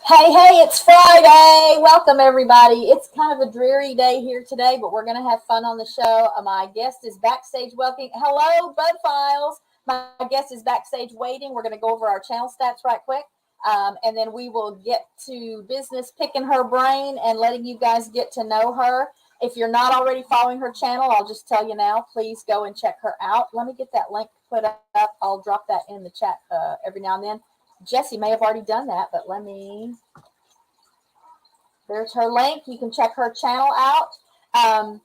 Hey, it's Friday. Welcome, everybody. It's kind of a dreary day here today, but we're going to have fun on the show. My guest is backstage welcoming. Hello, Bud Files. My guest is backstage waiting. We're going to go over our channel stats right quick. And then we will get to business, picking her brain and letting you guys get to know her. If you're not already following her channel, I'll just tell you now, please go and check her out. Let me get that link put up. I'll drop that in the chat every now and then. Jesse may have already done that, but there's her link. You can check her channel out.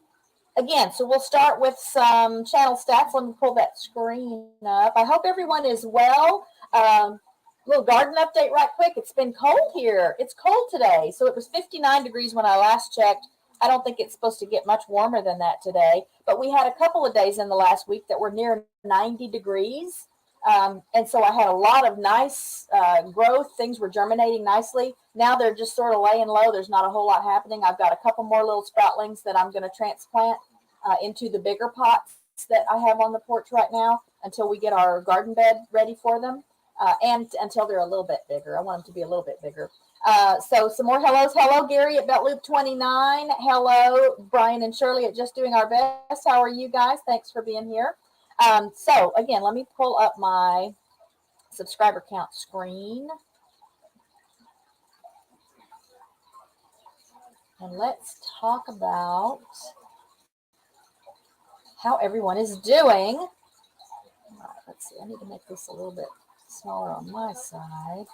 Again, so we'll start with some channel stats. Let me pull that screen up. I hope everyone is well. Little garden update right quick. It's been cold here. It's cold today. So it was 59 degrees when I last checked. I don't think it's supposed to get much warmer than that today. But we had a couple of days in the last week that were near 90 degrees. And so I had a lot of nice growth. Things were germinating nicely. Now they're just sort of laying low. There's not a whole lot happening. I've got a couple more little sproutlings that I'm going to transplant into the bigger pots that I have on the porch right now until we get our garden bed ready for them and until they're a little bit bigger. I want them to be a little bit bigger. So some more hellos. Hello, Gary at Belt Loop 29. Hello, Brian and Shirley at Just Doing Our Best. How are you guys? Thanks for being here. So again, let me pull up my subscriber count screen. And let's talk about how everyone is doing. All right, let's see. I need to make this a little bit smaller on my side.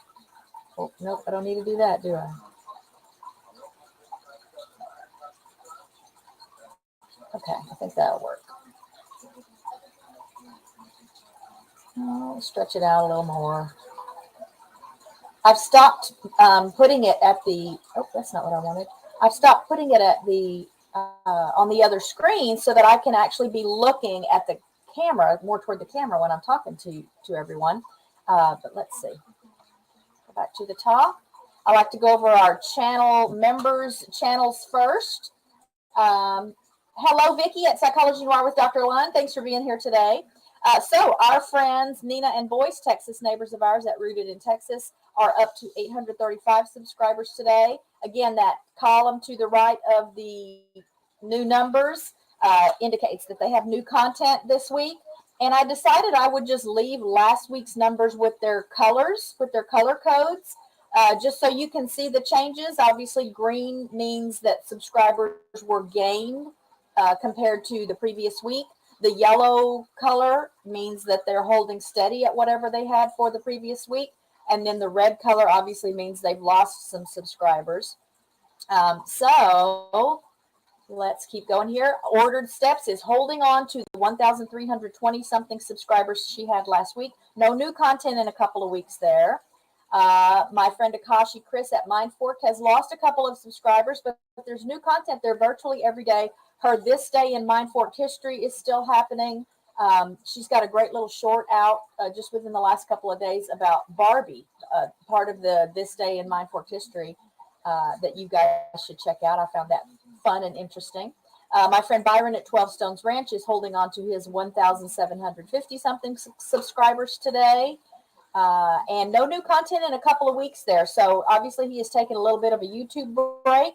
Oh, nope, I don't need to do that, do I? Okay, I think that'll work. I'll stretch it out a little more. I've stopped putting it at the, oh, that's not what I wanted. I've stopped putting it at the, on the other screen so that I can actually be looking at the camera, more toward the camera when I'm talking to everyone. But let's see. Go back to the top. I like to go over our channel members channels first. Hello, Vicki at Psychology Noir with Dr. Lund. Thanks for being here today. So our friends Nina and Boyce, Texas neighbors of ours at Rooted in Texas, are up to 835 subscribers today. Again, that column to the right of the new numbers indicates that they have new content this week. And I decided I would just leave last week's numbers with their colors, with their color codes, just so you can see the changes. Obviously, green means that subscribers were gained compared to the previous week. The yellow color means that they're holding steady at whatever they had for the previous week. And then the red color obviously means they've lost some subscribers. So let's keep going here. Ordered Steps is holding on to the 1,320 something subscribers she had last week. No new content in a couple of weeks there. My friend Akashi Chris at Mindfork has lost a couple of subscribers, but there's new content there virtually every day. Her This Day in Mindfork history is still happening. She's got a great little short out just within the last couple of days about Barbie, part of the This Day in Mindfork history that you guys should check out. I found that fun and interesting. My friend Byron at 12 Stones Ranch is holding on to his 1,750 something subscribers today. And no new content in a couple of weeks there. So obviously he has taken a little bit of a YouTube break,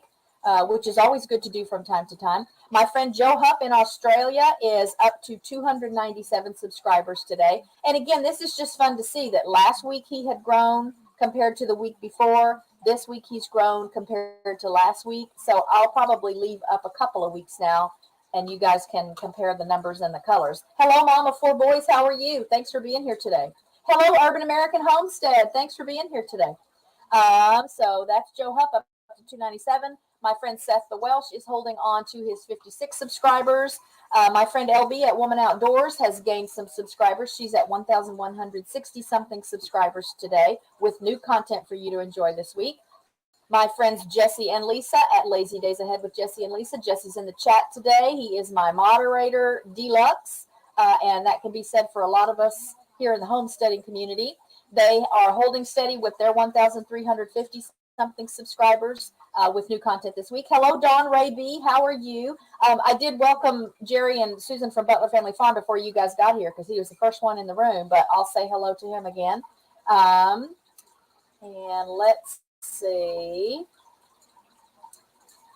which is always good to do from time to time. My friend Joe Hupp in Australia is up to 297 subscribers today. And again, this is just fun to see that last week he had grown compared to the week before. This week he's grown compared to last week. So I'll probably leave up a couple of weeks now and you guys can compare the numbers and the colors. Hello, Mom of Four Boys. How are you? Thanks for being here today. Hello, Urban American Homestead. Thanks for being here today. So that's Joe Hupp up to 297. My friend Seth the Welsh is holding on to his 56 subscribers. My friend LB at Woman Outdoors has gained some subscribers. She's at 1,160 something subscribers today with new content for you to enjoy this week. My friends Jesse and Lisa at Lazy Days Ahead with Jesse and Lisa. Jesse's in the chat today. He is my moderator deluxe, and that can be said for a lot of us here in the homesteading community. They are holding steady with their 1,350 something subscribers with new content this week. Hello, Dawn Ray B. How are you? I did welcome Jerry and Susan from Butler Family Farm before you guys got here because he was the first one in the room, but I'll say hello to him again. And let's see.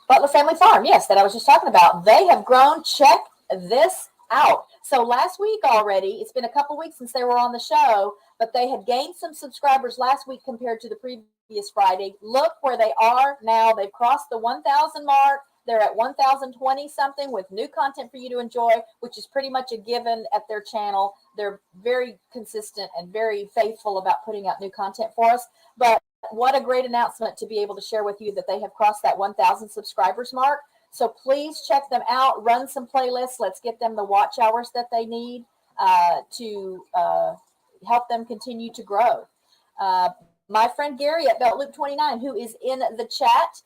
Butler Family Farm, yes, that I was just talking about. They have grown. Check this out. So last week already, it's been a couple weeks since they were on the show, but they had gained some subscribers last week compared to the previous Friday. Look where they are now. They've crossed the 1,000 mark. They're at 1,020 something with new content for you to enjoy, which is pretty much a given at their channel. They're very consistent and very faithful about putting out new content for us. But what a great announcement to be able to share with you that they have crossed that 1,000 subscribers mark. So please check them out, run some playlists. Let's get them the watch hours that they need to help them continue to grow. My friend Gary at Belt Loop 29, who is in the chat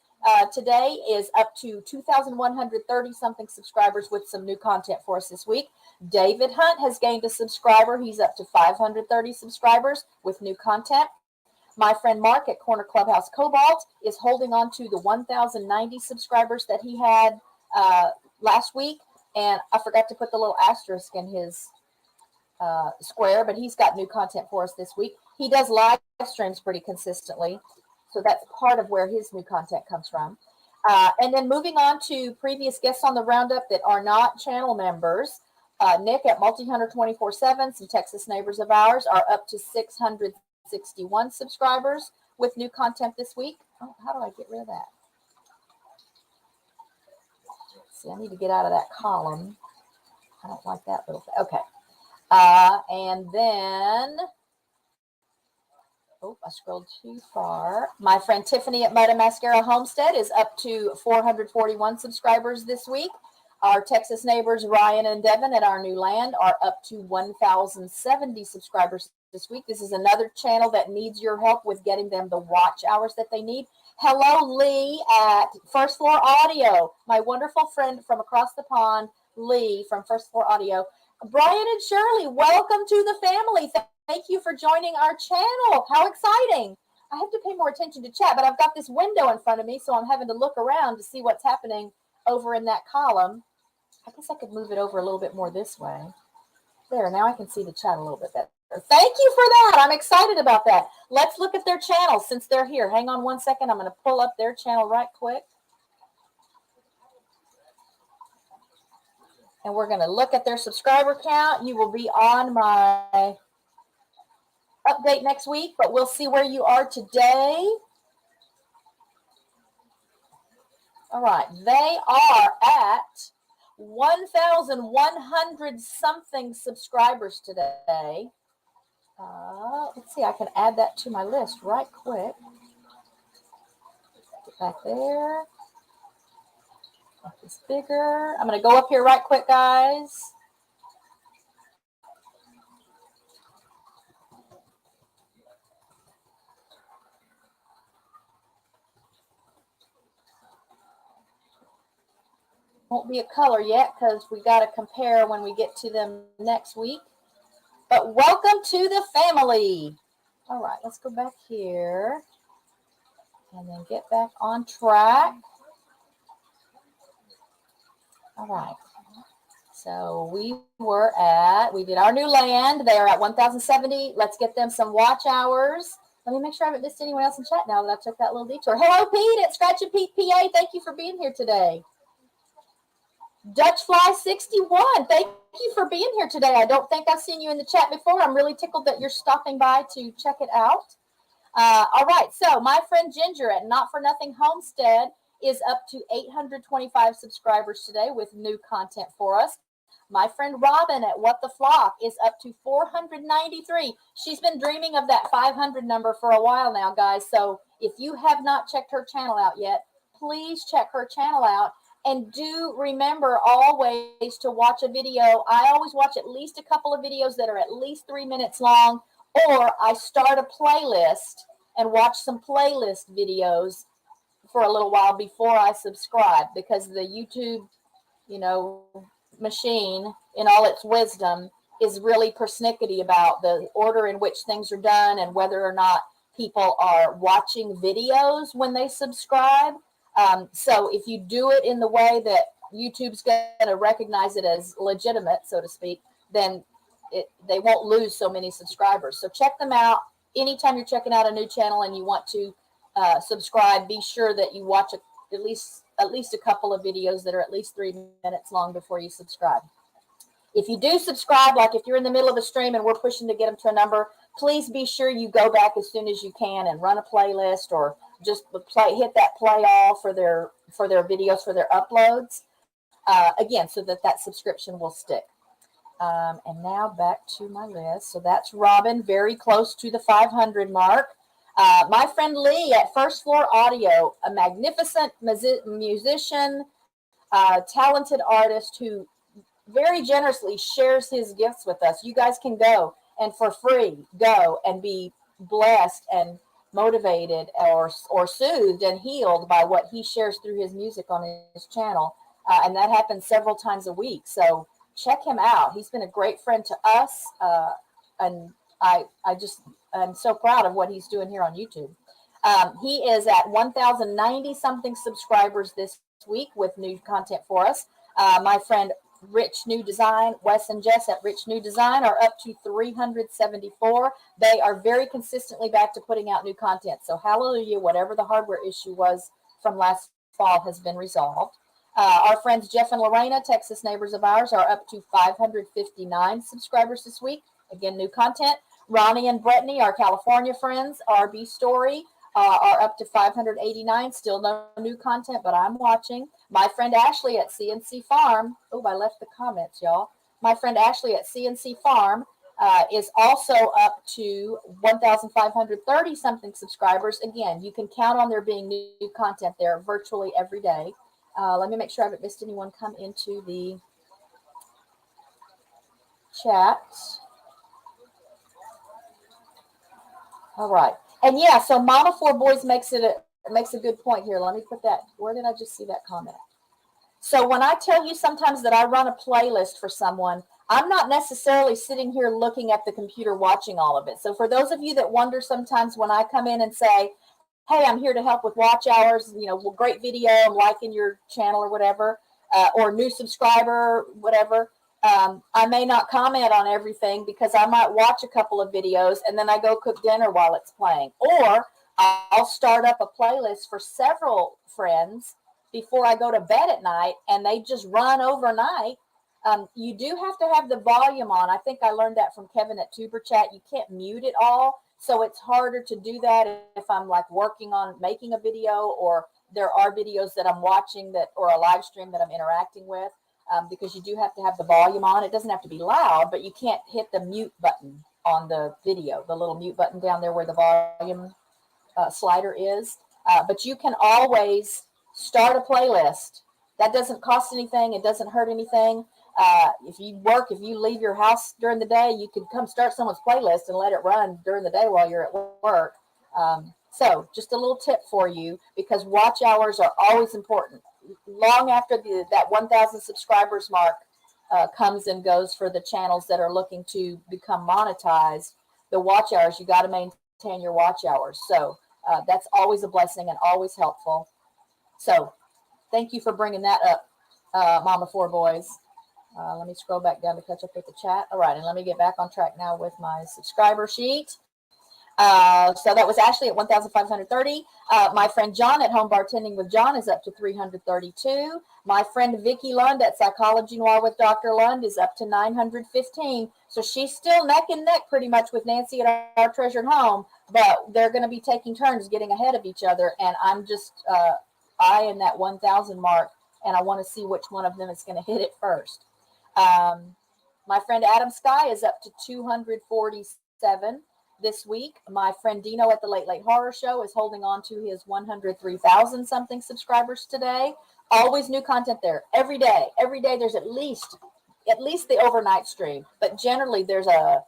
today, is up to 2,130 something subscribers with some new content for us this week. David Hunt has gained a subscriber. He's up to 530 subscribers with new content. My friend Mark at Corner Clubhouse Cobalt is holding on to the 1,090 subscribers that he had last week. And I forgot to put the little asterisk in his square, but he's got new content for us this week. He does live streams pretty consistently. So that's part of where his new content comes from. And then moving on to previous guests on the roundup that are not channel members. Nick at Multi-Hunter 24/7, some Texas neighbors of ours, are up to 661 subscribers with new content this week. Oh, how do I get rid of that? See, I need to get out of that column. I don't like that little thing. Okay. And then, oh, I scrolled too far. My friend Tiffany at Mud and Mascara Homestead is up to 441 subscribers this week. Our Texas neighbors, Ryan and Devin at Our New Land, are up to 1,070 subscribers this week. This is another channel that needs your help with getting them the watch hours that they need. Hello, Lee at First Floor Audio, my wonderful friend from across the pond, Lee from First Floor Audio. Brian and Shirley, welcome to the family. Thank you for joining our channel. How exciting. I have to pay more attention to chat, but I've got this window in front of me, so I'm having to look around to see what's happening over in that column. I guess I could move it over a little bit more this way. There, now I can see the chat a little bit better. Thank you for that. I'm excited about that. Let's look at their channel since they're here. Hang on one second. I'm going to pull up their channel right quick. And we're going to look at their subscriber count. You will be on my update next week, but we'll see where you are today. All right. They are at 1,100 something subscribers today. Let's see, I can add that to my list right quick. Get back there. Make this bigger. I'm going to go up here right quick, guys. Won't be a color yet because we got to compare when we get to them next week. But welcome to the family. All right, let's go back here and then get back on track. All right. So we did Our New Land. They are at 1,070. Let's get them some watch hours. Let me make sure I haven't missed anyone else in chat now that I took that little detour. Hello, Pete at Scratch and Pete PA. Thank you for being here today. Dutch Fly 61, thank you for being here today. I don't think I've seen you in the chat before. I'm really tickled that you're stopping by to check it out. All right, so my friend Ginger at Not For Nothing Homestead is up to 825 subscribers today with new content for us. My friend Robin at What the Flock is up to 493. She's been dreaming of that 500 number for a while now, guys. So if you have not checked her channel out yet, please check her channel out. And do remember always to watch a video. I always watch at least a couple of videos that are at least 3 minutes long, or I start a playlist and watch some playlist videos for a little while before I subscribe, because the YouTube, machine in all its wisdom is really persnickety about the order in which things are done and whether or not people are watching videos when they subscribe. So if you do it in the way that YouTube's going to recognize it as legitimate, so to speak, then they won't lose so many subscribers. So check them out anytime you're checking out a new channel and you want to subscribe, be sure that you watch at least a couple of videos that are at least 3 minutes long before you subscribe. If you do subscribe, like if you're in the middle of a stream and we're pushing to get them to a number, please be sure you go back as soon as you can and run a playlist, or just hit that play all for their videos, for their uploads. Again, so that subscription will stick. And now back to my list. So that's Robin, very close to the 500 mark. My friend Lee at First Floor Audio, a magnificent musician, talented artist who very generously shares his gifts with us. You guys can go and for free go and be blessed and motivated or soothed and healed by what he shares through his music on his channel. And that happens several times a week. So check him out. He's been a great friend to us. And I'm so proud of what he's doing here on YouTube. He is at 1,090 something subscribers this week with new content for us. My friend Rich New Design, Wes and Jess at Rich New Design are up to 374. They are very consistently back to putting out new content. So hallelujah, whatever the hardware issue was from last fall has been resolved. Our friends Jeff and Lorena, Texas neighbors of ours, are up to 559 subscribers this week. Again, new content. Ronnie and Brittany, our California friends, RB Story, are up to 589. Still no new content, but I'm watching. My friend Ashley at CNC Farm. Oh, I left the comments, y'all. My friend Ashley at CNC Farm is also up to 1,530 something subscribers. Again, you can count on there being new content there virtually every day. Let me make sure I haven't missed anyone come into the chat. All right. And yeah, so Mama Four Boys makes a good point here. Let me put that. Where did I just see that comment? So when I tell you sometimes that I run a playlist for someone, I'm not necessarily sitting here looking at the computer watching all of it. So for those of you that wonder sometimes when I come in and say, hey, I'm here to help with watch hours, great video, I'm liking your channel or whatever, or new subscriber, whatever. I may not comment on everything because I might watch a couple of videos and then I go cook dinner while it's playing. Or I'll start up a playlist for several friends before I go to bed at night and they just run overnight. You do have to have the volume on. I think I learned that from Kevin at Tuber Chat. You can't mute it all. So it's harder to do that if I'm like working on making a video, or there are videos that I'm watching or a live stream that I'm interacting with. Because you do have to have the volume on. It doesn't have to be loud, but you can't hit the mute button on the video, the little mute button down there where the volume slider is. But you can always start a playlist. That doesn't cost anything. It doesn't hurt anything. If you leave your house during the day, you can come start someone's playlist and let it run during the day while you're at work. So just a little tip for you, because watch hours are always important. Long after that 1,000 subscribers mark comes and goes for the channels that are looking to become monetized, the watch hours, you got to maintain your watch hours. So that's always a blessing and always helpful. So thank you for bringing that up, Mama Four Boys. Let me scroll back down to catch up with the chat. All right, and let me get back on track now with my subscriber sheet. So that was Ashley at 1,530. My friend John at Home Bartending with John is up to 332. My friend Vicky Lund at Psychology Noir with Dr. Lund is up to 915. So she's still neck and neck pretty much with Nancy at Our Treasured Home, but they're going to be taking turns getting ahead of each other. And I'm just eyeing that 1,000 mark, and I want to see which one of them is going to hit it first. My friend Adam Sky is up to 247. This week. My friend Dino at the Late Late Horror Show is holding on to his 103,000 something subscribers today. Always new content there every day. Every day there's at least the overnight stream, but generally there's a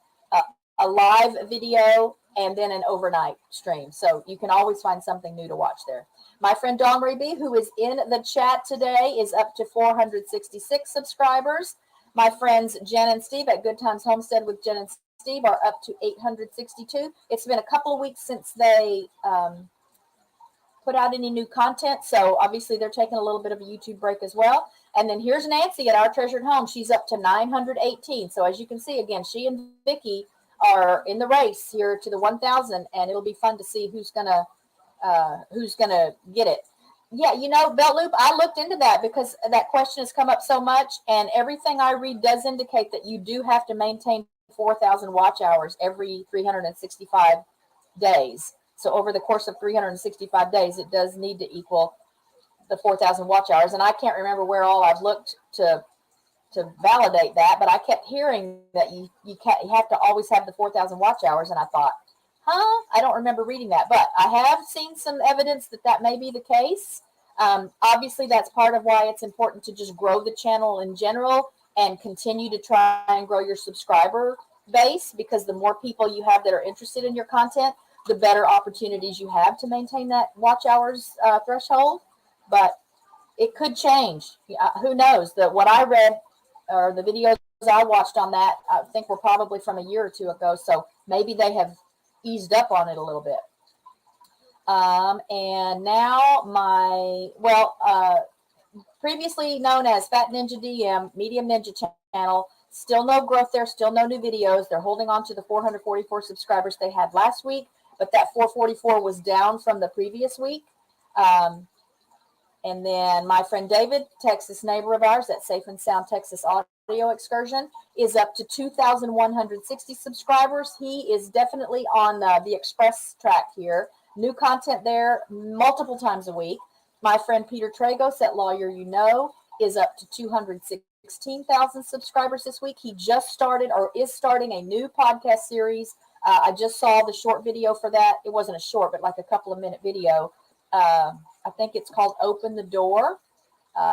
live video and then an overnight stream. So you can always find something new to watch there. My friend Dawn Marie B, who is in the chat today, is up to 466 subscribers. My friends Jen and Steve at Good Times Homestead with Jen and Steve are up to 862. It's been a couple of weeks since they put out any new content, so obviously they're taking a little bit of a YouTube break as well. And then here's Nancy at Our Treasured Home. She's up to 918. So as you can see, again, she and Vicky are in the race here to the 1,000, and it'll be fun to see who's gonna who's going to get it. Yeah, Belt Loop, I looked into that because that question has come up so much, and everything I read does indicate that you do have to maintain 4,000 watch hours every 365 days. So over the course of 365 days, it does need to equal the 4,000 watch hours. And I can't remember where all I've looked to validate that, but I kept hearing that you have to always have the 4,000 watch hours, and I thought, I don't remember reading that, but I have seen some evidence that may be the case. Obviously, that's part of why it's important to just grow the channel in general and continue to try and grow your subscriber base, because the more people you have that are interested in your content, the better opportunities you have to maintain that watch hours threshold. But it could change. Who knows? What I read or the videos I watched on that, I think were probably from a year or two ago. So maybe they have eased up on it a little bit. And now previously known as Fat Ninja DM, Medium Ninja channel, still no growth there, still no new videos. They're holding on to the 444 subscribers they had last week, but that 444 was down from the previous week. And then my friend David, Texas neighbor of ours, that Safe and Sound Texas Audio Excursion, is up to 2,160 subscribers. He is definitely on the express track here. New content there multiple times a week. My friend Peter Tragos at Lawyer You Know is up to 216,000 subscribers this week. He just started or is starting a new podcast series. I just saw the short video for that. It wasn't a short, but like a couple of minute video. I think it's called Open the Door.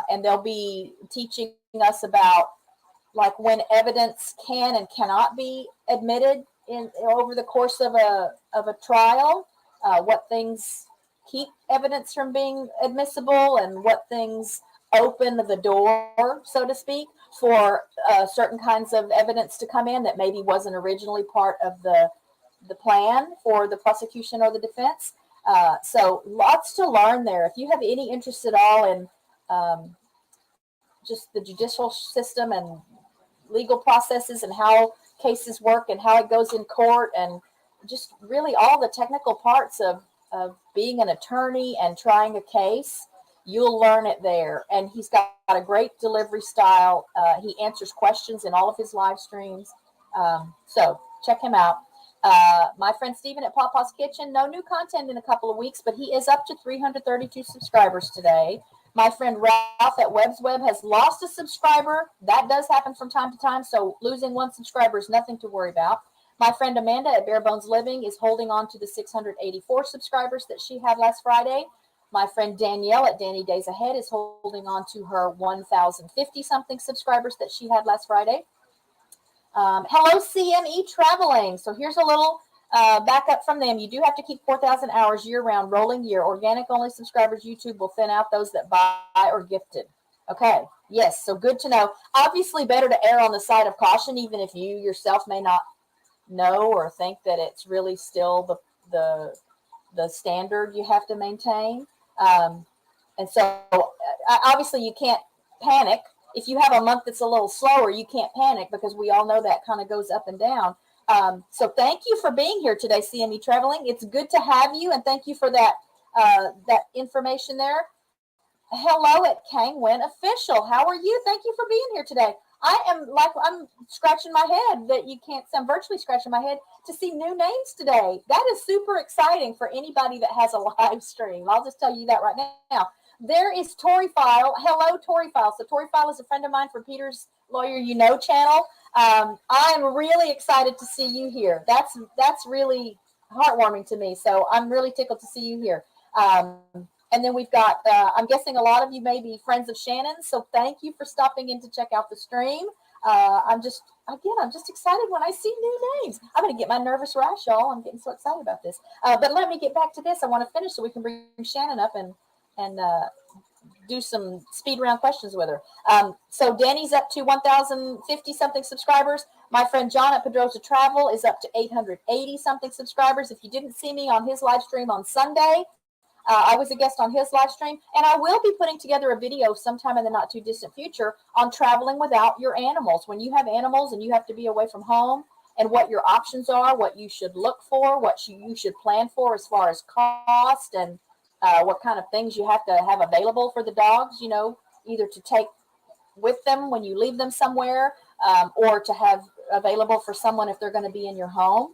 And they'll be teaching us about like when evidence can and cannot be admitted over the course of a trial, what things keep evidence from being admissible and what things open the door, so to speak, for certain kinds of evidence to come in that maybe wasn't originally part of the plan for the prosecution or the defense. So lots to learn there. If you have any interest at all in just the judicial system and legal processes and how cases work and how it goes in court and just really all the technical parts of being an attorney and trying a case, you'll learn it there. And he's got a great delivery style. He answers questions in all of his live streams. So check him out. My friend Steven at Papa's Kitchen, no new content in a couple of weeks, but he is up to 332 subscribers today. My friend Ralph at Webb's Web has lost a subscriber. That does happen from time to time, so losing one subscriber is nothing to worry about. My friend Amanda at Bare Bones Living is holding on to the 684 subscribers that she had last Friday. My friend Danielle at Danny Days Ahead is holding on to her 1,050-something subscribers that she had last Friday. Hello, CME Traveling. So here's a little backup from them. You do have to keep 4,000 hours year-round, rolling year. Organic-only subscribers, YouTube will thin out those that buy or gifted. Okay, yes, so good to know. Obviously, better to err on the side of caution, even if you yourself may not know or think that it's really still the standard you have to maintain. And so obviously you can't panic. If you have a month that's a little slower, you can't panic because we all know that kind of goes up and down. So thank you for being here today, CME Traveling. It's good to have you, and thank you for that information there. Hello at Kang Wen Official. How are you? Thank you for being here today. I'm scratching my head that you can't see. I'm virtually scratching my head to see new names today. That is super exciting for anybody that has a live stream. I'll just tell you that right now. There is Tori File. Hello, Tori File. So Tori File is a friend of mine from Peter's Lawyer You Know channel. I'm really excited to see you here. That's really heartwarming to me. So I'm really tickled to see you here. And then we've got, I'm guessing a lot of you may be friends of Shannon. So thank you for stopping in to check out the stream. I'm just excited when I see new names. I'm going to get my nervous rash, y'all. I'm getting so excited about this. But let me get back to this. I want to finish so we can bring Shannon up and do some speed round questions with her. So Danny's up to 1,050 something subscribers. My friend John at Pedrosa Travel is up to 880 something subscribers. If you didn't see me on his live stream on Sunday, I was a guest on his live stream, and I will be putting together a video sometime in the not too distant future on traveling without your animals. When you have animals and you have to be away from home and what your options are, what you should look for, what you should plan for as far as cost, and what kind of things you have to have available for the dogs, either to take with them when you leave them somewhere, or to have available for someone if they're going to be in your home.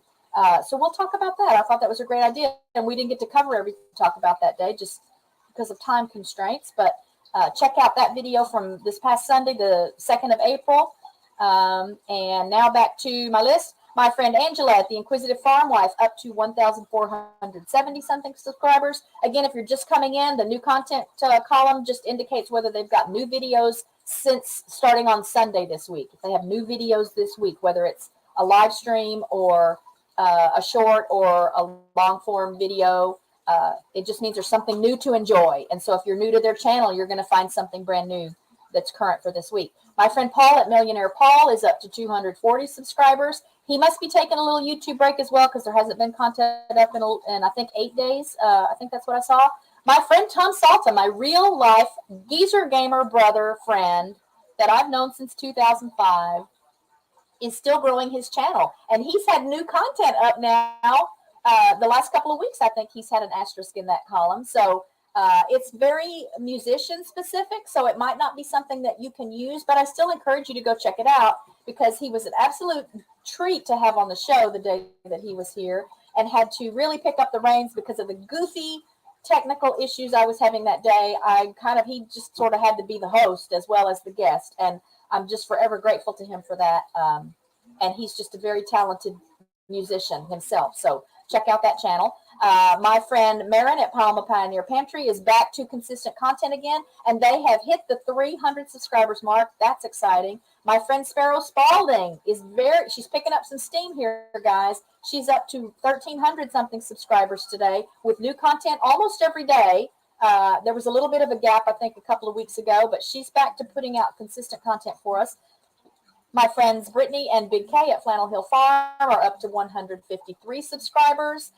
So we'll talk about that. I thought that was a great idea, and we didn't get to cover everything to talk about that day just because of time constraints. But check out that video from this past Sunday, the 2nd of April. And now back to my list. My friend Angela at the Inquisitive Farm Wife, up to 1,470 something subscribers. Again, if you're just coming in, the new content column just indicates whether they've got new videos since starting on Sunday this week. If they have new videos this week, whether it's a live stream or a short or a long form video, it just means there's something new to enjoy. And so if you're new to their channel, you're going to find something brand new that's current for this week. My friend Paul at Millionaire Paul is up to 240 subscribers. He must be taking a little YouTube break as well, because there hasn't been content up in I think 8 days. I think that's what I saw. My friend Tom Salta, my real life geezer gamer brother friend that I've known since 2005, is still growing his channel, and he's had new content up now. The last couple of weeks, I think he's had an asterisk in that column. So it's very musician specific, so it might not be something that you can use, but I still encourage you to go check it out, because he was an absolute treat to have on the show the day that he was here, and had to really pick up the reins because of the goofy technical issues I was having that day. He just sort of had to be the host as well as the guest, and I'm just forever grateful to him for that. And he's just a very talented musician himself. So check out that channel. My friend Marin at Palma Pioneer Pantry is back to consistent content again, and they have hit the 300 subscribers mark. That's exciting. My friend Sparrow Spalding she's picking up some steam here, guys. She's up to 1,300 something subscribers today with new content almost every day. There was a little bit of a gap, I think, a couple of weeks ago, but she's back to putting out consistent content for us. My friends Brittany and Big K at Flannel Hill Farm are up to 153 subscribers.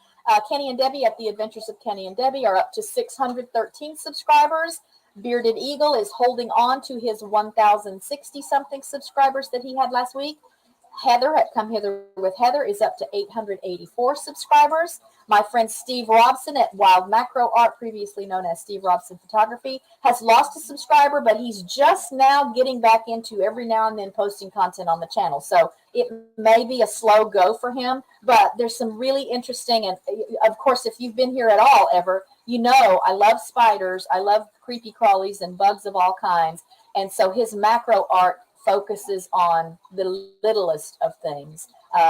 Kenny and Debbie at The Adventures of Kenny and Debbie are up to 613 subscribers. Bearded Eagle is holding on to his 1,060 something subscribers that he had last week. Heather at Come Hither with Heather is up to 884 subscribers. My friend Steve Robson at Wild Macro Art, previously known as Steve Robson Photography, has lost a subscriber, but he's just now getting back into every now and then posting content on the channel. So it may be a slow go for him, but there's some really interesting, and of course, if you've been here at all ever, I love spiders. I love creepy crawlies and bugs of all kinds. And so his macro art focuses on the littlest of things.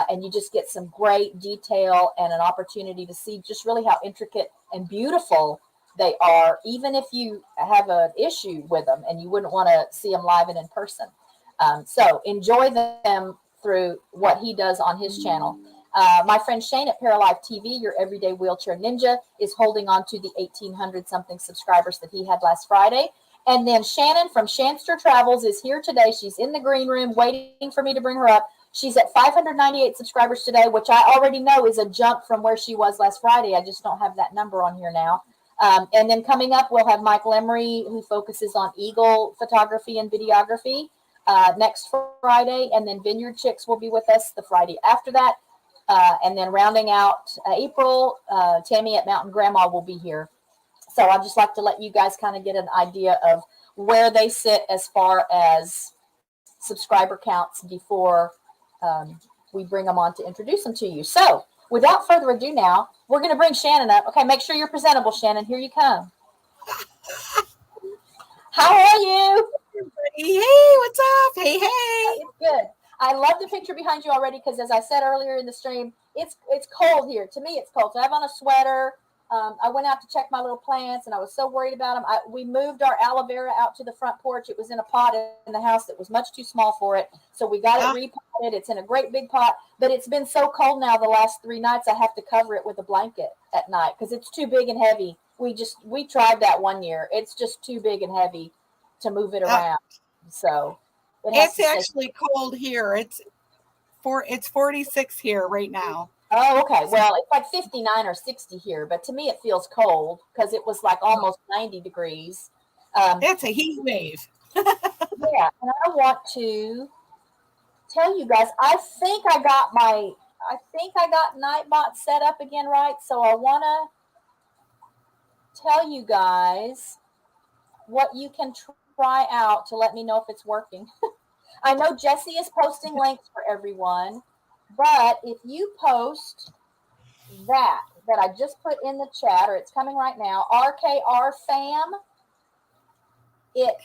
And you just get some great detail and an opportunity to see just really how intricate and beautiful they are, even if you have an issue with them and you wouldn't want to see them live and in person. So enjoy them through what he does on his channel. My friend Shane at Paralife TV, your everyday wheelchair ninja, is holding on to the 1,800 something subscribers that he had last Friday. And then Shannon from Shanster Travels is here today. She's in the green room waiting for me to bring her up. She's at 598 subscribers today, which I already know is a jump from where she was last Friday. I just don't have that number on here now. And then coming up, we'll have Michael Emery, who focuses on eagle photography and videography, next Friday. And then Vineyard Chicks will be with us the Friday after that. And then rounding out April, Tammy at Mountain Grandma will be here. So I'd just like to let you guys kind of get an idea of where they sit as far as subscriber counts before we bring them on to introduce them to you. So without further ado now, we're going to bring Shannon up. Okay, make sure you're presentable, Shannon. Here you come. How are you? Hey, what's up? Hey. It's good. I love the picture behind you already because, as I said earlier in the stream, it's cold here. To me, it's cold. So I have on a sweater. I went out to check my little plants, and I was so worried about them. We moved our aloe vera out to the front porch. It was in a pot in the house that was much too small for it. So we got it repotted. It's in a great big pot, but it's been so cold now the last 3 nights, I have to cover it with a blanket at night because it's too big and heavy. We tried that one year. It's just too big and heavy to move it around. So it's actually cold here. It's 46 here right now. Oh, okay. Well, it's like 59 or 60 here, but to me it feels cold because it was like almost 90 degrees. That's a heat wave. Yeah, and I want to tell you guys, I think I got Nightbot set up again, right? So I want to tell you guys what you can try out to let me know if it's working. I know Jesse is posting links for everyone, but if you post that I just put in the chat, or it's coming right now, RKR fam, it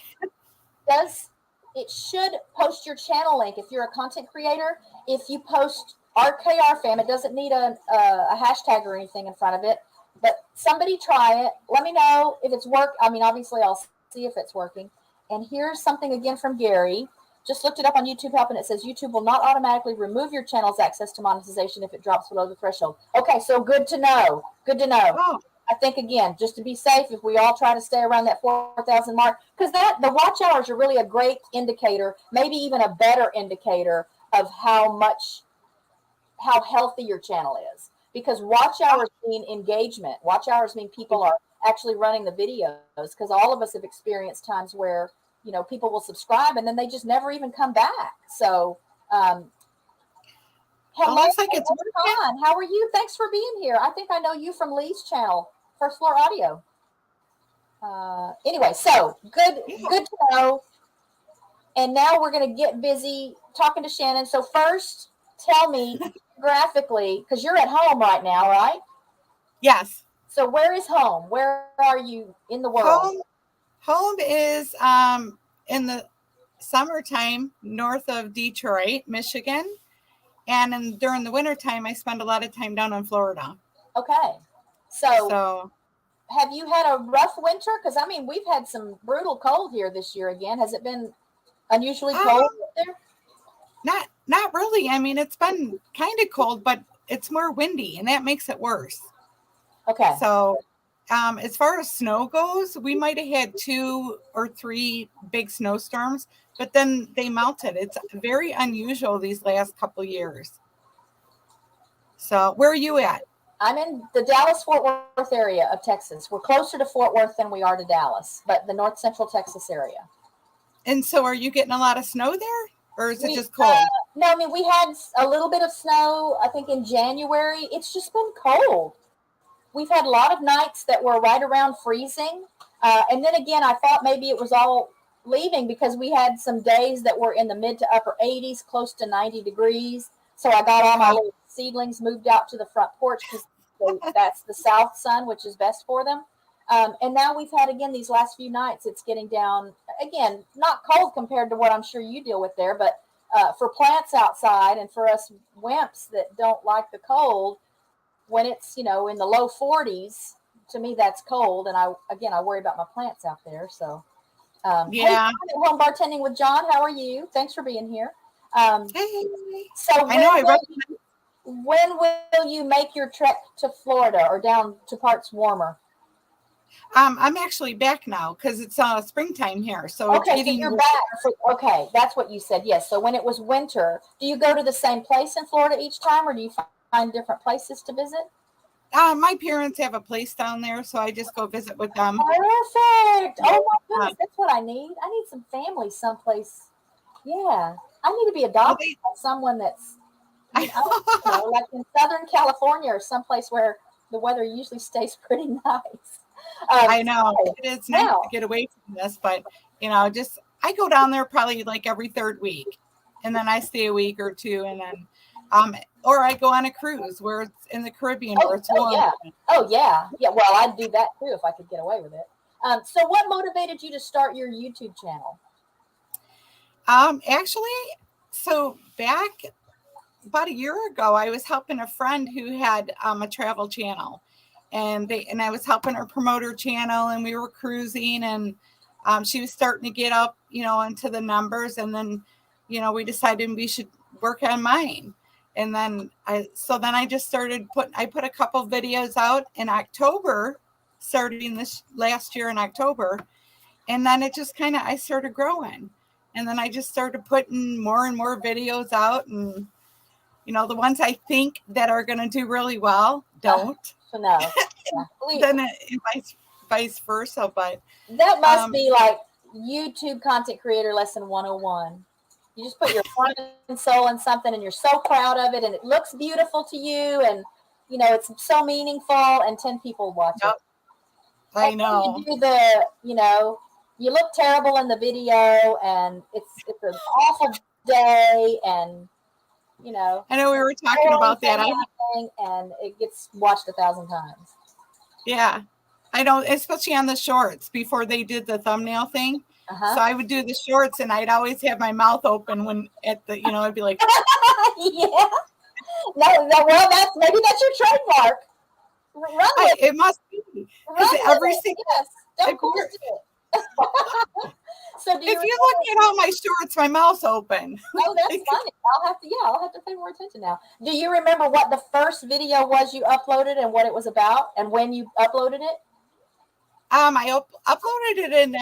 does, it should post your channel link. If you're a content creator, if you post RKR fam, it doesn't need a hashtag or anything in front of it, but somebody try it. Let me know if it's work. I mean, obviously I'll see if it's working. And here's something again from Gary. Just looked it up on YouTube Help, and it says YouTube will not automatically remove your channel's access to monetization if it drops below the threshold. Okay, so good to know. Good to know. Oh. I think, again, just to be safe, if we all try to stay around that 4,000 mark, because the watch hours are really a great indicator, maybe even a better indicator of how healthy your channel is. Because watch hours mean engagement. Watch hours mean people are actually running the videos, because all of us have experienced times where, people will subscribe and then they just never even come back. So, hello, looks like it's Con. How are you? Thanks for being here. I think I know you from Lee's channel, First Floor Audio. Anyway, so good to know. And now we're going to get busy talking to Shannon. So first, tell me graphically, because you're at home right now, right? Yes. So where is home? Where are you in the world? Home is in the summertime north of Detroit, Michigan. And during the wintertime, I spend a lot of time down in Florida. Okay. So have you had a rough winter? Because, I mean, we've had some brutal cold here this year again. Has it been unusually cold there? Not really. I mean, it's been kind of cold, but it's more windy, and that makes it worse. Okay. So as far as snow goes, we might have had 2 or 3 big snowstorms, but then they melted. It's very unusual these last couple years. So where are you at? I'm in the Dallas-Fort Worth area of Texas. We're closer to Fort Worth than we are to Dallas, but the north central Texas area. And so are you getting a lot of snow there, or is it just cold? No, I mean, we had a little bit of snow, I think, in January. It's just been cold. We've had a lot of nights that were right around freezing. And then again, I thought maybe it was all leaving because we had some days that were in the mid to upper 80s, close to 90 degrees. So I got all my little seedlings moved out to the front porch because that's the south sun, which is best for them. And now we've had, again, these last few nights, it's getting down, again, not cold compared to what I'm sure you deal with there, but for plants outside and for us wimps that don't like the cold, when it's, in the low 40s, to me, that's cold. And I worry about my plants out there. So, Hey, Home Bartending with John, how are you? Thanks for being here. Hey. So when will you make your trek to Florida or down to parts warmer? I'm actually back now because it's springtime here. So okay, so you're back. Okay, that's what you said. Yes. So when it was winter, do you go to the same place in Florida each time, or do you find different places to visit? My parents have a place down there, so I just go visit with them. Perfect. Oh my goodness, that's what I need. I need some family someplace. Yeah, I need to be adopted by someone that's, like in Southern California or someplace where the weather usually stays pretty nice. I know it is nice to get away from this, but I go down there probably like every 3rd week, and then I stay a week or 2, and then or I go on a cruise where it's in the Caribbean where it's warm. Yeah. Well, I'd do that too if I could get away with it. So what motivated you to start your YouTube channel? Actually, so back about a year ago, I was helping a friend who had a travel channel, and I was helping her promote her channel, and we were cruising, and she was starting to get up, into the numbers, and then, we decided we should work on mine. And then I just started I put a couple videos out in October, starting this last year in October. And then it just I started growing. And then I just started putting more and more videos out. And, the ones I think that are going to do really well don't. No. Then vice versa. But that must be like YouTube content creator lesson 101. You just put your heart and soul in something, and you're so proud of it, and it looks beautiful to you, and it's so meaningful, and 10 people watch it. Yep, I know. You do you look terrible in the video, and it's an awful day, and I know we were talking about that. And it gets watched 1,000 times. Yeah, I know, especially on the shorts before they did the thumbnail thing. So I would do the shorts, and I'd always have my mouth open when I'd be like, yeah. Well, that's your trademark. Run with it must be because every single. Yes, don't course it. So if you look at all my shorts, my mouth's open. Oh, that's funny. I'll have to pay more attention now. Do you remember what the first video was you uploaded and what it was about and when you uploaded it? I uploaded it in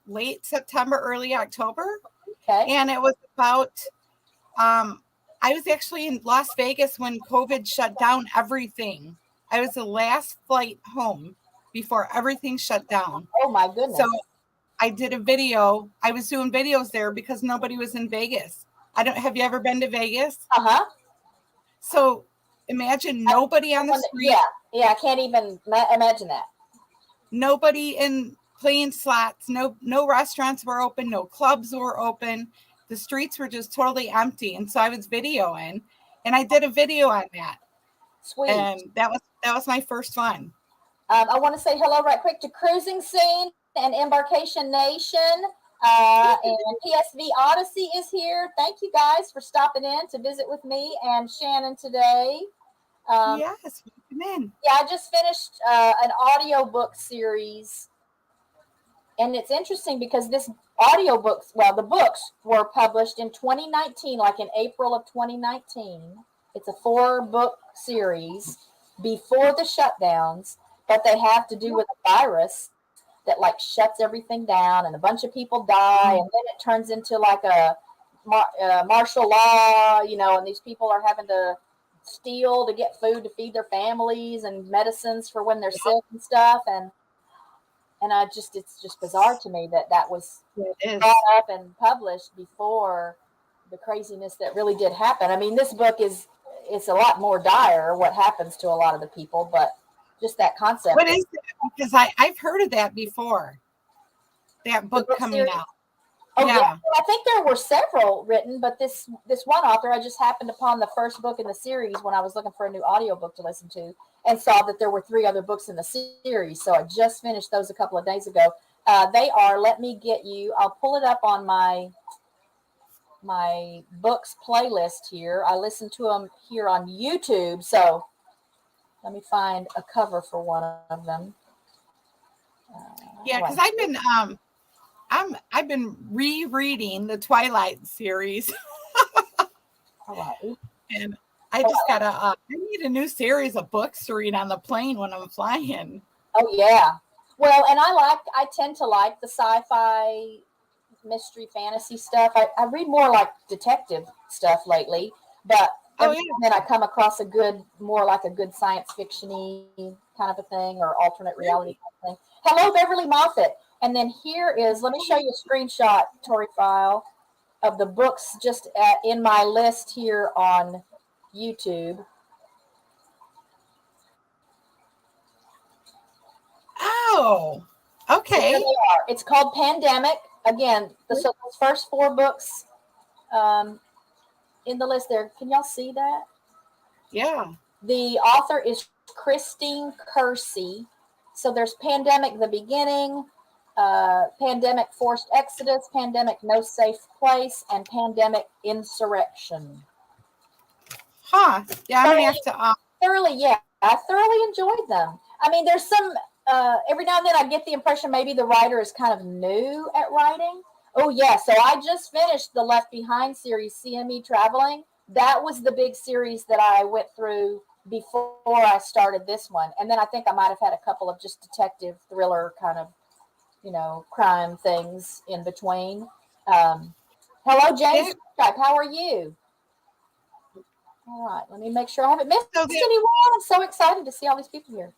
late September, early October. Okay. And it was about I was actually in Las Vegas when COVID shut down everything. I was the last flight home before everything shut down. Oh my goodness. So I did a video. I was doing videos there because nobody was in Vegas. Have you ever been to Vegas? Uh-huh. So imagine nobody on the street. Yeah, I can't even imagine that. Nobody in playing slots. No restaurants were open. No clubs were open. The streets were just totally empty. And so I was videoing, and I did a video on that. Sweet. And that was my first one. I want to say hello right quick to Cruising Scene and Embarkation Nation. And PSV Odyssey is here. Thank you guys for stopping in to visit with me and Shannon today. Yes, come in. Yeah, I just finished an audiobook series. And it's interesting because this audiobooks, the books were published in 2019, like in April of 2019. It's a 4-book series before the shutdowns, but they have to do with a virus that like shuts everything down, and a bunch of people die, and then it turns into like a martial law, and these people are having to steal to get food to feed their families and medicines for when they're sick and stuff, and it's just bizarre to me that was brought up and published before the craziness that really did happen. I mean, this book it's a lot more dire what happens to a lot of the people, but just that concept. What is it? Because I've heard of that before. That book coming series? out. Oh yeah. Well, I think there were several written, but this one author, I just happened upon the first book in the series when I was looking for a new audiobook to listen to, and saw that there were 3 other books in the series. So I just finished those a couple of days ago. They are, let me get you, I'll pull it up on my books playlist here. I listen to them here on YouTube. So let me find a cover for one of them. Because I've been rereading the Twilight series. And I just I need a new series of books to read on the plane when I'm flying. Oh yeah. Well, and I tend to like the sci-fi mystery fantasy stuff. I read more like detective stuff lately, but then I come across more like a good science fiction-y kind of a thing, or alternate reality kind of thing. Hello, Beverly Moffat. And then here is, let me show you a screenshot, Tori File, of the books just in my list here on YouTube. Oh, okay. So here they are. It's called Pandemic. Again, so those first 4 books in the list there. Can y'all see that? Yeah. The author is Christine Kersey. So there's Pandemic, the beginning, Pandemic, Forced Exodus, Pandemic, No Safe Place, and Pandemic, Insurrection. Huh. Yeah, I'm going to have to... I thoroughly enjoyed them. I mean, there's some... every now and then I get the impression maybe the writer is kind of new at writing. Oh, yeah. So I just finished the Left Behind series, CME Traveling. That was the big series that I went through before I started this one. And then I think I might have had a couple of just detective thriller kind of, crime things in between. Hello, James. How are you? All right. Let me make sure I haven't missed anyone. I'm so excited to see all these people here.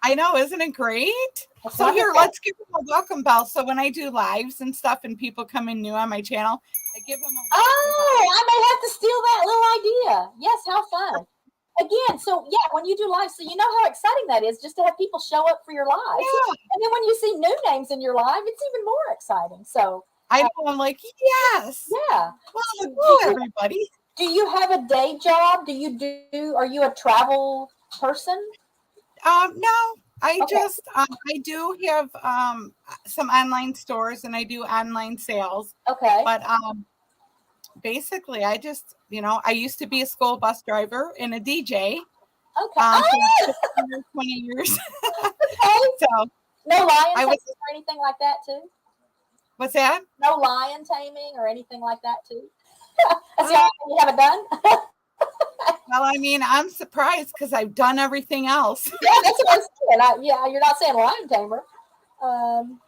I know, isn't it great? That's So here, wonderful. let's give them a welcome bell. So when I do lives and stuff and people come in new on my channel, I give them a welcome Oh, I may have to steal that little idea. Yes, how fun. Again, so yeah, when you do live, so you know how exciting that is just to have people show up for your lives. bell. And then when you see new names in your live, it's even more exciting. So I know, I'm like, yes. yeah. Well, So hello, everybody. do you have a day job? Are you a travel person? No, I Okay. just I do have some online stores and I do online sales, Okay. but basically I just, I used to be a school bus driver and a DJ Okay. for Oh, 15 or 20 years. okay. So No lion I taming was, or anything like that too? what's that? No lion taming or anything like that too? That's the Uh, only thing you haven't done? well, I mean, I'm surprised because I've done everything else. Yeah, that's what I'm saying. Yeah, you're not saying lion tamer. Um,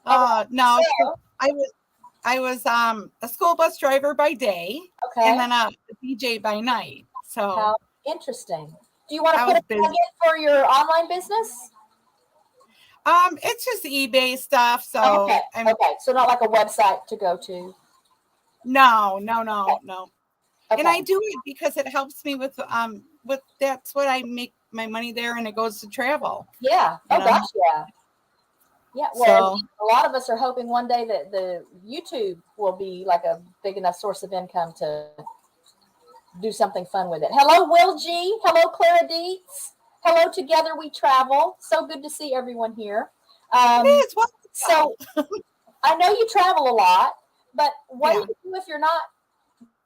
all right. No, So, so I was a school bus driver by day and okay. then a DJ by night. So How interesting. Do you want to I put was a plug busy. in for your online business? It's just eBay stuff. Okay. So Okay. So not like a website to go to. no. And I Okay. do it because it helps me with that's what I make my money there and it goes to travel, Yeah. you Oh know. gosh. Yeah. Yeah. Well, and So a lot of us are hoping one day that the YouTube will be like a big enough source of income to do something fun with it. Hello, Will G. Hello, Clara Dietz. Hello, Together We Travel. So good to see everyone here. it is So wonderful. I know you travel a lot, but what Yeah. do you do if you're not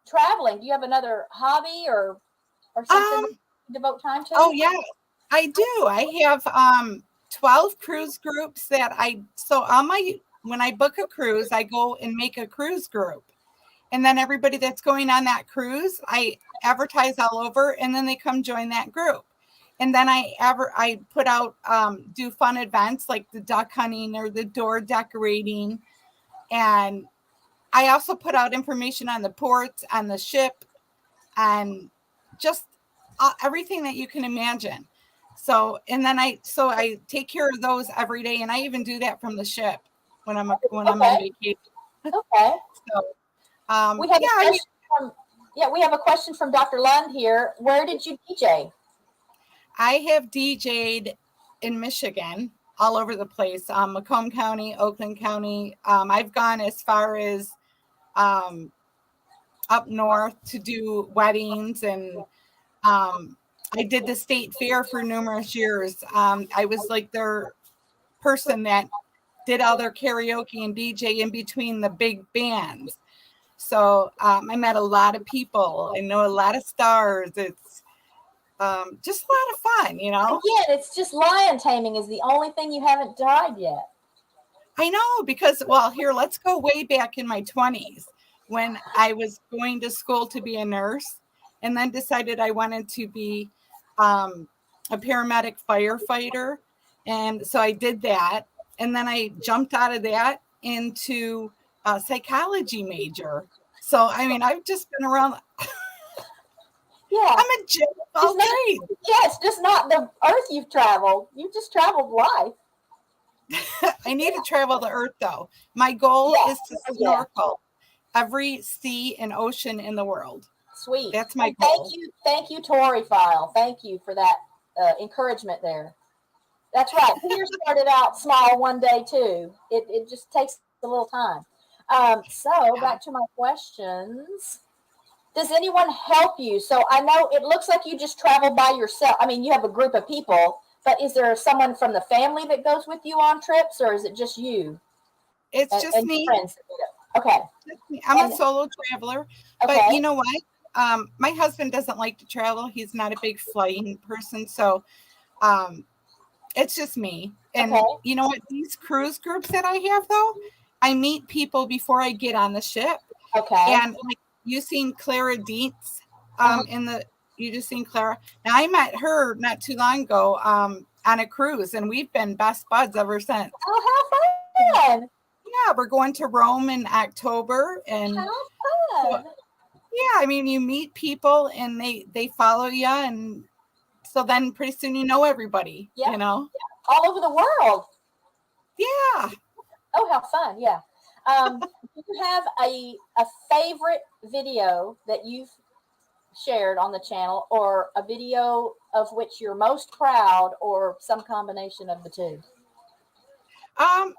traveling? Do you have another hobby or something that Um, you devote time to? oh yeah, I do. I have 12 cruise groups that so on my when I book a cruise, I go and make a cruise group. And then everybody that's going on that cruise, I advertise all over and then they come join that group. And then I put out do fun events like the duck hunting or the door decorating. And I also put out information on the ports, on the ship, and just everything that you can imagine. So, and then I take care of those every day, and I even do that from the ship when I'm on Okay. vacation. Okay. So, We have yeah, a I mean, question from we have a question from Dr. Lund here. Where did you DJ? I have DJ'd in Michigan, all over the place, Macomb County, Oakland County. I've gone as far as um, up north to do weddings, and I did the state fair for numerous years. I was like their person that did all their karaoke and DJ in between the big bands. So I met a lot of people. I know a lot of stars. It's just a lot of fun, Again, it's just lion taming is the only thing you haven't tried yet. I know because, well, here, let's go way back in my 20s when I was going to school to be a nurse and then decided I wanted to be a paramedic firefighter. And so I did that. And then I jumped out of that into a psychology major. So, I mean, I've just been around. Yeah. I'm a jack of all trades. Yes, just not the earth you've traveled. You've just traveled life. I need to travel the earth, though. My goal is to snorkel every sea and ocean in the world. Sweet. That's my goal. Thank you, Tori File. Thank you for that encouragement there. That's right. Peter started out small one day too. It just takes a little time. So back to my questions. Does anyone help you? So I know it looks like you just travel by yourself. I mean, you have a group of people, but is there someone from the family that goes with you on trips, or is it just you? It's just and me. Friends. Okay. I'm a solo traveler, okay. but you know what? My husband doesn't like to travel. He's not a big flying person, so it's just me. And you know what? These cruise groups that I have, though, I meet people before I get on the ship. Okay. And like you seen Clara Dietz you just seen Clara. Now I met her not too long ago on a cruise, and we've been best buds ever since. Oh, how fun! Yeah, we're going to Rome in October, and how fun! So, yeah, I mean, you meet people and they follow you, and So then pretty soon you know everybody, Yeah. you know? Yeah. All over the world. Yeah. Oh, how fun. Yeah. Do you have a favorite video that you've shared on the channel, or a video of which you're most proud, or some combination of the two?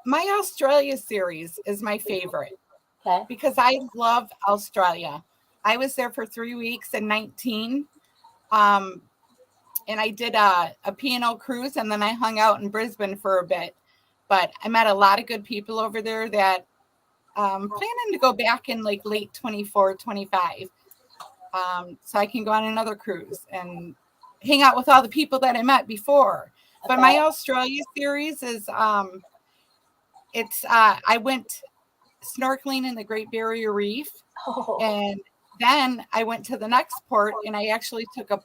My Australia series is my favorite Okay. because I love Australia. I was there for 3 weeks in 19. And I did a P&O cruise, and then I hung out in Brisbane for a bit. But I met a lot of good people over there that planning to go back in like late 24, 25. So I can go on another cruise and hang out with all the people that I met before. But Okay. my Australia series is I went snorkeling in the Great Barrier Reef, Oh. and then I went to the next port, and I actually took a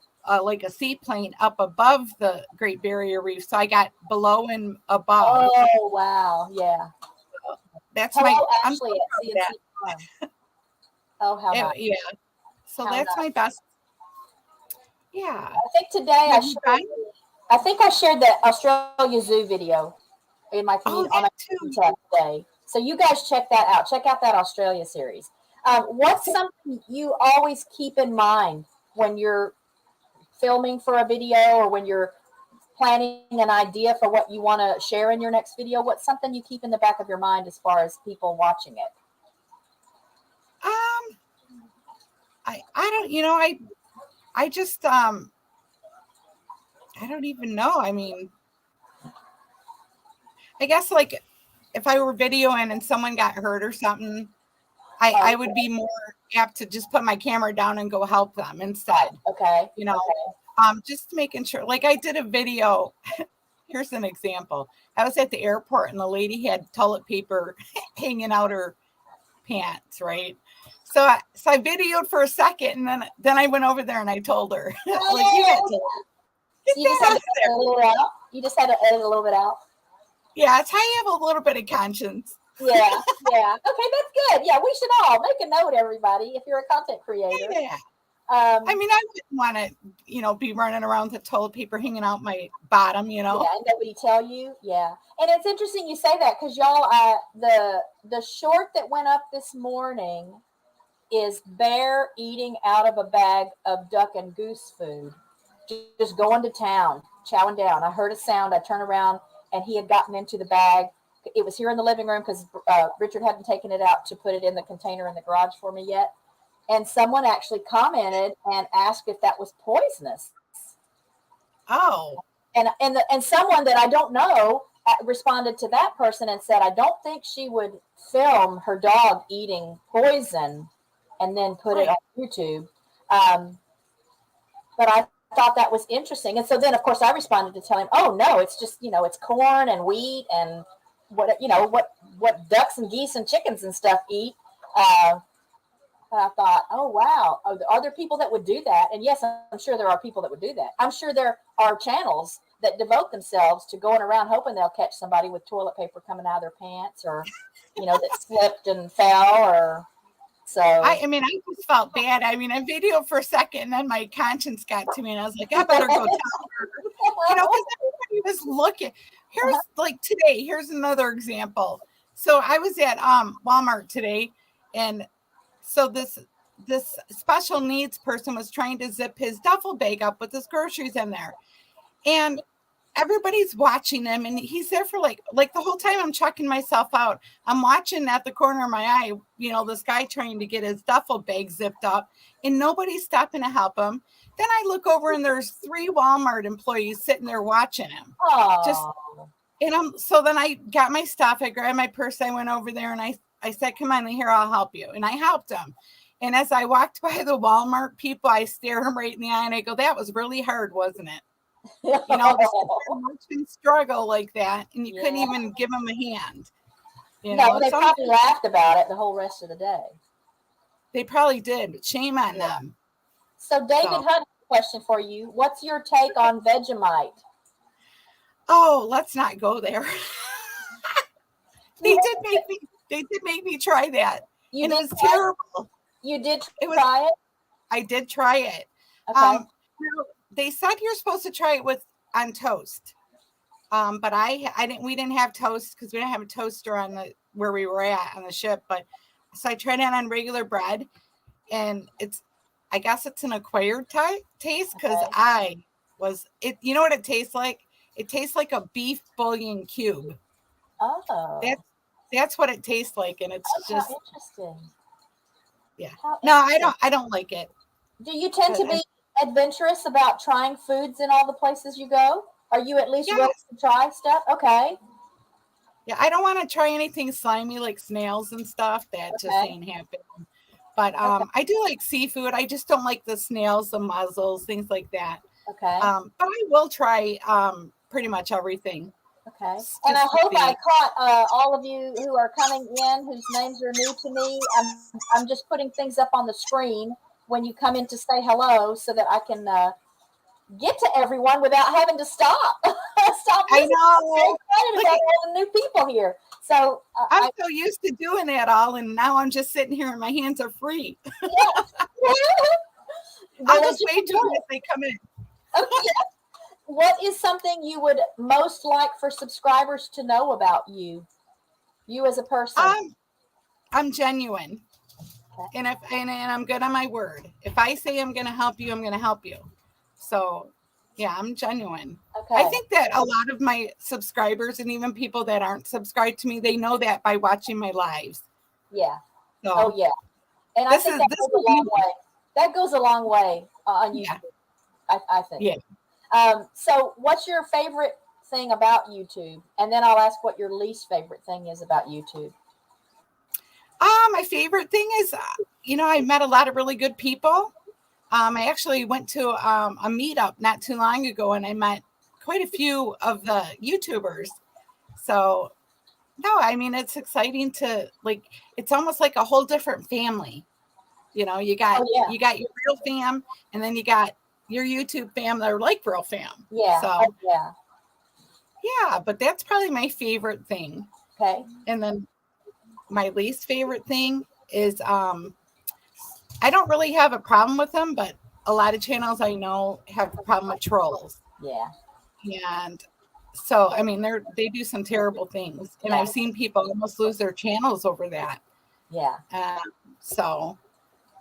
seaplane up above the Great Barrier Reef, so I got below and above. Oh, wow. Yeah. That's Hello, I'm Ashley so at proud of CNC Farm. Oh, how nice. yeah. So How that's nice. my best. Yeah. I think today Have you been? I think I shared the Australia Zoo video in my Oh, on my that too. tab today. So you guys check that out. Check out that Australia series. What's something you always keep in mind when you're filming for a video, or when you're planning an idea for what you want to share in your next video? What's something you keep in the back of your mind as far as people watching it? I don't, I just I don't even know. I mean, I guess like if I were videoing and someone got hurt or something, I would be more apt to just put my camera down and go help them instead. Okay. You know, just making sure. Like I did a video. Here's an example. I was at the airport and the lady had toilet paper hanging out her pants, right? So I videoed for a second, and then I went over there and I told her, like, you got to get So you just that had out to of there. edit a little out. You just had to edit a little bit out. Yeah, it's how you have a little bit of conscience. Yeah, yeah. Okay, that's good. Yeah, we should all make a note, everybody, if you're a content creator. Yeah. Um, I mean, I wouldn't want to, be running around with toilet paper hanging out my bottom, yeah, and nobody tell you. Yeah, and it's interesting you say that, because y'all, the short that went up this morning is bear eating out of a bag of duck and goose food, just going to town, chowing down. I heard a sound. I turned around, and he had gotten into the bag. It was here in the living room because Richard hadn't taken it out to put it in the container in the garage for me yet. And someone actually commented and asked if that was poisonous. Oh. And someone that I don't know responded to that person and said, I don't think she would film her dog eating poison and then put it on YouTube. But I thought that was interesting. And so then, of course, I responded to tell him, oh, no, it's just, it's corn and wheat and what ducks and geese and chickens and stuff eat. But I thought, oh, wow, are there people that would do that? And yes, I'm sure there are people that would do that. I'm sure there are channels that devote themselves to going around hoping they'll catch somebody with toilet paper coming out of their pants, or, that slipped and fell, or so. I mean, I just felt bad. I mean, I videoed for a second, and then my conscience got to me, and I was like, I better go tell her. Because everybody was looking. Here's like today, here's another example. So I was at Walmart today, and so this special needs person was trying to zip his duffel bag up with his groceries in there. And everybody's watching him, and he's there for like the whole time I'm checking myself out. I'm watching at the corner of my eye, this guy trying to get his duffel bag zipped up, and nobody's stopping to help him. Then I look over and there's 3 Walmart employees sitting there watching him. So then I got my stuff, I grabbed my purse, I went over there, and I said, come on, here, I'll help you. And I helped him. And as I walked by the Walmart people, I stared him right in the eye and I go, that was really hard, wasn't it? To struggle like that, and you couldn't even give him a hand. No, they probably laughed about it the whole rest of the day. They probably did, but shame on them. So David Hunt, question for you. What's your take on Vegemite? Oh, let's not go there. They did make me try that. It was terrible. You did try it? I did try it. Okay. they said you're supposed to try it with on toast. But I didn't. We didn't have toast because we didn't have a toaster on the where we were at on the ship. But so I tried it on regular bread, and I guess it's an acquired taste because Okay. I was it. You know what it tastes like? It tastes like a beef bouillon cube. Oh, That's that's what it tastes like, and it's oh, how just interesting. yeah. How No, I interesting. don't. I don't like it. Do you tend But to be adventurous about trying foods in all the places you go? Are you at least yeah, willing to try stuff? Okay. yeah. I don't want to try anything slimy like snails and stuff. That just Okay. ain't happening. But Okay. I do like seafood. I just don't like the snails, the mussels, things like that. Okay. But I will try pretty much everything Okay. And I just to hope I see. caught all of you who are coming in whose names are new to me. I'm just putting things up on the screen when you come in to say hello so that I can get to everyone without having to stop. Stop I listening. I'm so know. excited Look, about all the new people here. So I'm so used to doing that all, and now I'm just sitting here and my hands are free. yes. I'll Well, just just wave to enjoy them it. as they come in. Okay. What is something you would most like for subscribers to know about you? You as a person. Um, I'm genuine, Okay. and I'm good on my word. If I say I'm going to help you, I'm going to help you. So, yeah, I'm genuine. I Okay. think that a lot of my subscribers and even people that aren't subscribed to me, they know that by watching my lives. Yeah. Oh So yeah. And I this think is that this goes is a long me. way. That goes a long way on Yeah, YouTube. I think. yeah. So, what's your favorite thing about YouTube? And then I'll ask what your least favorite thing is about YouTube. My favorite thing is, I met a lot of really good people. I actually went to a meetup not too long ago, and I met quite a few of the YouTubers. So no, I mean it's exciting to like. It's almost like a whole different family. You got Oh yeah, you got your real fam, and then you got your YouTube fam that are like real fam. yeah, oh So yeah. yeah, but that's probably my favorite thing. Okay, And then my least favorite thing is I don't really have a problem with them, but a lot of channels I know have a problem with trolls. yeah, And so I mean they do some terrible things. And yeah, I've seen people almost lose their channels over that. yeah. Uh, so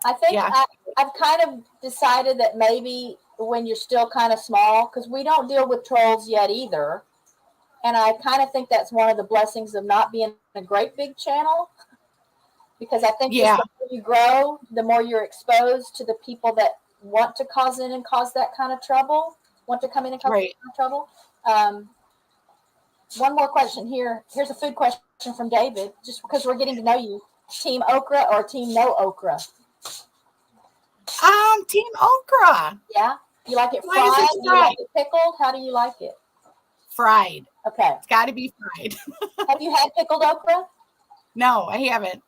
I think yeah. I've kind of decided that maybe when you're still kind of small, because we don't deal with trolls yet either. And I kind of think that's one of the blessings of not being a great big channel, because I think just Yeah, the more you grow, the more you're exposed to the people that want to cause in and cause that kind of trouble, want to come in and cause that right. kind of trouble. Um, One more question here. Here's a food question from David, just because we're getting to know you. Team okra or team no okra? Team Okra. Yeah? You like it Why is fried? it Do you like fried? it pickled? How do you like it? Fried. Okay. It's got to be fried. Have you had pickled okra? No, I haven't.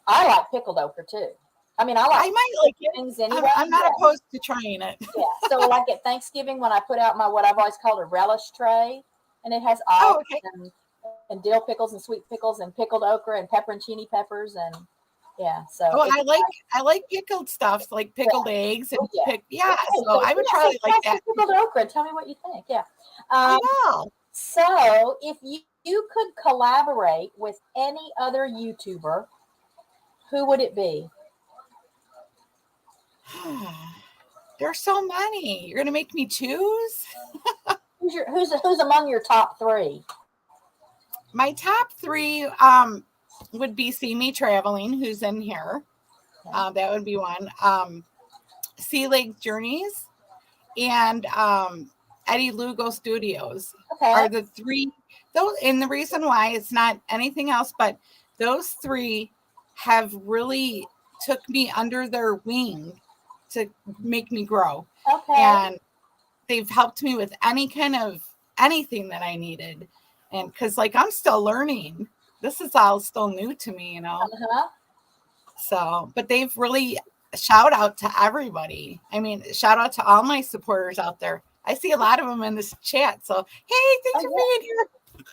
I like pickled okra too. I mean, I like I might like it. things I'm, anyway. I'm not Yeah. opposed to trying it. Yeah. So like at Thanksgiving when I put out my what I've always called a relish tray, and it has Oh, olives okay. and dill pickles and sweet pickles and pickled okra and pepperoncini peppers and yeah. So Oh, it's I like pickled stuff, like yeah. pickled eggs and Oh yeah. yeah. Okay. So So I would yeah. So probably like try some that. pickled okra. Tell me what you think. Yeah. I Um, will. so if you could collaborate with any other YouTuber, who would it be? There's so many. You're gonna make me choose. Who's among your top three? My top three would be See Me Traveling, who's in here. Okay. That would be one. Sea Lake Journeys and Eddie Lugo Studios Okay. are the three. Those, and the reason why it's not anything else, but those three have really took me under their wing to make me grow, Okay. and they've helped me with any kind of anything that I needed. And because like I'm still learning, this is all still new to me. Uh-huh. So, but they've really shout out to everybody. I mean, shout out to all my supporters out there. I see a lot of them in this chat. So, hey, thanks Oh for yeah. being here.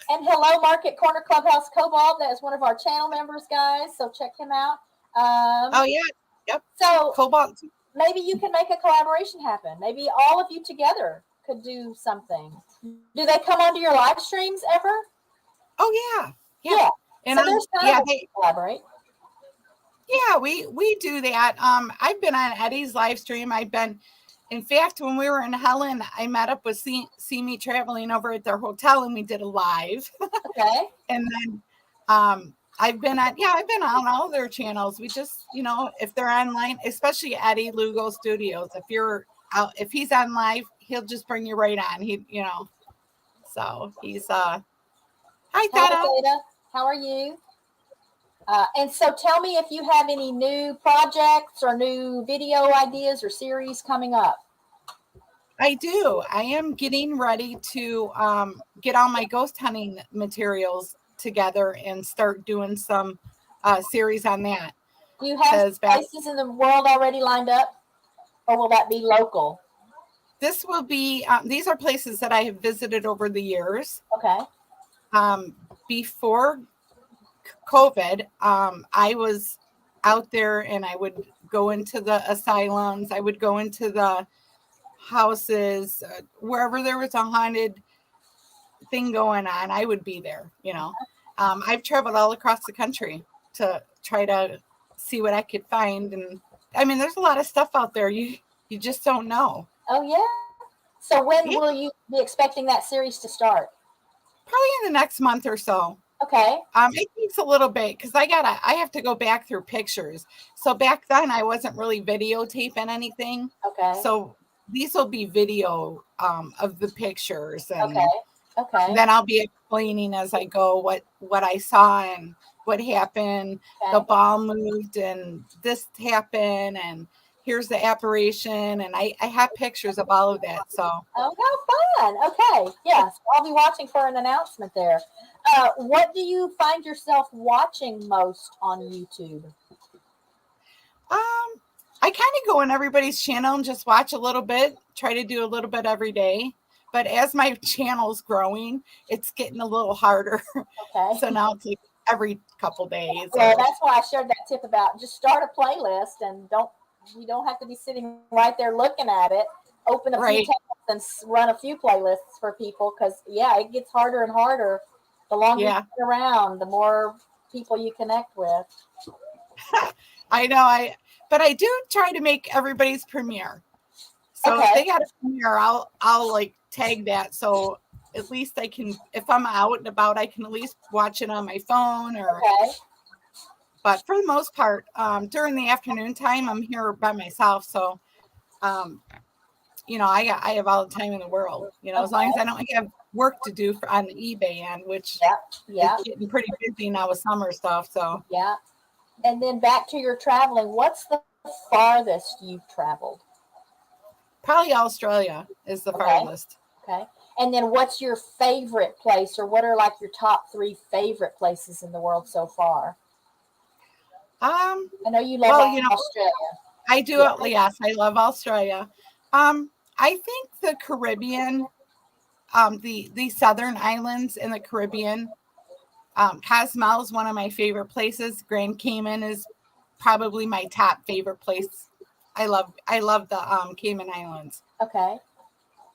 And hello, Market Corner Clubhouse Cobalt. That is one of our channel members, guys. So check him out. Oh, yeah. Yep. So Cobalt. maybe you can make a collaboration happen. Maybe all of you together could do something. Do they come onto your live streams ever? Oh yeah, yeah. Yeah. And So there's yeah, time to collaborate. yeah, we do that. I've been on Eddie's live stream. In fact, when we were in Helen, I met up with See Me Traveling over at their hotel, and we did a live. Okay. And then I've been on all their channels. We just, if they're online, especially Eddie Lugo Studios, if he's on live, he'll just bring you right on. So he's hi Hi, Theta. Theta. How are you? And so tell me if you have any new projects or new video ideas or series coming up. I do. I am getting ready to get all my ghost hunting materials together and start doing some series on that. Do you have places in the world already lined up, or will that be local? This will be, these are places that I have visited over the years. Okay. Before COVID, I was out there and I would go into the asylums. I would go into the houses, wherever there was a haunted thing going on, I would be there. I've traveled all across the country to try to see what I could find. And I mean, there's a lot of stuff out there. You just don't know. Oh yeah. So when will you be expecting that series to start? Probably in the next month or so. Okay. It takes a little bit because I have to go back through pictures. So back then I wasn't really videotaping anything. Okay. So these will be video of the pictures, and okay. Then I'll be explaining as I go what I saw and what happened. Okay. The ball moved and this happened and here's the apparition, and I have pictures of all of that. So how fun. Okay. Yeah. So I'll be watching for an announcement there. What do you find yourself watching most on YouTube? I kind of go on everybody's channel and just watch a little bit, try to do a little bit every day. But as my channel's growing, it's getting a little harder. Okay. So now it's like every couple days. Well, that's why I shared that tip about just start a playlist and you don't have to be sitting right there looking at it. Open a few tabs and run a few playlists for people because, it gets harder and harder. The longer you sit around, the more people you connect with. I know. But I do try to make everybody's premiere. So if they got a premiere, I'll like tag that. So at least I can, if I'm out and about, I can at least watch it on my phone But for the most part, during the afternoon time, I'm here by myself. So, I have all the time in the world, as long as I don't have work to do on the eBay end, which is getting pretty busy now with summer stuff. So, And then back to your traveling, what's the farthest you've traveled? Probably Australia is the farthest. Okay. And then what's your favorite place, or what are like your top 3 favorite places in the world so far? I know you love Australia. I do. Yes, I love Australia. I think the Caribbean, the southern islands in the Caribbean, Cozumel is one of my favorite places. Grand Cayman is probably my top favorite place. I love the Cayman Islands. Okay.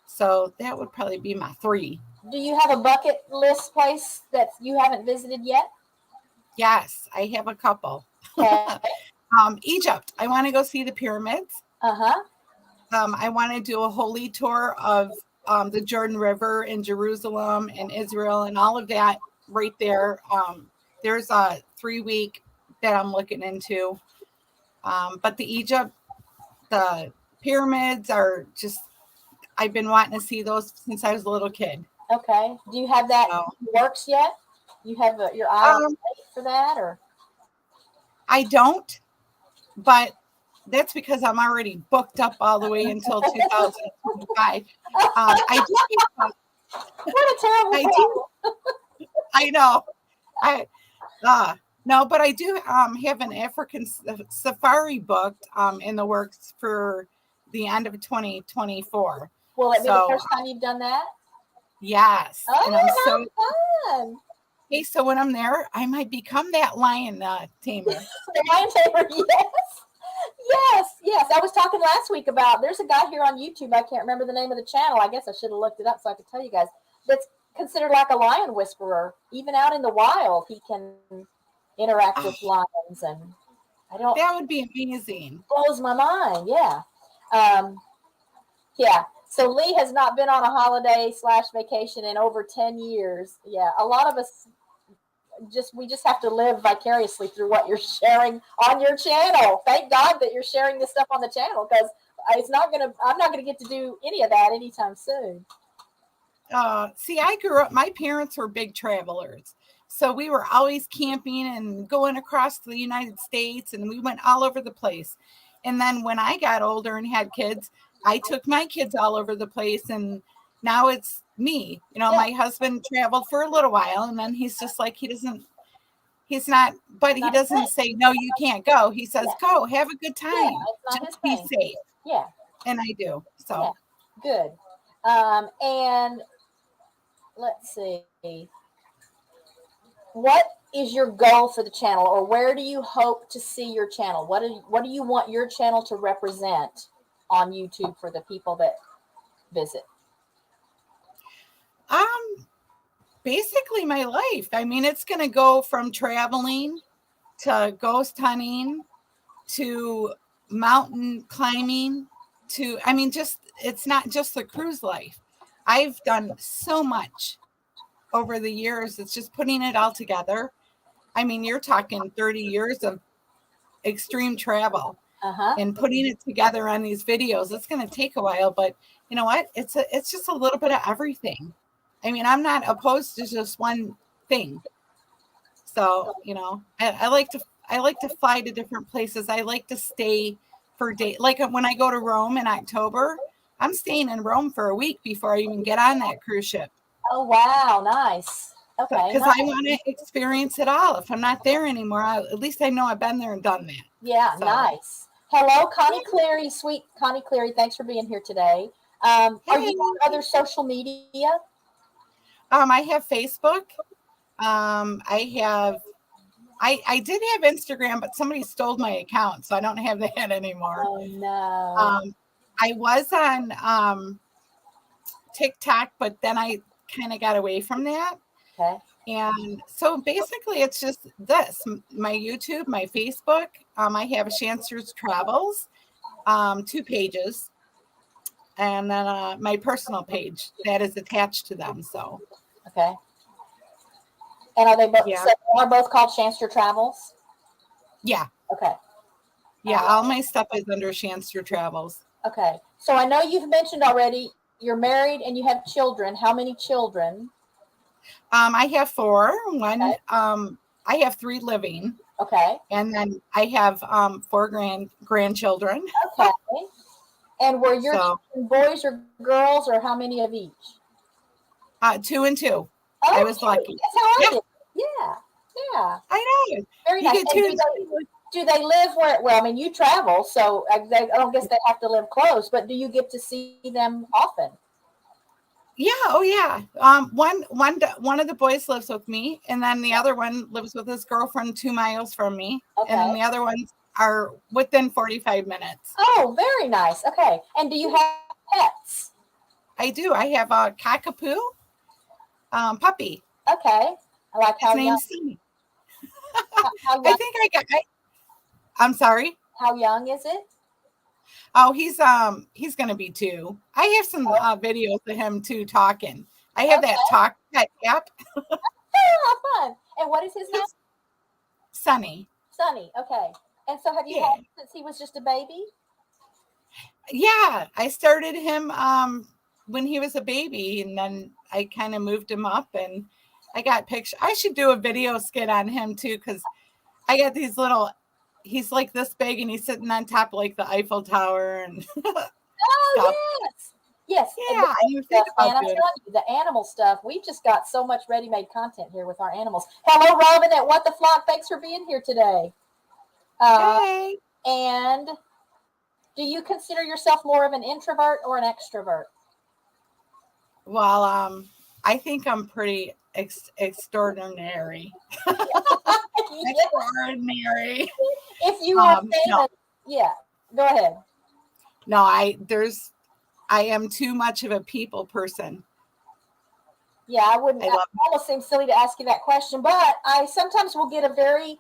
So that would probably be my 3. Do you have a bucket list place that you haven't visited yet? Yes, I have a couple. Okay. Egypt. I want to go see the pyramids. I want to do a holy tour of the Jordan River in Jerusalem and Israel and all of that right there. There's a 3-week that I'm looking into. But the pyramids are just, I've been wanting to see those since I was a little kid. Okay. Do you have that works yet? You have your eye on the plate for that, or? I don't, but that's because I'm already booked up all the way until 2025. I do. What a terrible problem. I know. No, but I do have an African safari booked in the works for the end of 2024. Will it be the first time you've done that? Yes. Oh, and I'm so fun. Hey, so when I'm there, I might become that lion tamer. The lion tamer, yes. Yes, I was talking last week about there's a guy here on YouTube. I can't remember the name of the channel. I guess I should have looked it up so I could tell you guys. That's considered like a lion whisperer. Even out in the wild, he can interact with lions, and I don't. That would be amazing. Blows my mind. Yeah. Yeah. So Lee has not been on a holiday / vacation in over 10 years. Yeah. A lot of us we just have to live vicariously through what you're sharing on your channel. Thank God that you're sharing this stuff on the channel, because I'm not gonna get to do any of that anytime soon. See, I grew up, my parents were big travelers. So we were always camping and going across the United States, and we went all over the place. And then when I got older and had kids, I took my kids all over the place, and now it's me. My husband traveled for a little while, and then he's just like, he doesn't say, no, you can't go. He says, go, have a good time. Just be safe. Yeah. And I do. So good. And let's see. What is your goal for the channel, or where do you hope to see your channel? What do you want your channel to represent on YouTube for the people that visit? Basically my life. I mean, it's going to go from traveling to ghost hunting to mountain climbing to, it's not just the cruise life. I've done so much over the years. It's just putting it all together. I mean, you're talking 30 years of extreme travel and putting it together on these videos. It's going to take a while, but you know what? It's just a little bit of everything. I mean, I'm not opposed to just one thing. So, I like to fly to different places. I like to stay for days. Like when I go to Rome in October, I'm staying in Rome for a week before I even get on that cruise ship. Oh, wow. Nice. Okay. Because I want to experience it all. If I'm not there anymore, at least I know I've been there and done that. Yeah, so. Nice. Hello, Connie Cleary. Sweet Connie Cleary. Thanks for being here today. Are you on other social media? I have Facebook. I did have Instagram, but somebody stole my account, so I don't have that anymore. Oh, no. I was on TikTok, but then I kind of got away from that. Okay. And so basically it's just this, my YouTube, my Facebook. I have a Shanster Travels, 2 pages, and then my personal page that is attached to them. So. Okay. And are they both? Yeah. So are both called Shanster Travels? Yeah. Okay. Yeah, all my stuff is under Shanster Travels. Okay. So I know you've mentioned already you're married and you have children. How many children? I have 4. One. Okay. I have 3 living. Okay. And then I have 4 grandchildren. Okay. And were your children boys or girls, or how many of each? 2 and 2. Oh, I was lucky. That's how I did. Yeah. I know. Very nice. Do they live where? Well, I mean, you travel, so I don't guess they have to live close. But do you get to see them often? Yeah. Oh, yeah. One of the boys lives with me, and then the other one lives with his girlfriend 2 miles from me, and then the other ones are within 45 minutes. Oh, very nice. Okay. And do you have pets? I do. I have a cockapoo puppy. Okay. I like how his name's Stevie. I'm sorry. How young is it? Oh, he's going to be 2. I have some videos of him too talking. I have that talk pet app. Oh, how fun. And what is his name? Sunny. Sunny. Okay. And so have you had him since he was just a baby? Yeah, I started him when he was a baby, and then I kind of moved him up, and I got pictures. I should do a video skit on him too, because I got these little. He's like this big, and he's sitting on top of like the Eiffel Tower, and stuff. Yes. Yeah, and I'm telling you, the animal stuff. We've just got so much ready-made content here with our animals. Hello, Robin at What the Flock. Thanks for being here today. Hey. And do you consider yourself more of an introvert or an extrovert? Well, I think I'm pretty extraordinary. Extraordinary. If you were famous, Go ahead. No, I am too much of a people person. Yeah, I wouldn't. I It love. almost seems silly to ask you that question, but I sometimes will get a very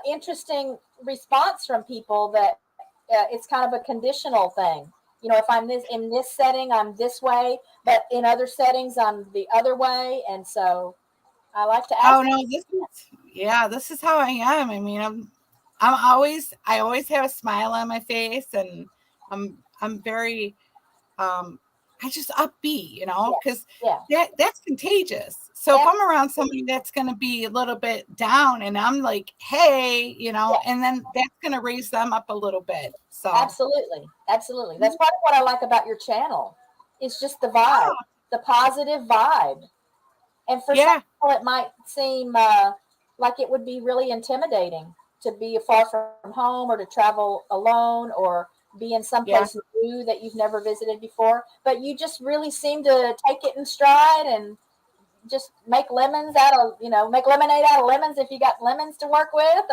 interesting response from people that it's kind of a conditional thing. If I'm this in this setting, I'm this way, but in other settings, I'm the other way, and so I like to Oh ask. no, this is how I am. I mean, I always have a smile on my face, and I'm very I just upbeat, Yeah, because yeah, that's contagious. So if ab- I'm around somebody that's going to be a little bit down, and I'm like, hey, yeah, and then that's going to raise them up a little bit. So absolutely, absolutely. That's part of what I like about your channel. It's just the vibe, oh, the positive vibe. And for some yeah, people, it might seem like it would be really intimidating to be far from home or to travel alone or be in some yeah, place new that you've never visited before. But you just really seem to take it in stride and just make lemonade out of lemons if you got lemons to work with,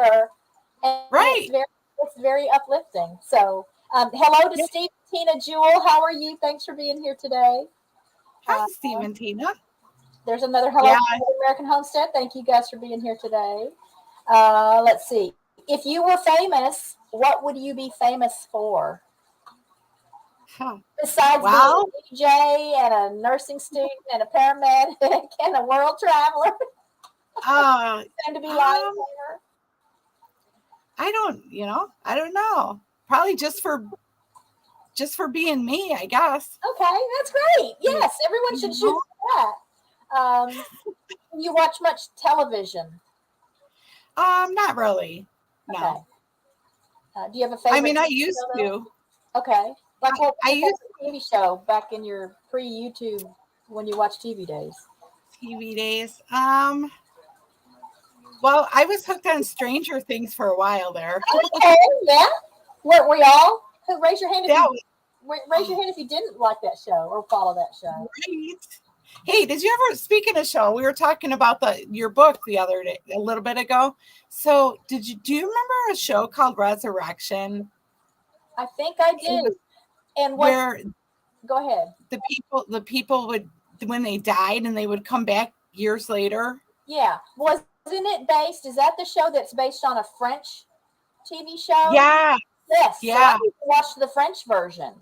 and right. it's very uplifting. So, hello to Yeah. Steve, Tina, Jewel. How are you? Thanks for being here today. Uh, Hi, Stephen, Tina. there's another hello Yeah. from American Homestead. Thank you guys for being here today. Let's see. If you were famous, what would you be famous for? Huh. Besides being Well, a DJ and a nursing student and a paramedic and a world traveler, uh, and to be lying um, there. I don't know. Probably just for being me, I guess. Okay, that's great. You Yes, everyone should shoot know? for that. You watch much television? Not really. Okay. No. Do you have a I favorite mean, I TV used show though? to. Okay. Like what I was your used favorite TV show back in your pre-YouTube when you watched TV days? TV days. Well, I was hooked on Stranger Things for a while there. Okay, yeah. What were y'all? Raise your hand if That you was raise your hand if you didn't like that show or follow that show. great. Hey, did you ever, speaking of show, we were talking about your book the other day, a little bit ago. So do you remember a show called Resurrection? I think I It do. was And was where go ahead. the people would, when they died, and they would come back years later. Yeah. Wasn't it based? Is that the show that's based on a French TV show? Yeah, Yes. So I yeah. need to watch the French version.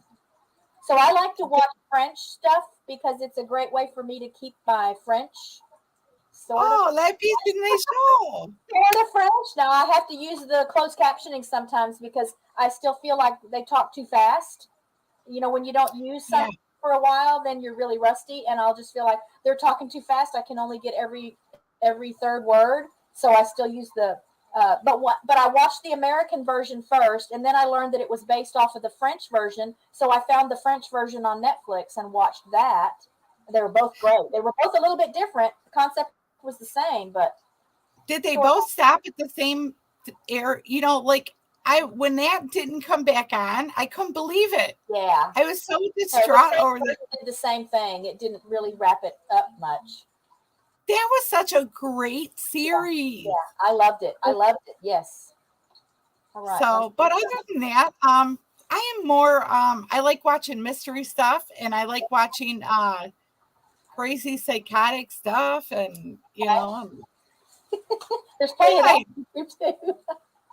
So I like to watch French stuff because it's a great way for me to keep my French sort of Oh, la piece in the show. sort of French. Now I have to use the closed captioning sometimes because I still feel like they talk too fast. When you don't use Yeah. something for a while, then you're really rusty, and I'll just feel like they're talking too fast. I can only get every third word, so I still use the. But I watched the American version first, and then I learned that it was based off of the French version. So I found the French version on Netflix and watched that. They were both great. They were both a little bit different. The concept was the same, but Did they sort both stop at the same air? Like I, when that didn't come back on, I couldn't believe it. of, yeah. I was so No, the distraught French over that. version did the same thing. It didn't really wrap it up much. That was such a great Yeah, series. yeah, I loved it. I loved it. Yes. All right. So, but other than that, I am more I like watching mystery stuff, and I like watching crazy psychotic stuff, and There's plenty of that yeah, here too.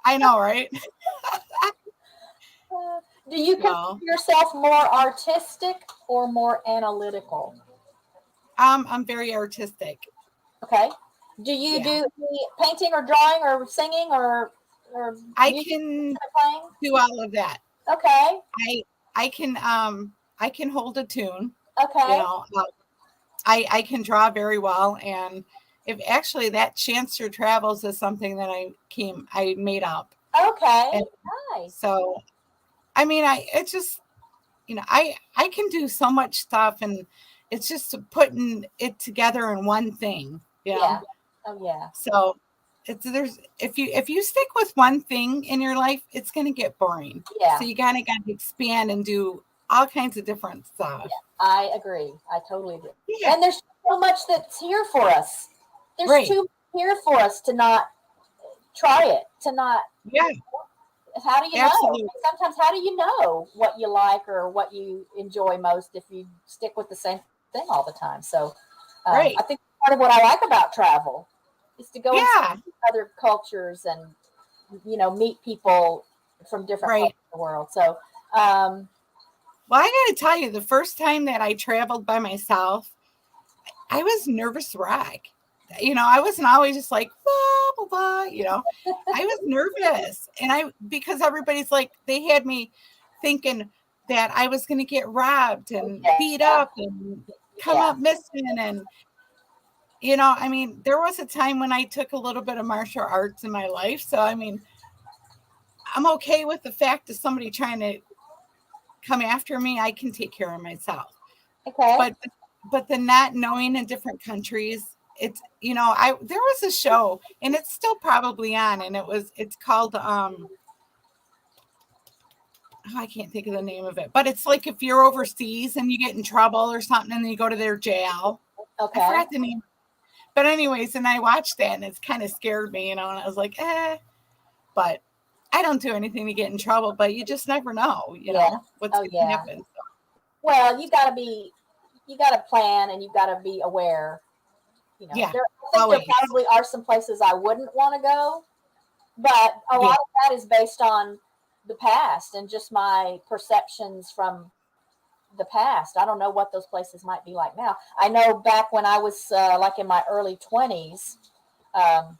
I know, right? Do you consider So, yourself more artistic or more analytical? I'm very artistic. Okay. Do you Yeah. do any painting or drawing or singing or I music can playing? do all of that. Okay. I I can hold a tune, you Okay. know. I can draw very well, and if actually that Shanster Travels is something that I made up. Okay. And Nice. so I mean, it's just, I can do so much stuff, and it's just putting it together in one thing. Yeah. Oh yeah. So there's if you stick with one thing in your life, it's gonna get boring. Yeah. So you gotta expand and do all kinds of different stuff. I agree. I totally agree. Yeah, And there's so much that's here for us. There's right. too much here for us to not try it, to not Yeah, How do you Absolutely. know? Sometimes, how do you know what you like or what you enjoy most if you stick with the same thing all the time? So, Right. I think part of what I like about travel is to go and Yeah. see other cultures and meet people from different parts Right. of the world. So, um, Well, I got to tell you, the first time that I traveled by myself, I was nervous wreck. I wasn't always just like, blah, blah, blah, I was nervous. And because everybody's like, they had me thinking that I was going to get robbed and beat yeah, up and come yeah, up missing. And, I mean, there was a time when I took a little bit of martial arts in my life. So, I mean, I'm okay with the fact of somebody trying to come after me. I can take care of myself. okay, But the not knowing in different countries, it's there was a show and it's still probably on, and it's called I can't think of the name of it, but it's like if you're overseas and you get in trouble or something and then you go to their jail. I okay. forgot the name. But anyways, and I watched that and it's kind of scared me, and I was like, but I don't do anything to get in trouble, but you just never know, Yeah. what's Oh, going to yeah. happen. So, Well, you got to plan and you got to be aware. yeah, I think there always. probably are some places I wouldn't want to go, but a Yeah. lot of that is based on the past and just my perceptions from the past. I don't know what those places might be like now. I know back when I was like in my early 20s, um,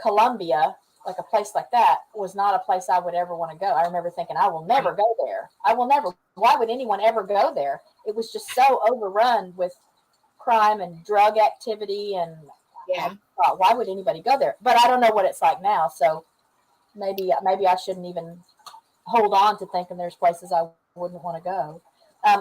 Colombia, like a place like that, was not a place I would ever want to go. I remember thinking, I will never Right. go there. I will never. Why would anyone ever go there? It was just so overrun with crime and drug activity. And I Yeah. thought, why would anybody go there? But I don't know what it's like now. So maybe I shouldn't even hold on to thinking there's places I wouldn't want to go.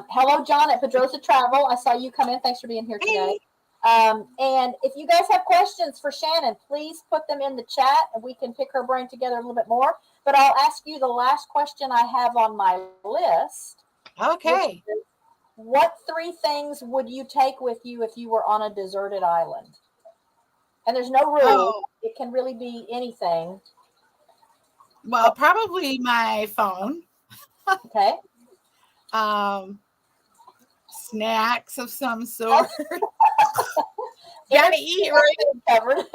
Hello, John at Pedrosa Travel. I saw you come in. Thanks for being here today. Hey. And if you guys have questions for Shannon, please put them in the chat and we can pick her brain together a little bit more. But I'll ask you the last question I have on my list. Okay. What three things would you take with you if you were on a deserted island? And there's no rule. Oh, It can really be anything. well, probably my phone. Okay. Snacks of some sort. Gotta eat, Everything right? covered.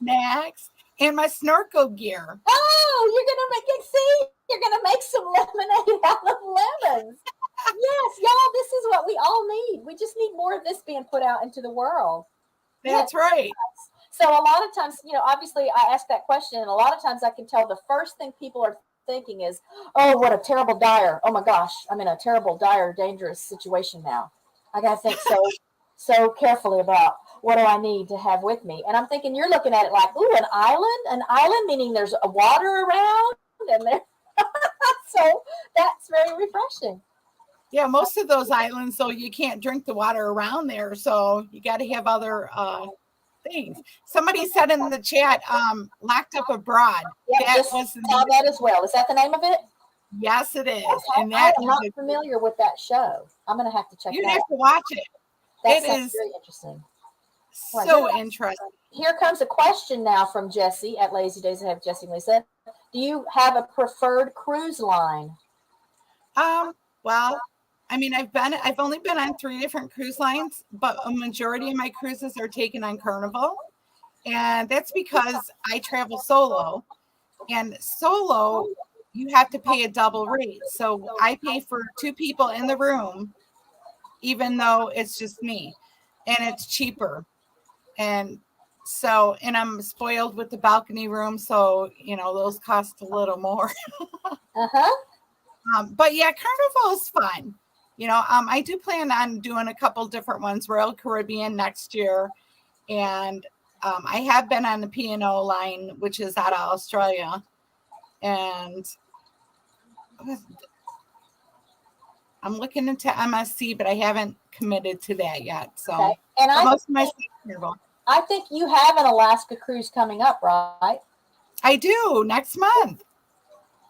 Snacks and my snorkel gear. Oh, you're gonna make some lemonade out of lemons. Yes, y'all, this is what we all need. We just need more of this being put out into the world. That's right. So a lot of times, obviously I ask that question, and a lot of times I can tell the first thing people are thinking is, oh, what a terrible dire. Oh my gosh, I'm in a terrible, dire, dangerous situation now. I gotta think so carefully about what do I need to have with me. And I'm thinking you're looking at it like, ooh, an island? An island meaning there's a water around and there so that's very refreshing. Yeah, most of those islands, though, you can't drink the water around there, so you got to have other things. Somebody said in the chat, "Locked Up Abroad." Yeah, That just was the saw name. that as well. Is that the name of it? Yes, it is, Okay. and I that am is not familiar with that show. I'm going to have to check you'd that have out. to watch it. That It sounds is very interesting. so interesting. Here comes a question now from Jesse at Lazy Days. I have Jesse and Lisa. Do you have a preferred cruise line? Well, I mean, I've only been on 3 different cruise lines, but a majority of my cruises are taken on Carnival, and that's because I travel solo. And solo, you have to pay a double rate. So I pay for 2 people in the room, even though it's just me, and it's cheaper. And and I'm spoiled with the balcony room, so those cost a little more. Uh-huh. But yeah, Carnival is fun. I do plan on doing a couple different ones, Royal Caribbean next year, and I have been on the P&O line, which is out of Australia, and I'm looking into MSC, but I haven't committed to that yet. So, Okay. And most of my Carnival. I think you have an Alaska cruise coming up, right? I do next month.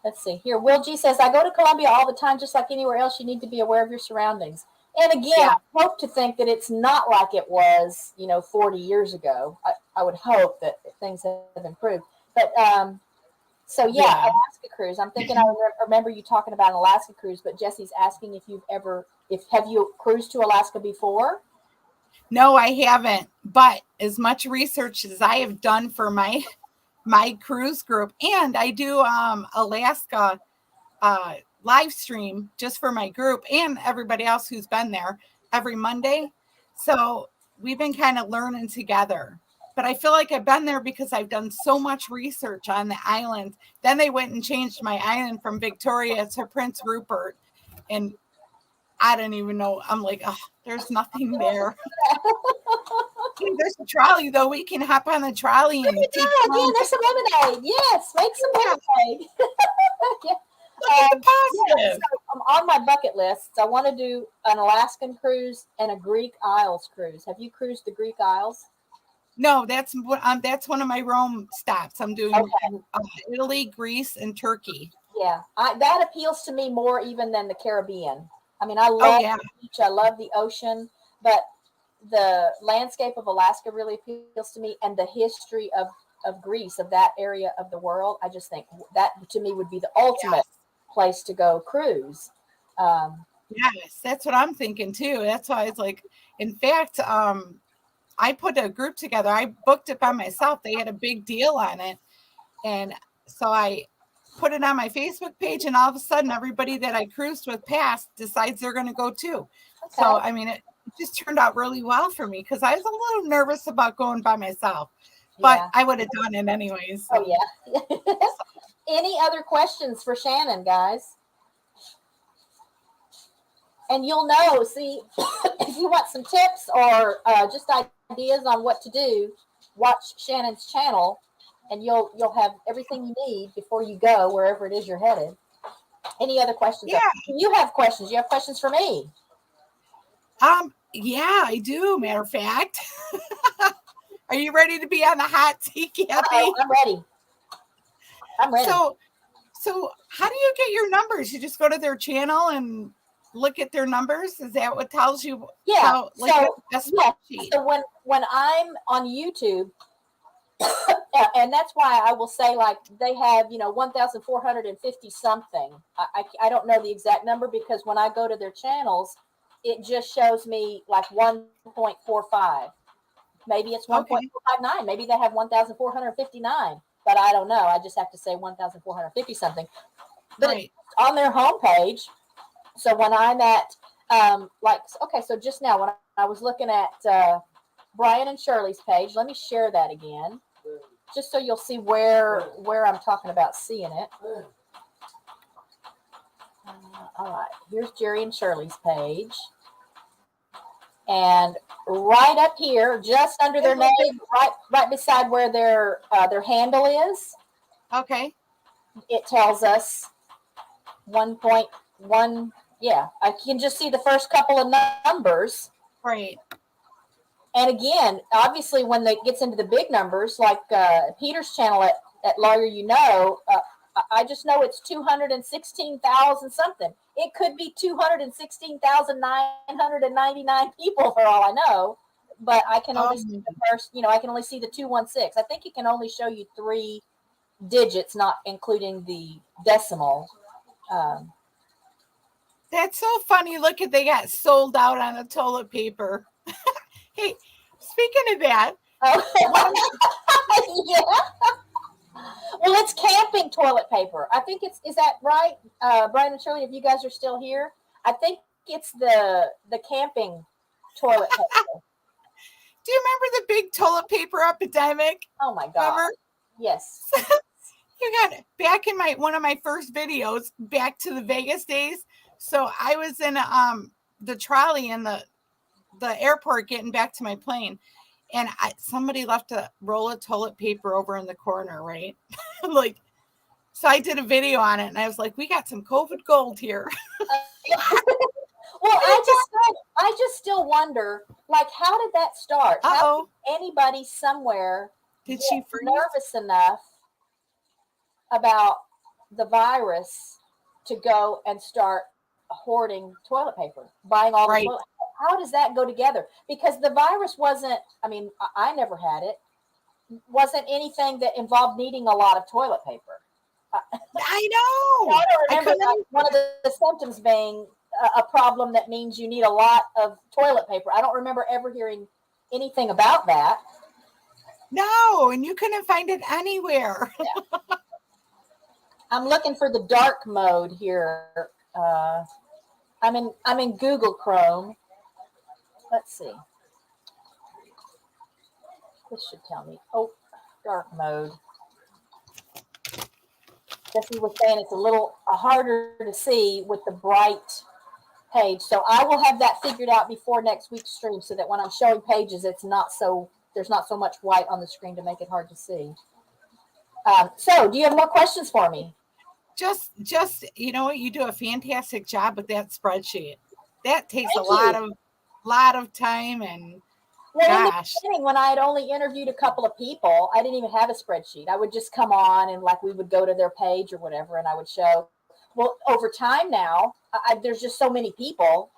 Let's see here. Will G says, I go to Colombia all the time, just like anywhere else. You need to be aware of your surroundings. And again, Yeah. I hope to think that it's not like it was, 40 years ago. I would hope that things have improved. But So yeah, Yeah. Alaska cruise. I'm thinking I remember you talking about an Alaska cruise, but Jesse's asking if have you cruised to Alaska before? No, I haven't. But as much research as I have done for my cruise group, and I do Alaska live stream just for my group and everybody else who's been there every Monday. So we've been kind of learning together. But I feel like I've been there because I've done so much research on the island. Then they went and changed my island from Victoria to Prince Rupert. And I don't even know. I'm like, oh, there's nothing there. Hey, there's a trolley, though. We can hop on the trolley and take Again, there's some lemonade. Yes, make some lemonade. Yeah. Look at the Yeah, positive. so, on my bucket list, I want to do an Alaskan cruise and a Greek Isles cruise. Have you cruised the Greek Isles? No, that's one of my Rome stops. I'm doing Italy, Greece, and Turkey. Yeah, that appeals to me more even than the Caribbean. I mean, I Oh love yeah, the beach, I love the ocean, but the landscape of Alaska really appeals to me, and the history of Greece, of that area of the world. I just think that to me would be the ultimate place to go cruise. yes, that's what I'm thinking too. That's why it's like, in fact, I put a group together. I booked it by myself. They had a big deal on it, and so I put it on my Facebook page, and all of a sudden, everybody that I cruised with past decides they're going to go too. Okay. So I mean, it just turned out really well for me because I was a little nervous about going by myself, but I would have done it anyways. Oh yeah. Any other questions for Shannon, guys? And you'll know, see, if you want some tips or just ideas on what to do, watch Shannon's channel, and you'll have everything you need before you go wherever it is you're headed. Any other questions? Yeah. You have questions. You have questions for me? Yeah, I do. Matter of fact. Are you ready to be on the hot seat, Kathy? I'm ready. I'm ready. So how do you get your numbers? You just go to their channel and look at their numbers? Is that what tells you? Yeah. So when I'm on YouTube, and that's why I will say, like, they have 1,450 something. I don't know the exact number because when I go to their channels, it just shows me like 1.45. Maybe it's 1.459. Maybe they have 1,459, but I don't know. I just have to say 1,450 something. But it's on their homepage. So when I'm at so just now when I was looking at Brian and Shirley's page, let me share that again, just so you'll see where I'm talking about seeing it. All right, here's Jerry and Shirley's page. And right up here, just under their name, right beside where their handle is. Okay. It tells us 1.1. Yeah, I can just see the first couple of numbers. Right. And again, obviously, when it gets into the big numbers, like Peter's channel at Lawyer I just know it's 216,000 something. It could be 216,999 people for all I know, but I can only see the first, I can only see the 216. I think it can only show you 3 digits, not including the decimal. That's so funny. Look at, they got sold out on the toilet paper. Hey, speaking of that. Yeah. Well, it's camping toilet paper. I think is that right? Brian and Shirley, if you guys are still here, I think it's the camping toilet paper. Do you remember the big toilet paper epidemic? Oh my God. Remember? Yes. You got it. Back in one of my first videos, back to the Vegas days. So I was in the trolley in the airport getting back to my plane. And somebody left a roll of toilet paper over in the corner, right? So I did a video on it, and I was like, "We got some COVID gold here." Well, I just still wonder, like, how did that start? How did anybody somewhere did she freeze? Nervous enough about the virus to go and start hoarding toilet paper, buying all the toilet? How does that go together? Because the virus wasn't, I mean, I never had it, wasn't anything that involved needing a lot of toilet paper. I I know. don't I remember couldn't. one of the symptoms being a problem that means you need a lot of toilet paper. I don't remember ever hearing anything about that. No, and you couldn't find it anywhere. I'm looking for the dark mode here. I'm in Google Chrome. Let's see. This should tell me. Oh, dark mode. Jesse was saying it's a little harder to see with the bright page. So I will have that figured out before next week's stream so that when I'm showing pages, there's not so much white on the screen to make it hard to see. So do you have more questions for me? Just you know what, you do a fantastic job with that spreadsheet. That takes Thank a you. lot of time, and Well, in the gosh. beginning, when I had only interviewed a couple of people, I didn't even have a spreadsheet. I would just come on and like we would go to their page or whatever, and I would show. Well, over time now, there's just so many people,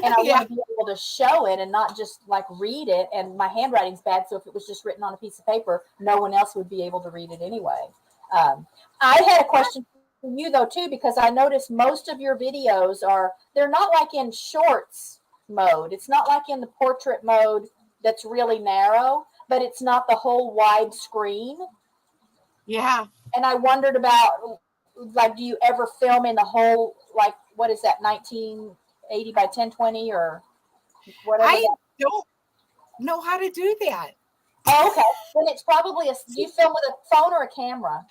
and I want Yeah. to be able to show it and not just like read it. And my handwriting's bad, so if it was just written on a piece of paper, no one else would be able to read it anyway. Um, I had a question for you though too, because I noticed most of your videos they're not like in shorts mode. It's not like in the portrait mode that's really narrow, but it's not the whole wide screen. Yeah. And I wondered about like, do you ever film in the whole, like, what is that, 1980 by 1020 or whatever I that? don't know how to do that Oh, okay. Then it's probably do you film with a phone or a camera?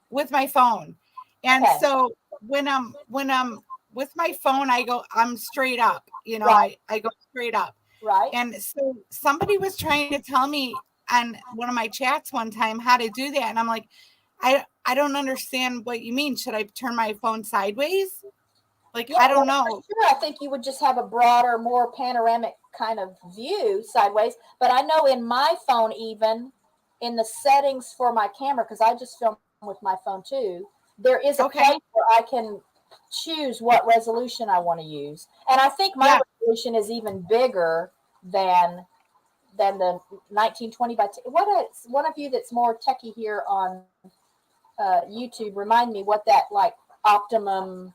with my phone. And Okay. so when I'm with my phone, I'm straight up, Right. I go straight up. Right. And so somebody was trying to tell me on one of my chats one time how to do that. And I'm like, I don't understand what you mean. Should I turn my phone sideways? Like, Yeah, I well, don't for know. sure. I think you would just have a broader, more panoramic kind of view sideways. But I know in my phone, even in the settings for my camera, because I just film with my phone too, there is a Okay. place where I can choose what resolution I want to use. And I think my Yeah. resolution is even bigger than the 1920 by 10. One of you that's more techie here on YouTube, remind me what that like optimum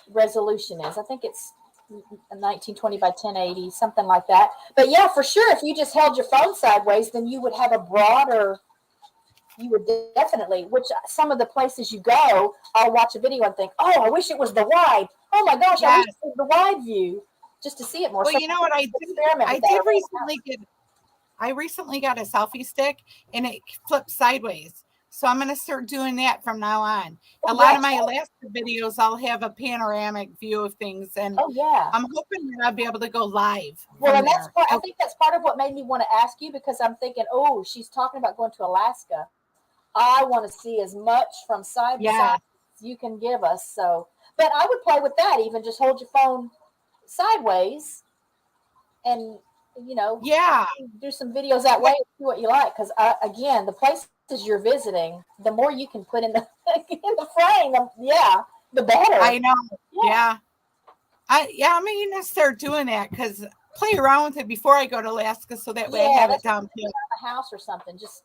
resolution is. I think it's 1920 by 1080, something like that. But yeah, for sure, if you just held your phone sideways, then you would have a broader. You would definitely, which some of the places you go, I'll watch a video and think, oh, I wish it was the wide. Oh my gosh, I wish Yes. it was the wide view just to see it more. Well, So you know what I did? experiment I with that did around the house. I recently got a selfie stick and it flips sideways. So I'm going to start doing that from now on. A Oh lot yeah, of my Alaska videos, I'll have a panoramic view of things, and oh yeah. I'm hoping that I'll be able to go live Well, from and that's there. part. I think that's part of what made me want to ask you because I'm thinking, oh, she's talking about going to Alaska. I want to see as much from side to side Yeah. as you can give us. So, but I would play with that. Even just hold your phone sideways, and Yeah. do some videos that way. What? And see what you like. Because again, the places you're visiting, the more you can put in the in the frame, the better. I know. Yeah. Yeah. I'm going to start doing that because play around with it before I go to Alaska so that way I Yeah, have it that's down too. a house or something. Just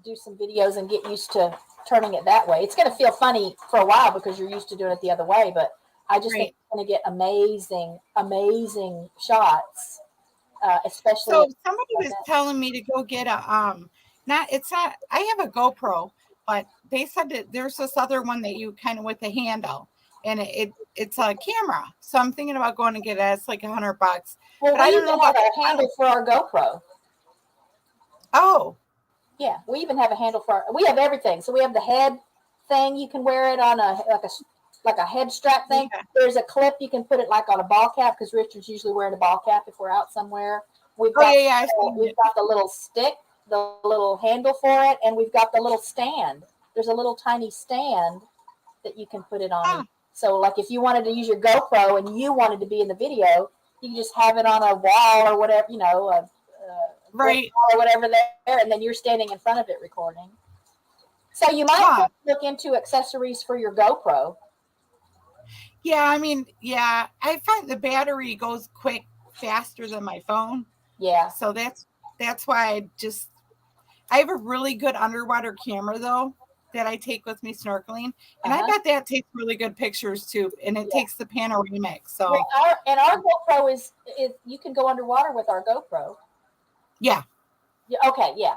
do some videos and get used to turning it that way. It's going to feel funny for a while because you're used to doing it the other way, but I just think Right. it's going to get amazing, amazing shots, especially So somebody was telling me to go get not I have a GoPro, but they said that there's this other one that you kind of with a handle, and it's a camera. So I'm thinking about going to get it. It's like $100, well, but we I don't even know have about the a handle for our GoPro. Oh, Yeah, we even have a handle for we have everything. So we have the head thing. You can wear it on a head strap thing. yeah. There's a clip you can put it like on a ball cap because Richard's usually wearing a ball cap if we're out somewhere. We've Oh got yeah, I've seen we've it. got the little stick, the little handle for it, and we've got the little stand. There's a little tiny stand that you can put it on. Ah, So like if you wanted to use your GoPro and you wanted to be in the video, you can just have it on a wall or whatever, a right. or whatever there, and then you're standing in front of it recording. So you might Huh. look into accessories for your GoPro. Yeah, I mean, yeah, I find the battery goes quick faster than my phone. Yeah. So that's why I have a really good underwater camera though. that I take with me snorkeling, and I bet that takes really good pictures too, and it takes the panoramic. So our GoPro is you can go underwater with our GoPro. Yeah. Okay. Yeah.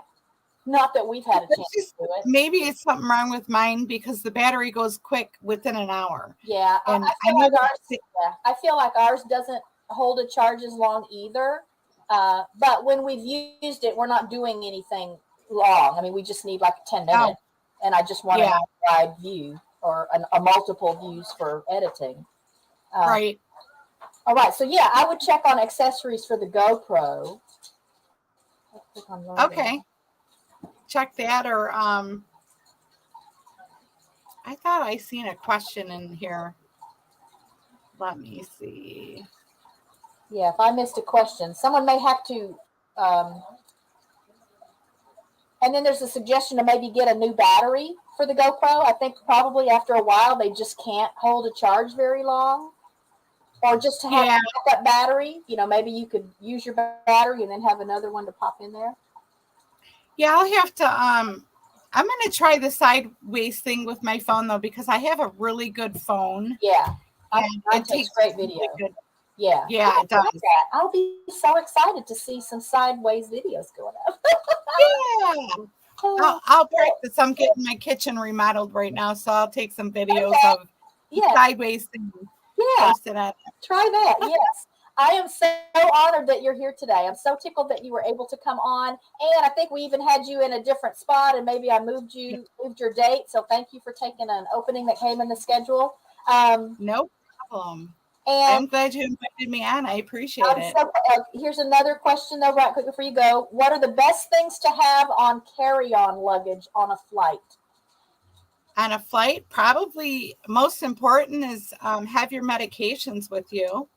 Not that we've had a chance to do it. Maybe it's something wrong with mine because the battery goes quick within an hour. Yeah, and I feel like ours doesn't hold a charge as long either. But when we've used it, we're not doing anything long. I mean, we just need like 10 minutes, and I just want a wide view or a multiple views for editing. Right. All right. So yeah, I would check on accessories for the GoPro. Okay. Check that, or I thought I seen a question in here. Let me see. Yeah, if I missed a question, someone may have to. And then there's a suggestion to maybe get a new battery for the GoPro. I think probably after a while they just can't hold a charge very long. Or just to have a backup battery. Maybe you could use your battery and then have another one to pop in there. Yeah, I'll have to I'm going to try the sideways thing with my phone though, because I have a really good phone. Yeah. It takes great video. Really good. Yeah. Yeah, it does. I'll be so excited to see some sideways videos going up. Yeah. I'll practice. I'm getting my kitchen remodeled right now, so I'll take some videos of sideways things. Yeah. Try that. Yes. I am so honored that you're here today. I'm so tickled that you were able to come on. And I think we even had you in a different spot, and maybe I moved your date. So thank you for taking an opening that came in the schedule. No problem. And I'm glad you invited me on. I appreciate it. Here's another question, though, right quick before you go. What are the best things to have on carry-on luggage on a flight? On a flight, probably most important is have your medications with you.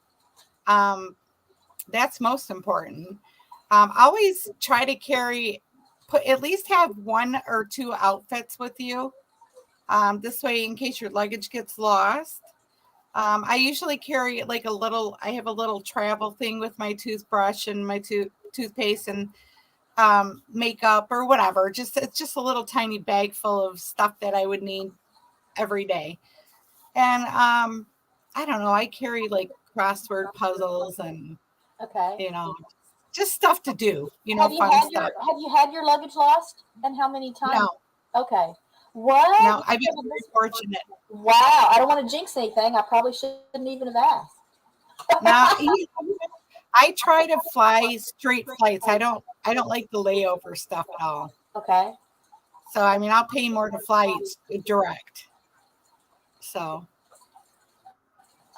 That's most important. Always try to at least have 1 or 2 outfits with you. This way, in case your luggage gets lost. I usually carry I have a little travel thing with my toothbrush and my toothpaste and makeup or whatever. It's just a little tiny bag full of stuff that I would need every day. And I don't know, I carry like crossword puzzles and just stuff to do, Have fun stuff. Have you had your luggage lost, and how many times? No. Okay. What? No, I've been very fortunate. Wow. I don't want to jinx anything. I probably shouldn't even have asked. Now, I try to fly straight flights. I don't like the layover stuff at all. Okay. So, I mean, I'll pay more to fly direct. So.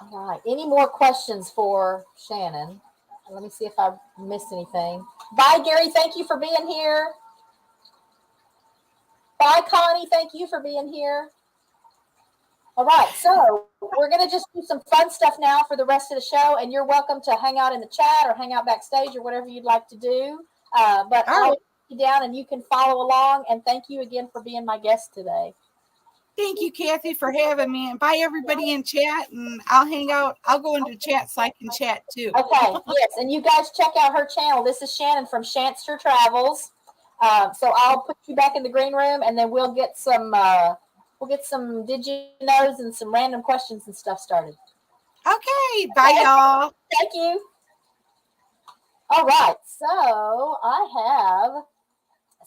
All right. Any more questions for Shannon? Let me see if I missed anything. Bye, Gary. Thank you for being here. Bye, Connie. Thank you for being here. All right. So we're going to just do some fun stuff now for the rest of the show. And you're welcome to hang out in the chat or hang out backstage or whatever you'd like to do. But I'll put you down and you can follow along. And thank you again for being my guest today. Thank you, Kathy, for having me. And bye, everybody in chat. And I'll hang out. I'll go into chat so I can chat, too. Okay. Yes. And you guys check out her channel. This is Shannon from Shanster Travels. So I'll put you back in the green room, and then we'll get some did you knows and some random questions and stuff started. Okay. Bye, y'all. Thank you. All right. So I have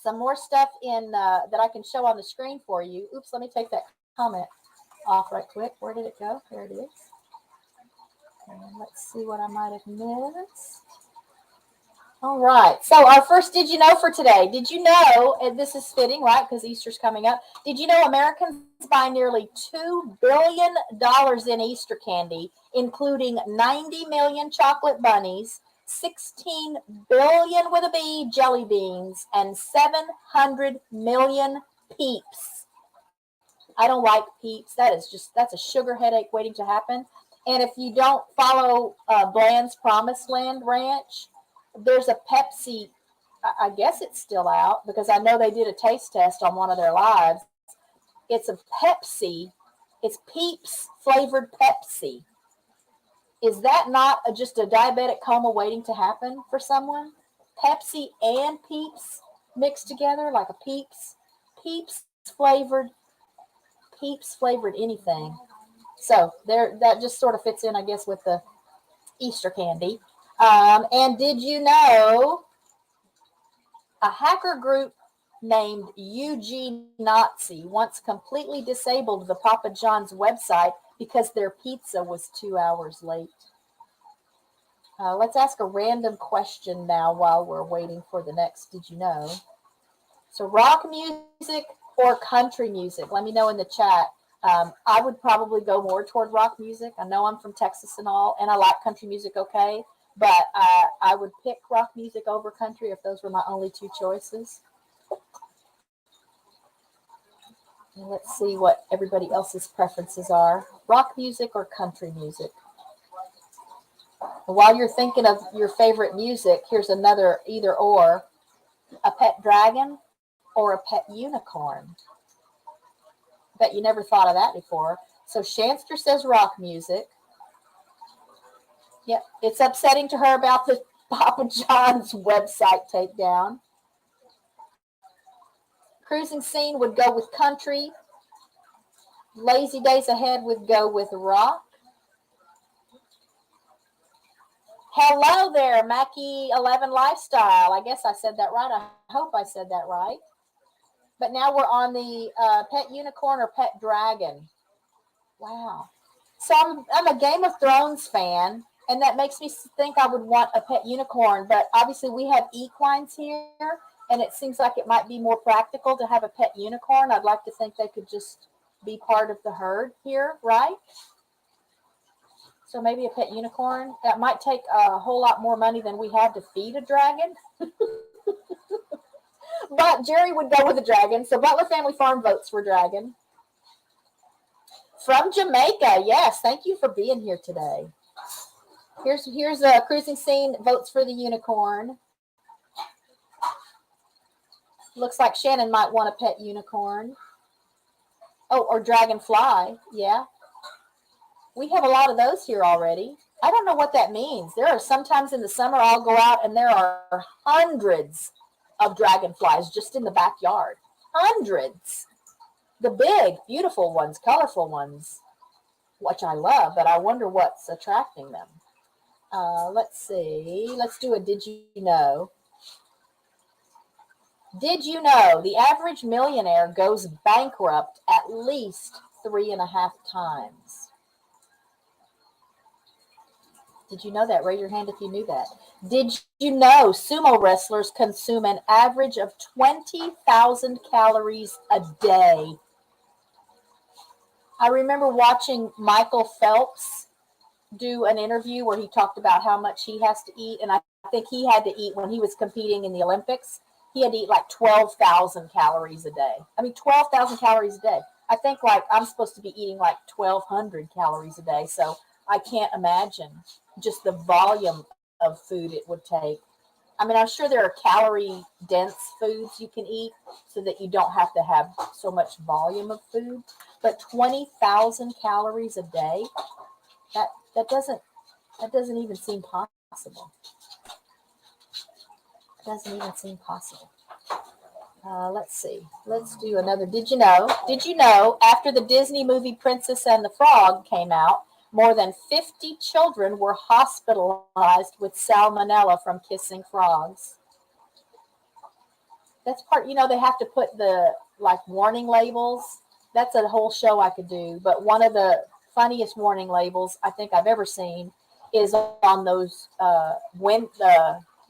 some more stuff in that I can show on the screen for you. Oops, let me take that comment off right quick. Where did it go? There it is. And let's see what I might have missed. All right. So our first Did You Know for today. Did you know, and this is fitting, right, because Easter's coming up. Did you know Americans buy nearly $2 billion in Easter candy, including 90 million chocolate bunnies, 16 billion with a B jelly beans, and 700 million Peeps? I don't like Peeps. That's a sugar headache waiting to happen. And if you don't follow Bland's Promised Land Ranch, there's a Pepsi. I guess it's still out because I know they did a taste test on one of their lives. It's a Pepsi. It's Peeps flavored Pepsi. Is that not just a diabetic coma waiting to happen for someone? Pepsi and Peeps mixed together like a Peeps flavored Peeps flavored anything. So there, that just sort of fits in, I guess, with the Easter candy. And did you know a hacker group named UG Nazi once completely disabled the Papa John's website because their pizza was 2 hours late? Let's ask a random question now while we're waiting for the next Did You Know? So rock music or country music? Let me know in the chat. I would probably go more toward rock music. I know I'm from Texas and all, and I like country music okay, but I would pick rock music over country if those were my only two choices. And let's see what everybody else's preferences are. Rock music or country music? And while you're thinking of your favorite music, here's another either or. A pet dragon or a pet unicorn? Bet you never thought of that before. So Shanster says rock music. Yep, it's upsetting to her about the Papa John's website takedown. Cruising Scene would go with country. Lazy Days Ahead would go with rock. Hello there, Mackie11 Lifestyle. I guess I said that right. I hope I said that right. But now we're on the pet unicorn or pet dragon. Wow. So I'm a Game of Thrones fan, and that makes me think I would want a pet unicorn. But obviously we have equines here, and it seems like it might be more practical to have a pet unicorn. I'd like to think they could just be part of the herd here, right? So maybe a pet unicorn. That might take a whole lot more money than we have to feed a dragon. But Jerry would go with a dragon. So Butler Family Farm votes for dragon. From Jamaica. Yes, thank you for being here today. Here's a Cruising Scene votes for the unicorn. Looks like Shannon might want a pet unicorn. Oh, or dragonfly. Yeah. We have a lot of those here already. I don't know what that means. There are sometimes in the summer I'll go out and there are hundreds of dragonflies just in the backyard. Hundreds. The big, beautiful ones, colorful ones, which I love, but I wonder what's attracting them. Let's see. Let's do a Did You Know? Did you know the average millionaire goes bankrupt at least 3.5 times? Did you know that? Raise your hand if you knew that. Did you know sumo wrestlers consume an average of 20,000 calories a day? I remember watching Michael Phelps do an interview where he talked about how much he has to eat, and I think he had to eat when he was competing in the Olympics. He had to eat like 12,000 calories a day. I mean, 12,000 calories a day. I think like I'm supposed to be eating like 1,200 calories a day, so I can't imagine just the volume of food it would take. I mean, I'm sure there are calorie-dense foods you can eat so that you don't have to have so much volume of food. But 20,000 calories a day, that doesn't even seem possible. It doesn't even seem possible. Let's see. Let's do another. Did you know? Did you know after the Disney movie Princess and the Frog came out, more than 50 children were hospitalized with salmonella from kissing frogs? That's part, they have to put the like warning labels. That's a whole show I could do. But one of the funniest warning labels I think I've ever seen is on those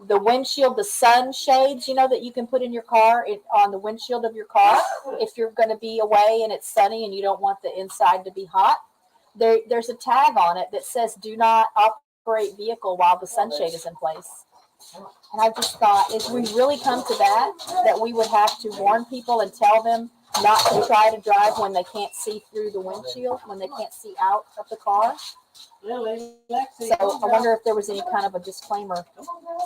the windshield, the sun shades, that you can put in your car on the windshield of your car if you're going to be away and it's sunny and you don't want the inside to be hot. There's a tag on it that says do not operate vehicle while the sunshade is in place. And I just thought, if we really come to that we would have to warn people and tell them not to try to drive when they can't see through the windshield, when they can't see out of the car. So I wonder if there was any kind of a disclaimer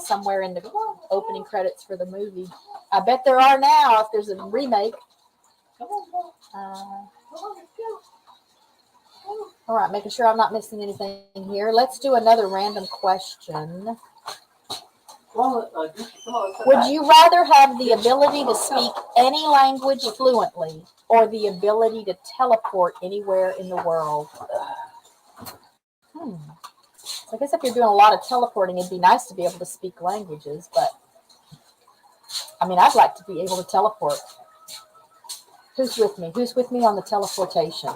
somewhere in the opening credits for the movie. I bet there are now if there's a remake. All right, making sure I'm not missing anything here. Let's do another random question. Would you rather have the ability to speak any language fluently or the ability to teleport anywhere in the world? So I guess if you're doing a lot of teleporting, it'd be nice to be able to speak languages, but I mean, I'd like to be able to teleport. Who's with me? Who's with me on the teleportation?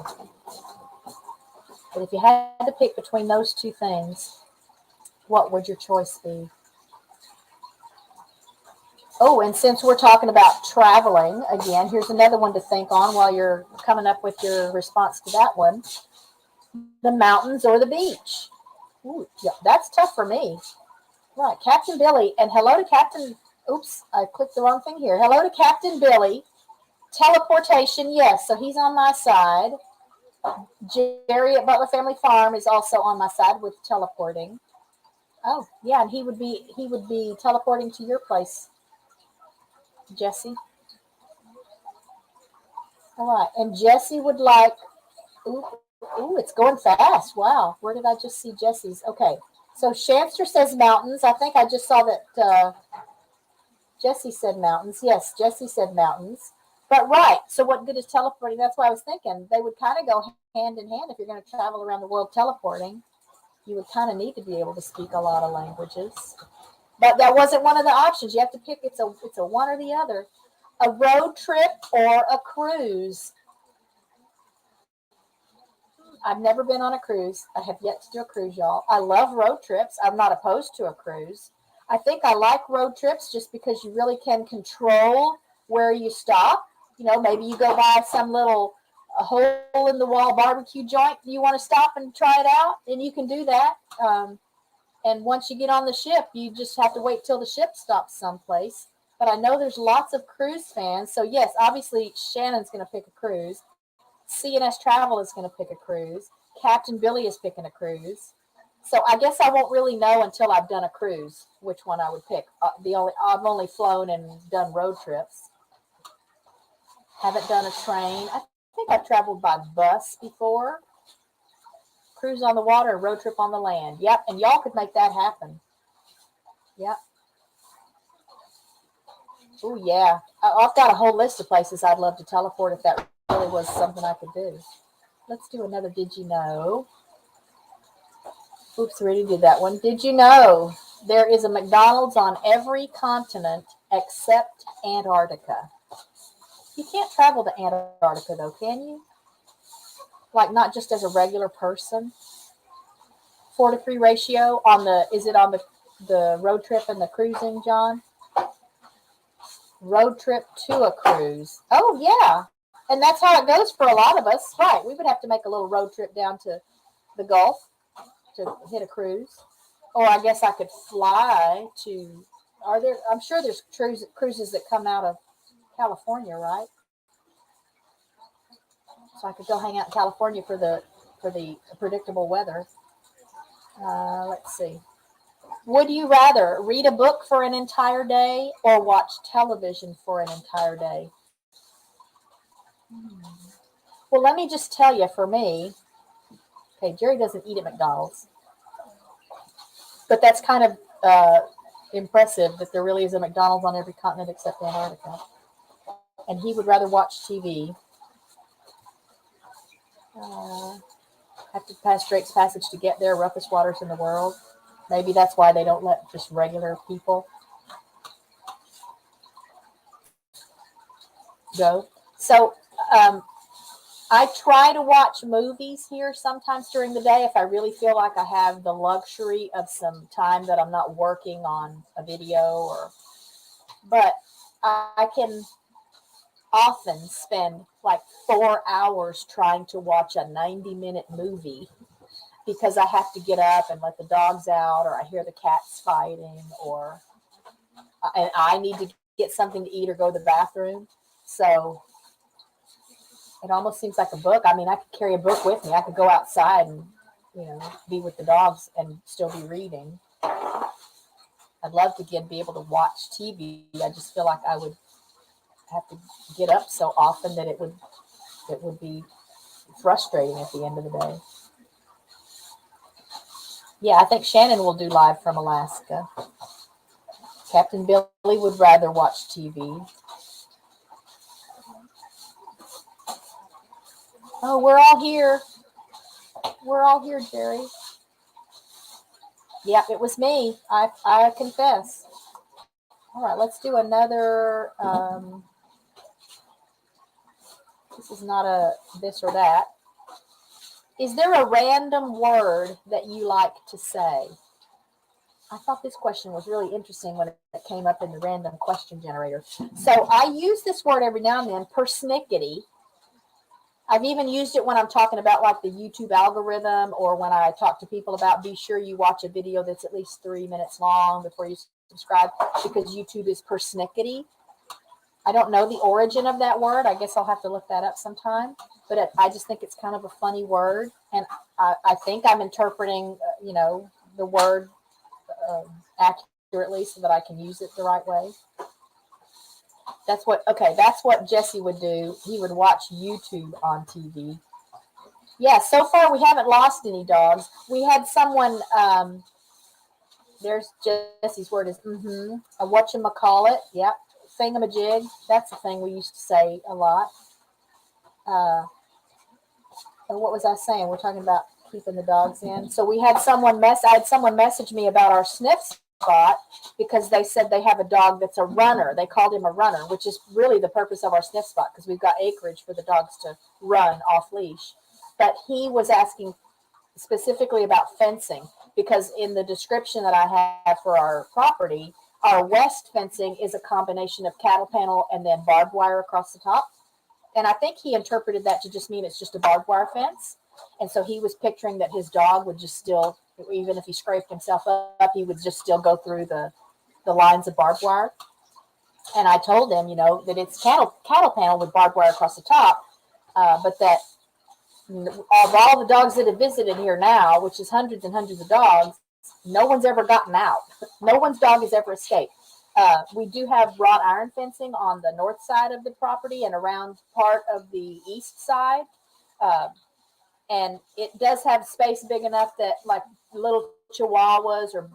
But if you had to pick between those two things, what would your choice be? Oh, and since we're talking about traveling, again, here's another one to think on while you're coming up with your response to that one. The mountains or the beach? Ooh, yeah, that's tough for me. Right, Captain Billy, and hello to Captain, oops, I clicked the wrong thing here. Hello to Captain Billy. Teleportation, yes, so he's on my side. Jerry at Butler Family Farm is also on my side with teleporting. Oh, yeah, and he would be teleporting to your place, Jesse. All right, and Jesse would like, ooh, it's going fast. Wow, where did I just see Jesse's? Okay, so Shanster says mountains. I think I just saw that Jesse said mountains. Yes, Jesse said mountains. But right, so what good is teleporting? That's what I was thinking. They would kind of go hand in hand if you're going to travel around the world teleporting. You would kind of need to be able to speak a lot of languages. But that wasn't one of the options. You have to pick. It's a one or the other. A road trip or a cruise. I've never been on a cruise. I have yet to do a cruise, y'all. I love road trips. I'm not opposed to a cruise. I think I like road trips just because you really can control where you stop. You know, maybe you go by some little hole in the wall barbecue joint. You want to stop and try it out, and you can do that. And once you get on the ship, you just have to wait till the ship stops someplace. But I know there's lots of cruise fans. So, yes, obviously Shannon's going to pick a cruise. CNS Travel is going to pick a cruise. Captain Billy is picking a cruise. So I guess I won't really know until I've done a cruise which one I would pick. I've only flown and done road trips. Haven't done a train. I think I've traveled by bus before. Cruise on the water, road trip on the land. Yep, and y'all could make that happen. Yep. Oh, yeah. I've got a whole list of places I'd love to teleport if that really was something I could do. Let's do another Did You Know? Oops, already did that one. Did you know there is a McDonald's on every continent except Antarctica? You can't travel to Antarctica, though, can you? Like, not just as a regular person? 4-to-3 ratio on the, is it on the road trip and the cruising, John? Road trip to a cruise. Oh, yeah. And that's how it goes for a lot of us. Right. We would have to make a little road trip down to the Gulf to hit a cruise. Or I guess I could fly to, I'm sure there's cruises that come out of California, right? So I could go hang out in California for the predictable weather. Let's see. Would you rather read a book for an entire day or watch television for an entire day? Well, let me just tell you, for me, okay, Jerry doesn't eat at McDonald's, but that's kind of impressive that there really is a McDonald's on every continent except Antarctica. And he would rather watch TV. Have to pass Drake's Passage to get there, roughest waters in the world. Maybe that's why they don't let just regular people go. So I try to watch movies here sometimes during the day if I really feel like I have the luxury of some time that I'm not working on a video but I can often spend like 4 hours trying to watch a 90-minute movie because I have to get up and let the dogs out, or I hear the cats fighting, and I need to get something to eat or go to the bathroom. So it almost seems like a book. I mean, I could carry a book with me. I could go outside and, be with the dogs and still be reading. I'd love to be able to watch TV. I just feel like I would have to get up so often that it would be frustrating at the end of the day. Yeah, I think Shannon will do live from Alaska. Captain Billy would rather watch TV. Oh, we're all here. We're all here, Jerry. Yep, it was me. I confess. All right, let's do another. This is not a this or that. Is there a random word that you like to say? I thought this question was really interesting when it came up in the random question generator. So I use this word every now and then, persnickety. I've even used it when I'm talking about like the YouTube algorithm, or when I talk to people about be sure you watch a video that's at least 3 minutes long before you subscribe, because YouTube is persnickety. I don't know the origin of that word. I guess I'll have to look that up sometime. But I just think it's kind of a funny word. And I think I'm interpreting, the word accurately so that I can use it the right way. That's what Jesse would do. He would watch YouTube on TV. Yeah, so far we haven't lost any dogs. We had someone, there's Jesse's word is a whatchamacallit. Yep, thingamajig. That's a thing we used to say a lot. And what was I saying? We're talking about keeping the dogs in. So we had I had someone message me about our sniff spot, because they said they have a dog that's a runner. They called him a runner, which is really the purpose of our sniff spot, because we've got acreage for the dogs to run off leash. But he was asking specifically about fencing, because in the description that I have for our property, our west fencing is a combination of cattle panel and then barbed wire across the top. And I think he interpreted that to just mean it's just a barbed wire fence. And so he was picturing that his dog would just still, even if he scraped himself up, he would just still go through the lines of barbed wire. And I told him, that it's cattle panel with barbed wire across the top, but that of all the dogs that have visited here now, which is hundreds and hundreds of dogs, no one's ever gotten out. No one's dog has ever escaped. We do have wrought iron fencing on the north side of the property and around part of the east side. And it does have space big enough that like little chihuahuas or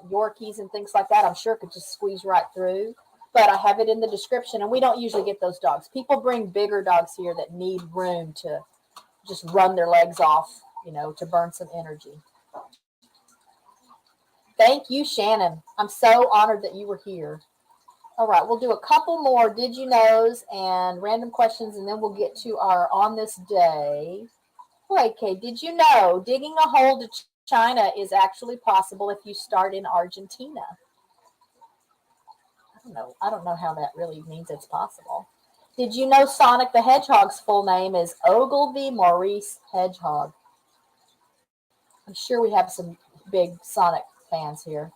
Yorkies and things like that, I'm sure could just squeeze right through. But I have it in the description, and we don't usually get those dogs. People bring bigger dogs here that need room to just run their legs off, to burn some energy. Thank you, Shannon. I'm so honored that you were here. All right, we'll do a couple more did you knows and random questions, and then we'll get to our on this day. Okay, did you know digging a hole to China is actually possible if you start in Argentina? I don't know how that really means it's possible. Did you know Sonic the Hedgehog's full name is Ogilvy Maurice Hedgehog? I'm sure we have some big Sonic fans here.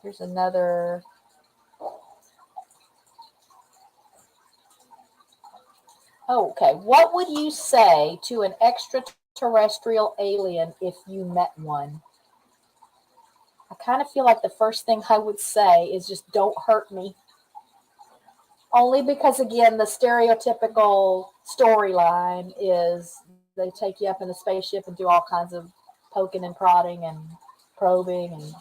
Here's another. Okay, what would you say to an extraterrestrial alien if you met one? I kind of feel like the first thing I would say is just don't hurt me. Only because, again, the stereotypical storyline is they take you up in a spaceship and do all kinds of poking and prodding and probing. And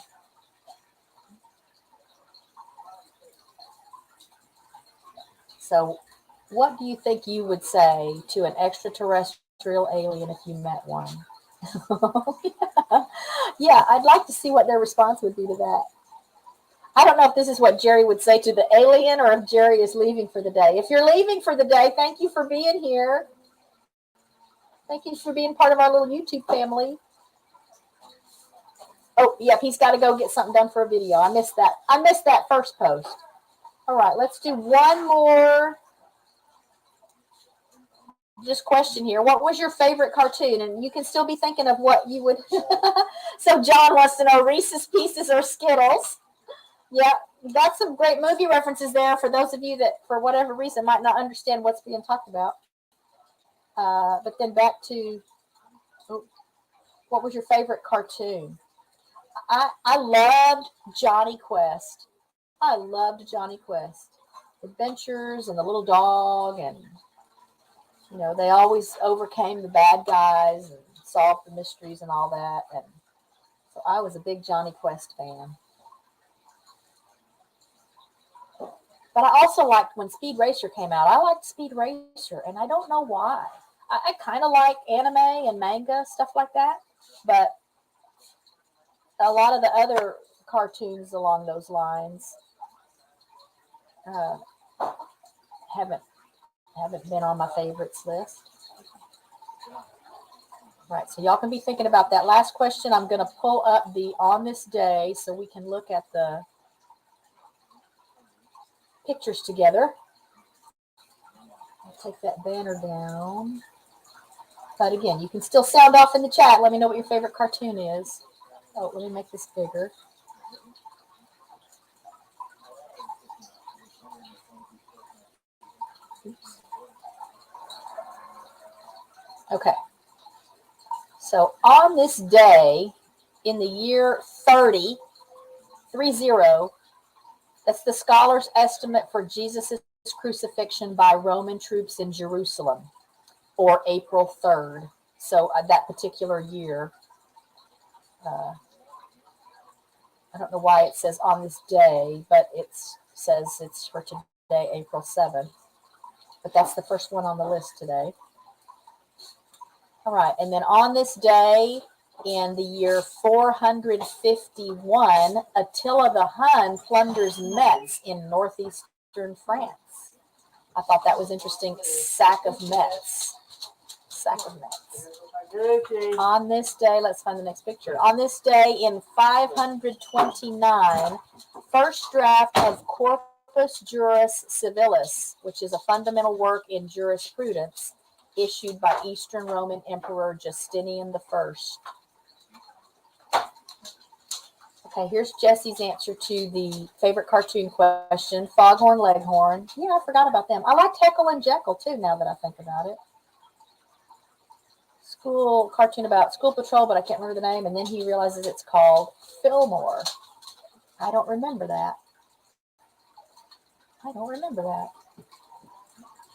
so what do you think you would say to an extraterrestrial alien if you met one? Yeah, I'd like to see what their response would be to that. I don't know if this is what Jerry would say to the alien or if Jerry is leaving for the day. If you're leaving for the day, thank you for being here. Thank you for being part of our little YouTube family. Oh, yep, he's got to go get something done for a video. I missed that first post. All right, let's do one more just question here. What was your favorite cartoon? And you can still be thinking of what you would. So John wants to know Reese's Pieces or Skittles. Yeah, got some great movie references there for those of you that, for whatever reason, might not understand what's being talked about. But then back to, what was your favorite cartoon? I loved Johnny Quest. I loved Johnny Quest. Adventures and the little dog, and they always overcame the bad guys and solved the mysteries and all that. And so I was a big Johnny Quest fan. But I also liked when Speed Racer came out. I liked Speed Racer, and I don't know why. I kind of like anime and manga, stuff like that. But a lot of the other cartoons along those lines uh, haven't haven't been on my favorites list. Right, so y'all can be thinking about that. Last question, I'm going to pull up the on this day so we can look at the pictures together. I'll take that banner down. But again, you can still sound off in the chat. Let me know what your favorite cartoon is. Oh, let me make this bigger. Oops. Okay. So on this day, in the year 30, that's the scholar's estimate for Jesus' crucifixion by Roman troops in Jerusalem, or April 3rd. So that particular year, I don't know why it says on this day, but it says it's for today, April 7th. But that's the first one on the list today. All right, and then on this day, in the year 451, Attila the Hun plunders Metz in northeastern France. I thought that was interesting. Sack of Metz. On this day, let's find the next picture. On this day in 529, first draft of Corpus Juris Civilis, which is a fundamental work in jurisprudence, issued by Eastern Roman Emperor Justinian I. Okay, here's Jesse's answer to the favorite cartoon question, Foghorn Leghorn. Yeah, I forgot about them. I liked Heckle and Jekyll, too, now that I think about it. School cartoon about school patrol, but I can't remember the name, and then he realizes it's called Fillmore. I don't remember that.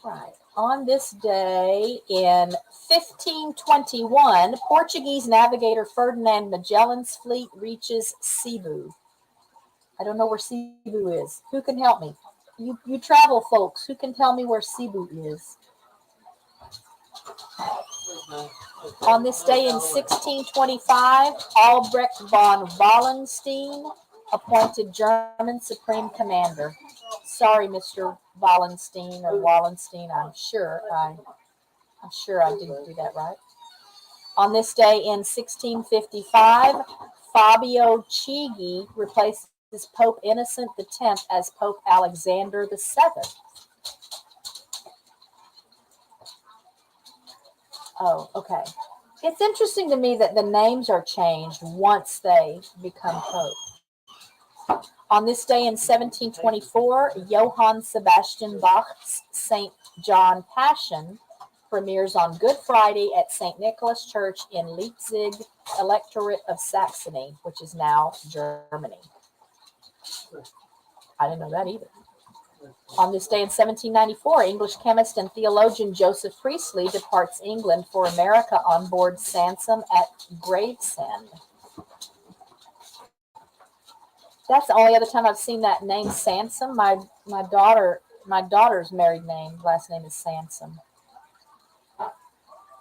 Right. On this day in 1521, Portuguese navigator Ferdinand Magellan's fleet reaches Cebu. I don't know where Cebu is. Who can help me? You travel folks, who can tell me where Cebu is? On this day in 1625, Albrecht von Wallenstein appointed German Supreme Commander. Sorry, Mr. Wallenstein or Wallenstein. I'm sure I didn't do that right. On this day in 1655, Fabio Chigi replaces Pope Innocent X as Pope Alexander VII. Oh, okay. It's interesting to me that the names are changed once they become pope. On this day in 1724, Johann Sebastian Bach's St. John Passion premieres on Good Friday at St. Nicholas Church in Leipzig, Electorate of Saxony, which is now Germany. I didn't know that either. On this day in 1794, English chemist and theologian Joseph Priestley departs England for America on board Sansom at Gravesend. That's the only other time I've seen that name, Sansom. My daughter's married name, last name is Sansom.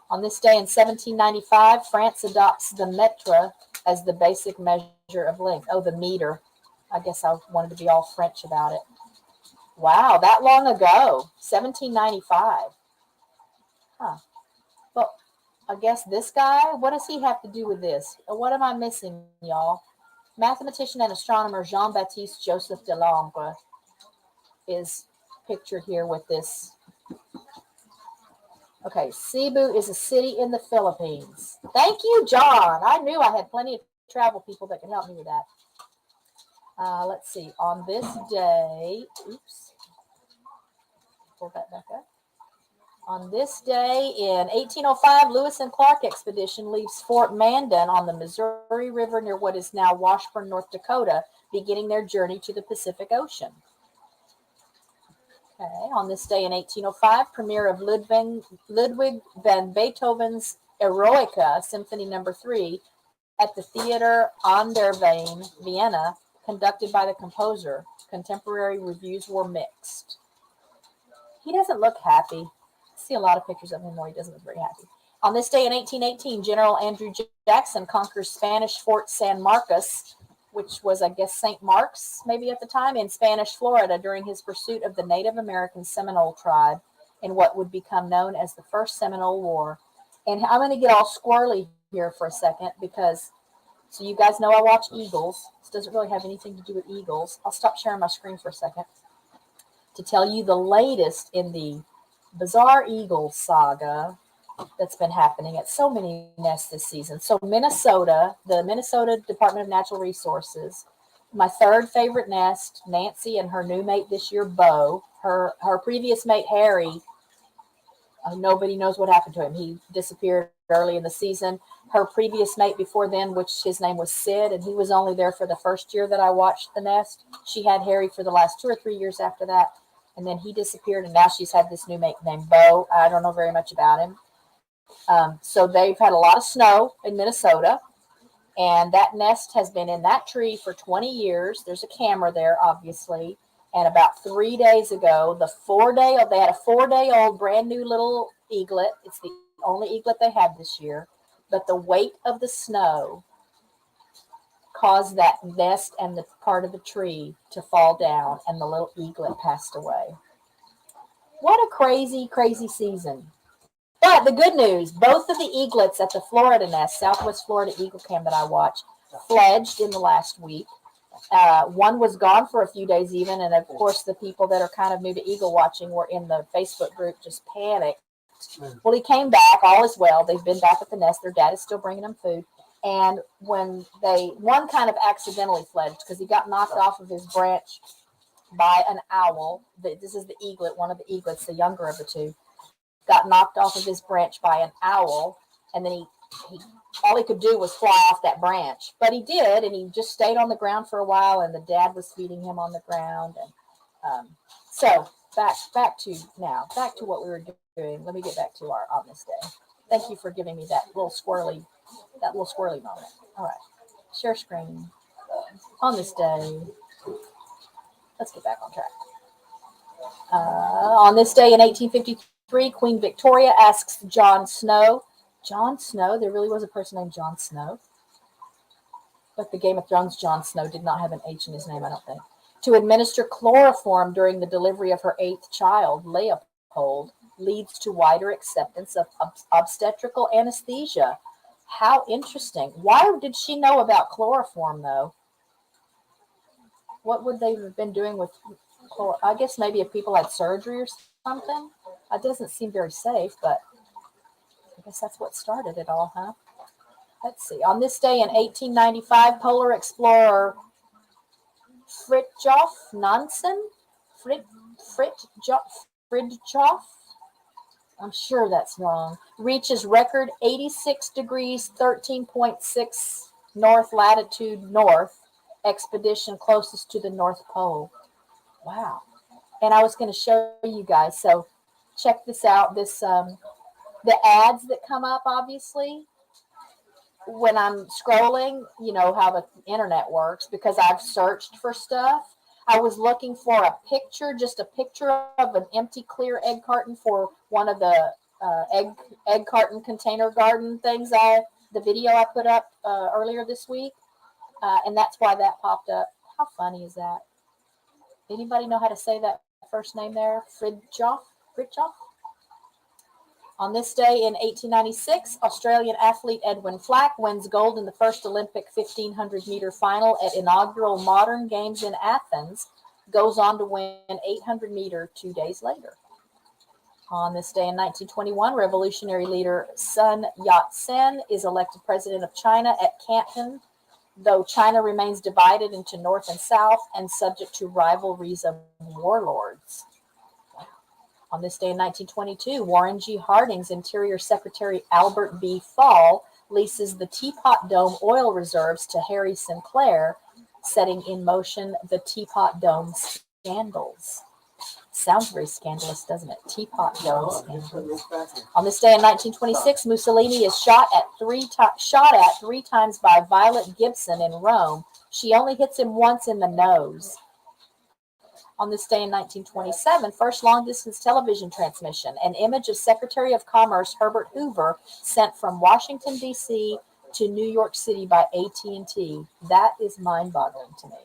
On this day in 1795, France adopts the metre as the basic measure of length. Oh, the meter. I guess I wanted to be all French about it. Wow, that long ago, 1795. Huh. Well, I guess this guy, what does he have to do with this? What am I missing, y'all? Mathematician and astronomer Jean-Baptiste Joseph Delambre is pictured here with this. Okay, Cebu is a city in the Philippines. Thank you, John. I knew I had plenty of travel people that could help me with that. Let's see. On this day, pull that back up. On this day in 1805, Lewis and Clark expedition leaves Fort Mandan on the Missouri River near what is now Washburn, North Dakota, beginning their journey to the Pacific Ocean. Okay, on this day in 1805, premiere of Ludwig van Beethoven's Eroica, Symphony No. 3, at the Theater an der Wien, Vienna, conducted by the composer. Contemporary reviews were mixed. He doesn't look happy. I see a lot of pictures of him where he doesn't look very happy. On this day in 1818, General Andrew Jackson conquers Spanish Fort San Marcos, which was, I guess, St. Mark's maybe at the time, in Spanish Florida during his pursuit of the Native American Seminole tribe in what would become known as the First Seminole War. And I'm going to get all squirrely here for a second because, so you guys know I watch Eagles. This doesn't really have anything to do with Eagles. I'll stop sharing my screen for a second to tell you the latest in the bizarre Eagles saga that's been happening at so many nests this season. So Minnesota, the Minnesota Department of Natural Resources, my third favorite nest, Nancy and her new mate this year, Bo. Her previous mate, Harry, nobody knows what happened to him. He disappeared early in the season. Her previous mate before then, which his name was Sid, and he was only there for the first year that I watched the nest. She had Harry for the last 2 or 3 years after that, and then he disappeared, and now she's had this new mate named Bo. I don't know very much about him. So they've had a lot of snow in Minnesota, and that nest has been in that tree for 20 years. There's a camera there, obviously. And about 3 days ago, they had a 4-day-old brand new little eaglet. It's the only eaglet they had this year. But the weight of the snow caused that nest and the part of the tree to fall down, and the little eaglet passed away. What a crazy, crazy season. But the good news, both of the eaglets at the Florida nest, Southwest Florida Eagle Cam that I watched, fledged in the last week. One was gone for a few days even, and of course the people that are kind of new to eagle watching were in the Facebook group just panicked. Well, he came back, all is well. They've been back at the nest. Their dad is still bringing them food. And when one kind of accidentally fledged because he got knocked off of his branch by an owl. This is the eaglet, one of the eaglets, the younger of the two, got knocked off of his branch by an owl, and then he all he could do was fly off that branch. But he did, and he just stayed on the ground for a while, and the dad was feeding him on the ground. And so back to what we were doing. Let me get back to our on this day. Thank you for giving me that little squirrely moment. All right, share screen. On this day, let's get back on track. On this day in 1853, Queen Victoria asks John Snow. Jon Snow? There really was a person named Jon Snow. But the Game of Thrones Jon Snow did not have an H in his name, I don't think. To administer chloroform during the delivery of her 8th child, Leopold, leads to wider acceptance of obstetrical anesthesia. How interesting. Why did she know about chloroform, though? What would they have been doing with chloroform? I guess maybe if people had surgery or something. That doesn't seem very safe, but I guess that's what started it all, huh? Let's see. On this day in 1895, polar explorer Fridtjof Nansen, Fridtjof, I'm sure that's wrong, reaches record 86 degrees, 13.6 north latitude north, expedition closest to the North Pole. Wow. And I was going to show you guys. So check this out. The ads that come up, obviously, when I'm scrolling, you know how the internet works, because I've searched for stuff. I was looking for a picture, just a picture of an empty clear egg carton for one of the egg carton container garden things, the video I put up earlier this week. And that's why that popped up. How funny is that? Anybody know how to say that first name there? Fridtjof? On this day in 1896, Australian athlete Edwin Flack wins gold in the first Olympic 1,500-meter final at inaugural Modern Games in Athens, goes on to win 800-meter 2 days later. On this day in 1921, revolutionary leader Sun Yat-sen is elected president of China at Canton, though China remains divided into North and South and subject to rivalries of warlords. On this day in 1922, Warren G. Harding's Interior Secretary Albert B. Fall leases the Teapot Dome oil reserves to Harry Sinclair, setting in motion the Teapot Dome scandals. Sounds very scandalous, doesn't it? Teapot Dome scandals. On this day in 1926, Mussolini is shot at three times by Violet Gibson in Rome, She only hits him once in the nose. On this day in 1927, first long-distance television transmission, an image of Secretary of Commerce Herbert Hoover sent from Washington, D.C. to New York City by AT&T. That is mind-boggling to me.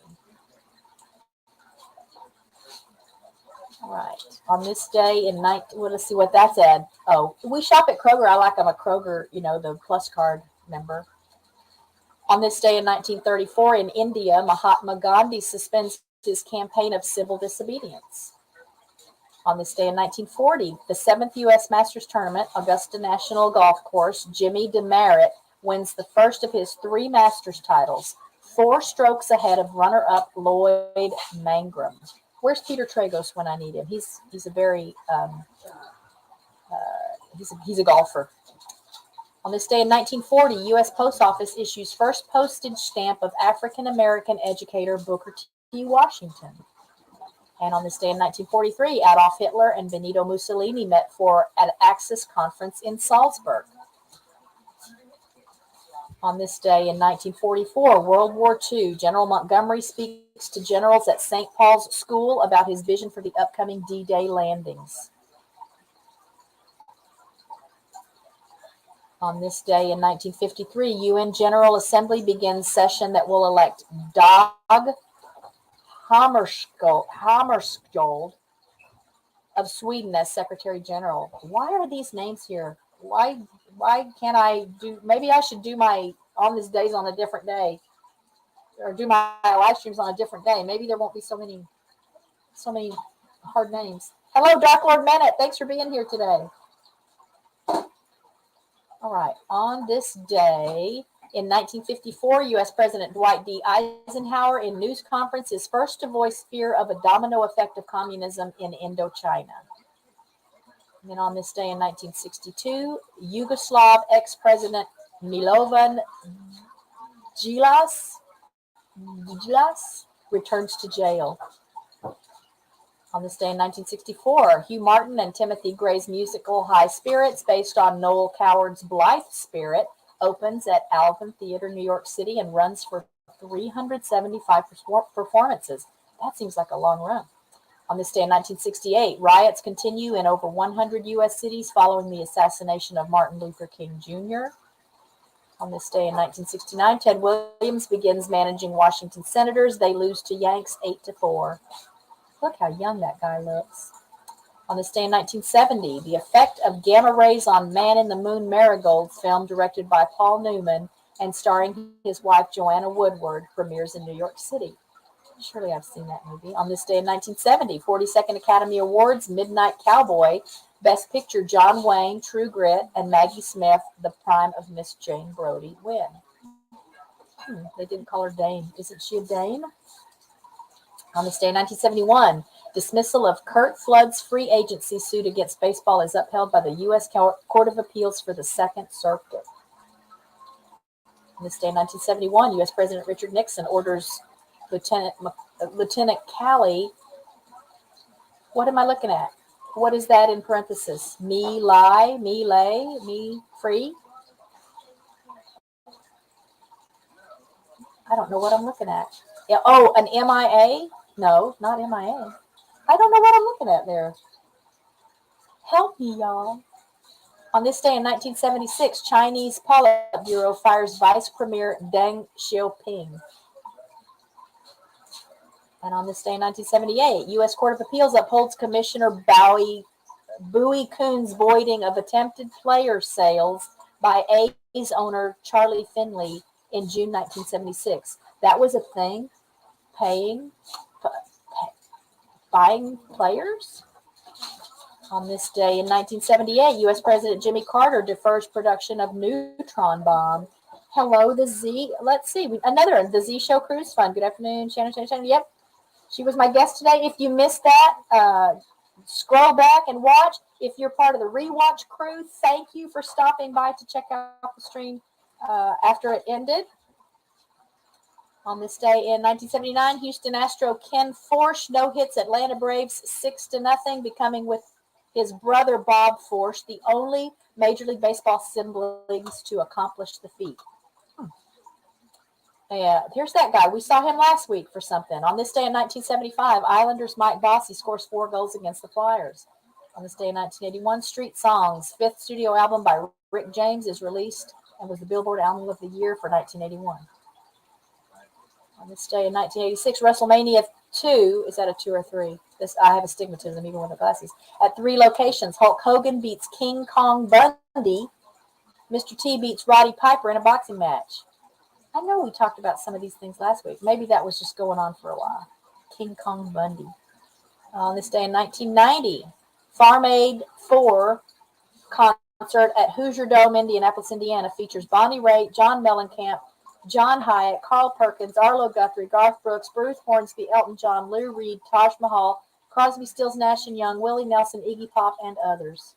All right. On this day in well, let's see what that's at. Oh, we shop at Kroger. I like I'm a Kroger, the Plus card member. On this day in 1934 in India, Mahatma Gandhi suspends his campaign of civil disobedience. On this day in 1940, the 7th U.S. Masters Tournament, Augusta National Golf Course, Jimmy DeMeritt wins the first of his 3 Masters titles, 4 strokes ahead of runner-up Lloyd Mangrum. Where's Peter Tragos when I need him? He's a very he's a golfer. On this day in 1940, U.S. Post Office issues first postage stamp of African-American educator Booker T. Washington. And on this day in 1943, Adolf Hitler and Benito Mussolini met for an Axis conference in Salzburg. On this day in 1944, World War II, General Montgomery speaks to generals at St. Paul's School about his vision for the upcoming D-Day landings. On this day in 1953, UN General Assembly begins session that will elect Dag Hammarskjöld of Sweden as Secretary General. Why are these names here? Why can't I do? Maybe I should do my on this days on a different day, or do my live streams on a different day. Maybe there won't be so many hard names. Hello, Dark Lord Manet. Thanks for being here today. All right. On this day in 1954, U.S. President Dwight D. Eisenhower in news conference is first to voice fear of a domino effect of communism in Indochina. And then on this day in 1962, Yugoslav ex-president Milovan Djilas returns to jail. On this day in 1964, Hugh Martin and Timothy Gray's musical High Spirits, based on Noel Coward's Blythe Spirit, opens at Alvin Theater, New York City, and runs for 375 performances. That seems like a long run. On this day in 1968, riots continue in over 100 U.S. cities following the assassination of Martin Luther King Jr. On this day in 1969, Ted Williams begins managing Washington Senators. They lose to Yanks 8-4. Look how young that guy looks. On this day in 1970, The Effect of Gamma Rays on Man in the Moon Marigolds, film directed by Paul Newman and starring his wife Joanna Woodward, premieres in New York City. Surely I've seen that movie. On this day in 1970, 42nd Academy Awards, Midnight Cowboy, Best Picture, John Wayne, True Grit, and Maggie Smith, The Prime of Miss Jane Brodie, win. They didn't call her Dame. Isn't she a dame? On this day in 1971, dismissal of Curt Flood's free agency suit against baseball is upheld by the U.S. Court of Appeals for the Second Circuit. On this day in 1971, U.S. President Richard Nixon orders Lieutenant Calley. What am I looking at? What is that in parentheses? Me lie, me lay, me free? I don't know what I'm looking at. Oh, an MIA? No, not MIA. I don't know what I'm looking at there. Help me, y'all. On this day in 1976, Chinese Politburo fires Vice Premier Deng Xiaoping. And on this day in 1978, U.S. Court of Appeals upholds Commissioner Bowie Kuhn's voiding of attempted player sales by A's owner Charlie Finley in June 1976. That was a thing? Buying players? On this day in 1978, U.S. President Jimmy Carter defers production of neutron bomb. Hello, the Z. Let's see. Another, the Z Show Cruise Fund. Good afternoon, Shannon. Yep. She was my guest today. If you missed that, scroll back and watch. If you're part of the rewatch crew, thank you for stopping by to check out the stream after it ended. On this day in 1979, Houston Astro Ken Forsch no-hits Atlanta Braves 6-0, becoming with his brother Bob Forsch the only Major League Baseball siblings to accomplish the feat. Yeah, here's that guy. We saw him last week for something. On this day in 1975, Islanders Mike Bossy scores 4 goals against the Flyers. On this day in 1981, Street Songs, fifth studio album by Rick James, is released and was the Billboard Album of the Year for 1981. On this day in 1986, WrestleMania 2, is that a 2 or 3? This I have astigmatism even with the glasses. At 3 locations, Hulk Hogan beats King Kong Bundy. Mr. T beats Roddy Piper in a boxing match. I know we talked about some of these things last week. Maybe that was just going on for a while. King Kong Bundy. On this day in 1990, Farm Aid 4 concert at Hoosier Dome, Indianapolis, Indiana features Bonnie Raitt, John Mellencamp, John Hyatt, Carl Perkins, Arlo Guthrie, Garth Brooks, Bruce Hornsby, Elton John, Lou Reed, Taj Mahal, Crosby, Stills, Nash & Young, Willie Nelson, Iggy Pop, and others.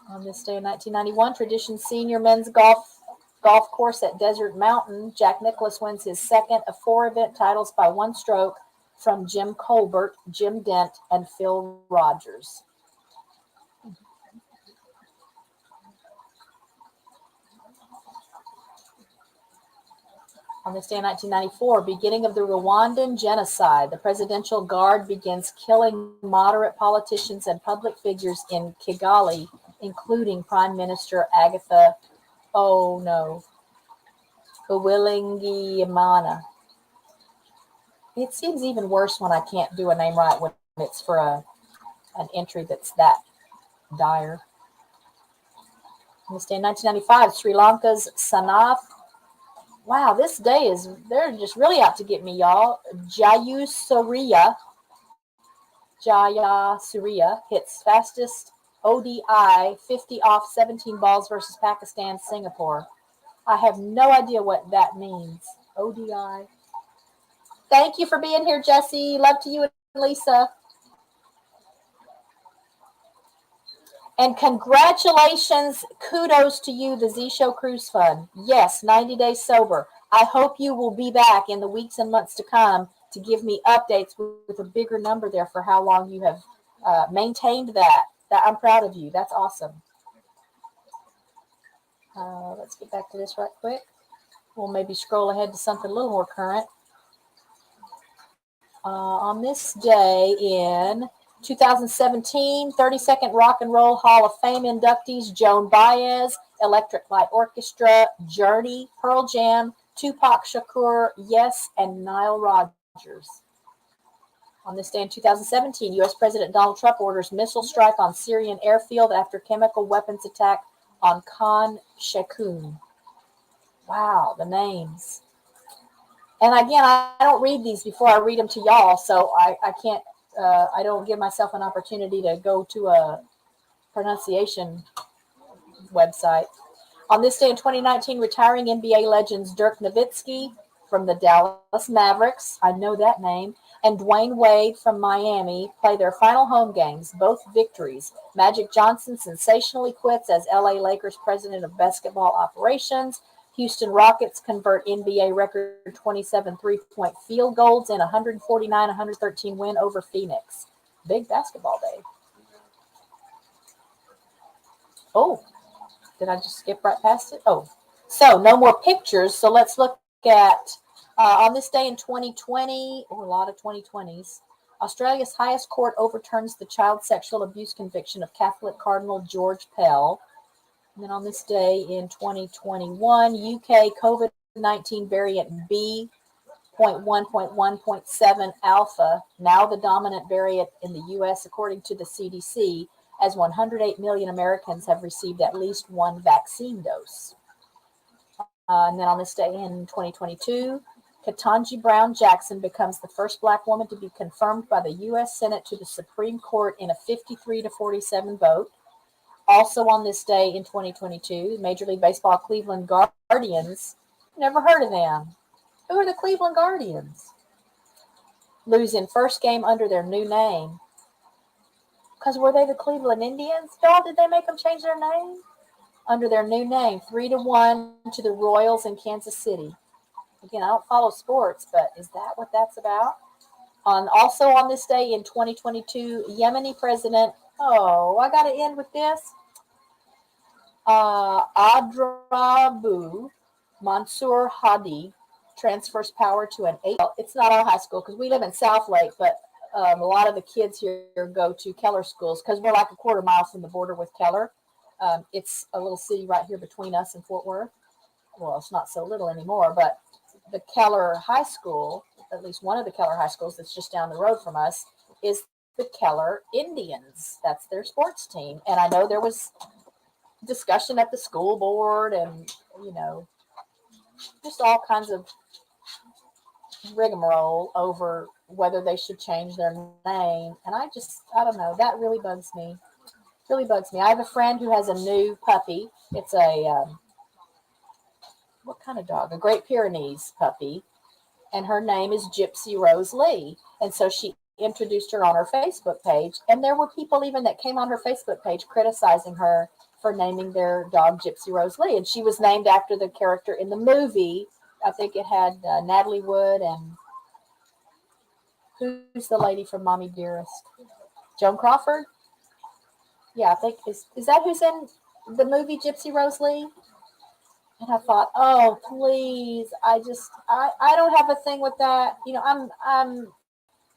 On this day in 1991, Tradition Senior Men's Golf Course at Desert Mountain, Jack Nicklaus wins his second of 4 event titles by 1 stroke from Jim Colbert, Jim Dent, and Phil Rogers. On this day in 1994, beginning of the Rwandan genocide, the Presidential Guard begins killing moderate politicians and public figures in Kigali, including Prime Minister Agatha, Uwilingiyimana. It seems even worse when I can't do a name right when it's for an entry that's that dire. On this day in 1995, Sri Lanka's Sanath. Wow, this day they're just really out to get me, y'all. Jayasuriya hits fastest ODI 50 off 17 balls versus Pakistan, Singapore. I have no idea what that means. ODI. Thank you for being here, Jesse. Love to you and Lisa. And congratulations, kudos to you, the Z-Show Cruise Fund. Yes, 90 days sober. I hope you will be back in the weeks and months to come to give me updates with a bigger number there for how long you have maintained that. I'm proud of you. That's awesome. Let's get back to this right quick. We'll maybe scroll ahead to something a little more current. On this day in 2017, 32nd Rock and Roll Hall of Fame inductees Joan Baez, Electric Light Orchestra, Journey, Pearl Jam, Tupac Shakur, Yes, and Nile Rodgers. On this day in 2017, U.S. President Donald Trump orders missile strike on Syrian airfield after chemical weapons attack on Khan Sheikhoun. Wow, the names. And again, I don't read these before I read them to y'all, so I can't, I don't give myself an opportunity to go to a pronunciation website. On this day in 2019, retiring NBA legends Dirk Nowitzki from the Dallas Mavericks, I know that name, and Dwayne Wade from Miami play their final home games, both victories. Magic Johnson sensationally quits as LA Lakers president of basketball operations. Houston Rockets convert NBA record 27 three-point field goals in 149-113 win over Phoenix. Big basketball day. Oh, did I just skip right past it? Oh, so no more pictures. So let's look at, on this day in 2020, a lot of 2020s, Australia's highest court overturns the child sexual abuse conviction of Catholic Cardinal George Pell. And then on this day in 2021, UK COVID-19 variant B.1.1.7 alpha, now the dominant variant in the US, according to the CDC, as 108 million Americans have received at least 1 vaccine dose. And then on this day in 2022, Ketanji Brown Jackson becomes the first Black woman to be confirmed by the U.S. Senate to the Supreme Court in a 53-47 vote. Also on this day in 2022, Major League Baseball Cleveland Guardians, never heard of them. Who are the Cleveland Guardians? Losing first game under their new name. Because were they the Cleveland Indians? Y'all, did they make them change their name? Under their new name, 3-1 to the Royals in Kansas City. Again, I don't follow sports, but is that what that's about? Also on this day in 2022, Yemeni President, I got to end with this. Adrabu Mansour Hadi transfers power to an eight. It's not our high school because we live in South Lake, but a lot of the kids here go to Keller schools because we're like a quarter mile from the border with Keller. It's a little city right here between us and Fort Worth. Well, it's not so little anymore, but the Keller High School, at least one of the Keller High Schools that's just down the road from us, is the Keller Indians. That's their sports team. And I know there was discussion at the school board and, just all kinds of rigmarole over whether they should change their name. And I don't know. That really bugs me. Really bugs me. I have a friend who has a new puppy. It's what kind of dog? A Great Pyrenees puppy. And her name is Gypsy Rose Lee. And so she introduced her on her Facebook page. And there were people even that came on her Facebook page criticizing her for naming their dog Gypsy Rose Lee. And she was named after the character in the movie. I think it had Natalie Wood and who's the lady from Mommy Dearest? Joan Crawford? Yeah, I think is that who's in the movie Gypsy Rose Lee? And I thought, oh please, I don't have a thing with that. I'm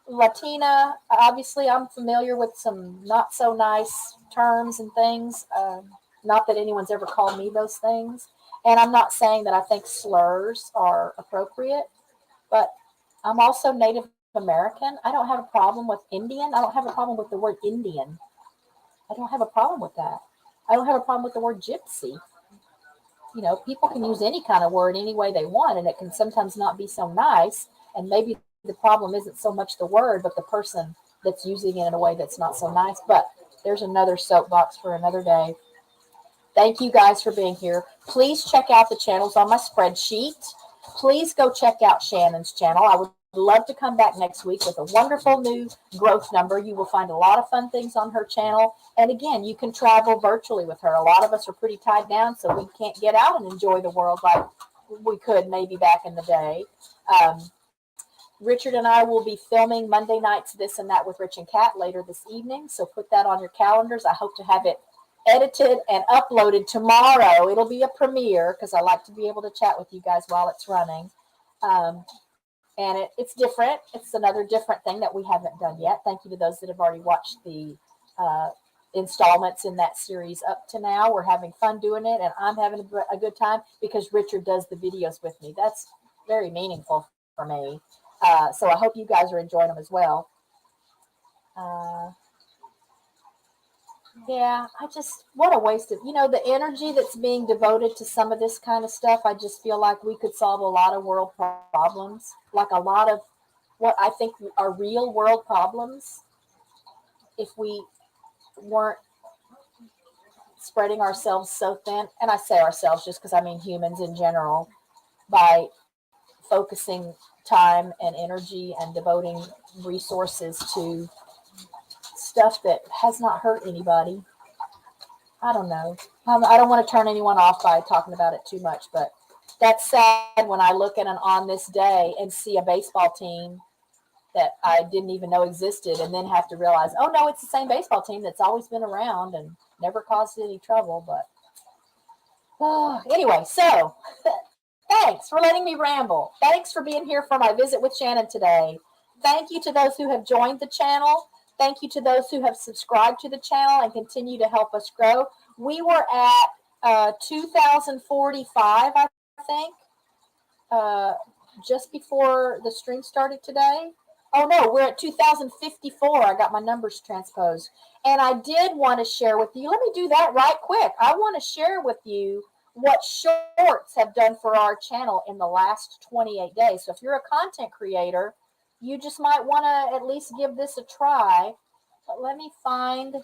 Latina. Obviously, I'm familiar with some not so nice terms and things. Not that anyone's ever called me those things. And I'm not saying that I think slurs are appropriate, but I'm also Native American. I don't have a problem with Indian. I don't have a problem with the word Indian. I don't have a problem with that. I don't have a problem with the word gypsy. People can use any kind of word any way they want, and it can sometimes not be so nice. And maybe the problem isn't so much the word, but the person that's using it in a way that's not so nice. But there's another soapbox for another day. Thank you guys for being here. Please check out the channels on my spreadsheet. Please go check out Shannon's channel. I would love to come back next week with a wonderful new growth number. You will find a lot of fun things on her channel. And again, you can travel virtually with her. A lot of us are pretty tied down, so we can't get out and enjoy the world like we could maybe back in the day. Richard and I will be filming Monday nights This and That with Rich and Kat later this evening. So put that on your calendars. I hope to have it edited and uploaded tomorrow. It'll be a premiere because I like to be able to chat with you guys while it's running. And it's different. It's another different thing that we haven't done yet. Thank you to those that have already watched the installments in that series up to now. We're having fun doing it, and I'm having a good time because Richard does the videos with me. That's very meaningful for me. So I hope you guys are enjoying them as well. Yeah, what a waste of, the energy that's being devoted to some of this kind of stuff. I just feel like we could solve a lot of world problems, like a lot of what I think are real world problems if we weren't spreading ourselves so thin. And I say ourselves just because I mean humans in general, by focusing time and energy and devoting resources to stuff that has not hurt anybody. I don't know. I don't want to turn anyone off by talking about it too much, but that's sad when I look at an on this day and see a baseball team that I didn't even know existed and then have to realize, oh no, it's the same baseball team that's always been around and never caused any trouble. But anyway, so thanks for letting me ramble. Thanks for being here for my visit with Shannon today. Thank you to those who have joined the channel. Thank you to those who have subscribed to the channel and continue to help us grow. We were at 2,045, I think, just before the stream started today. Oh, no, we're at 2,054. I got my numbers transposed. And I did want to share with you. Let me do that right quick. I want to share with you what shorts have done for our channel in the last 28 days. So if you're a content creator, you just might want to at least give this a try. But let me find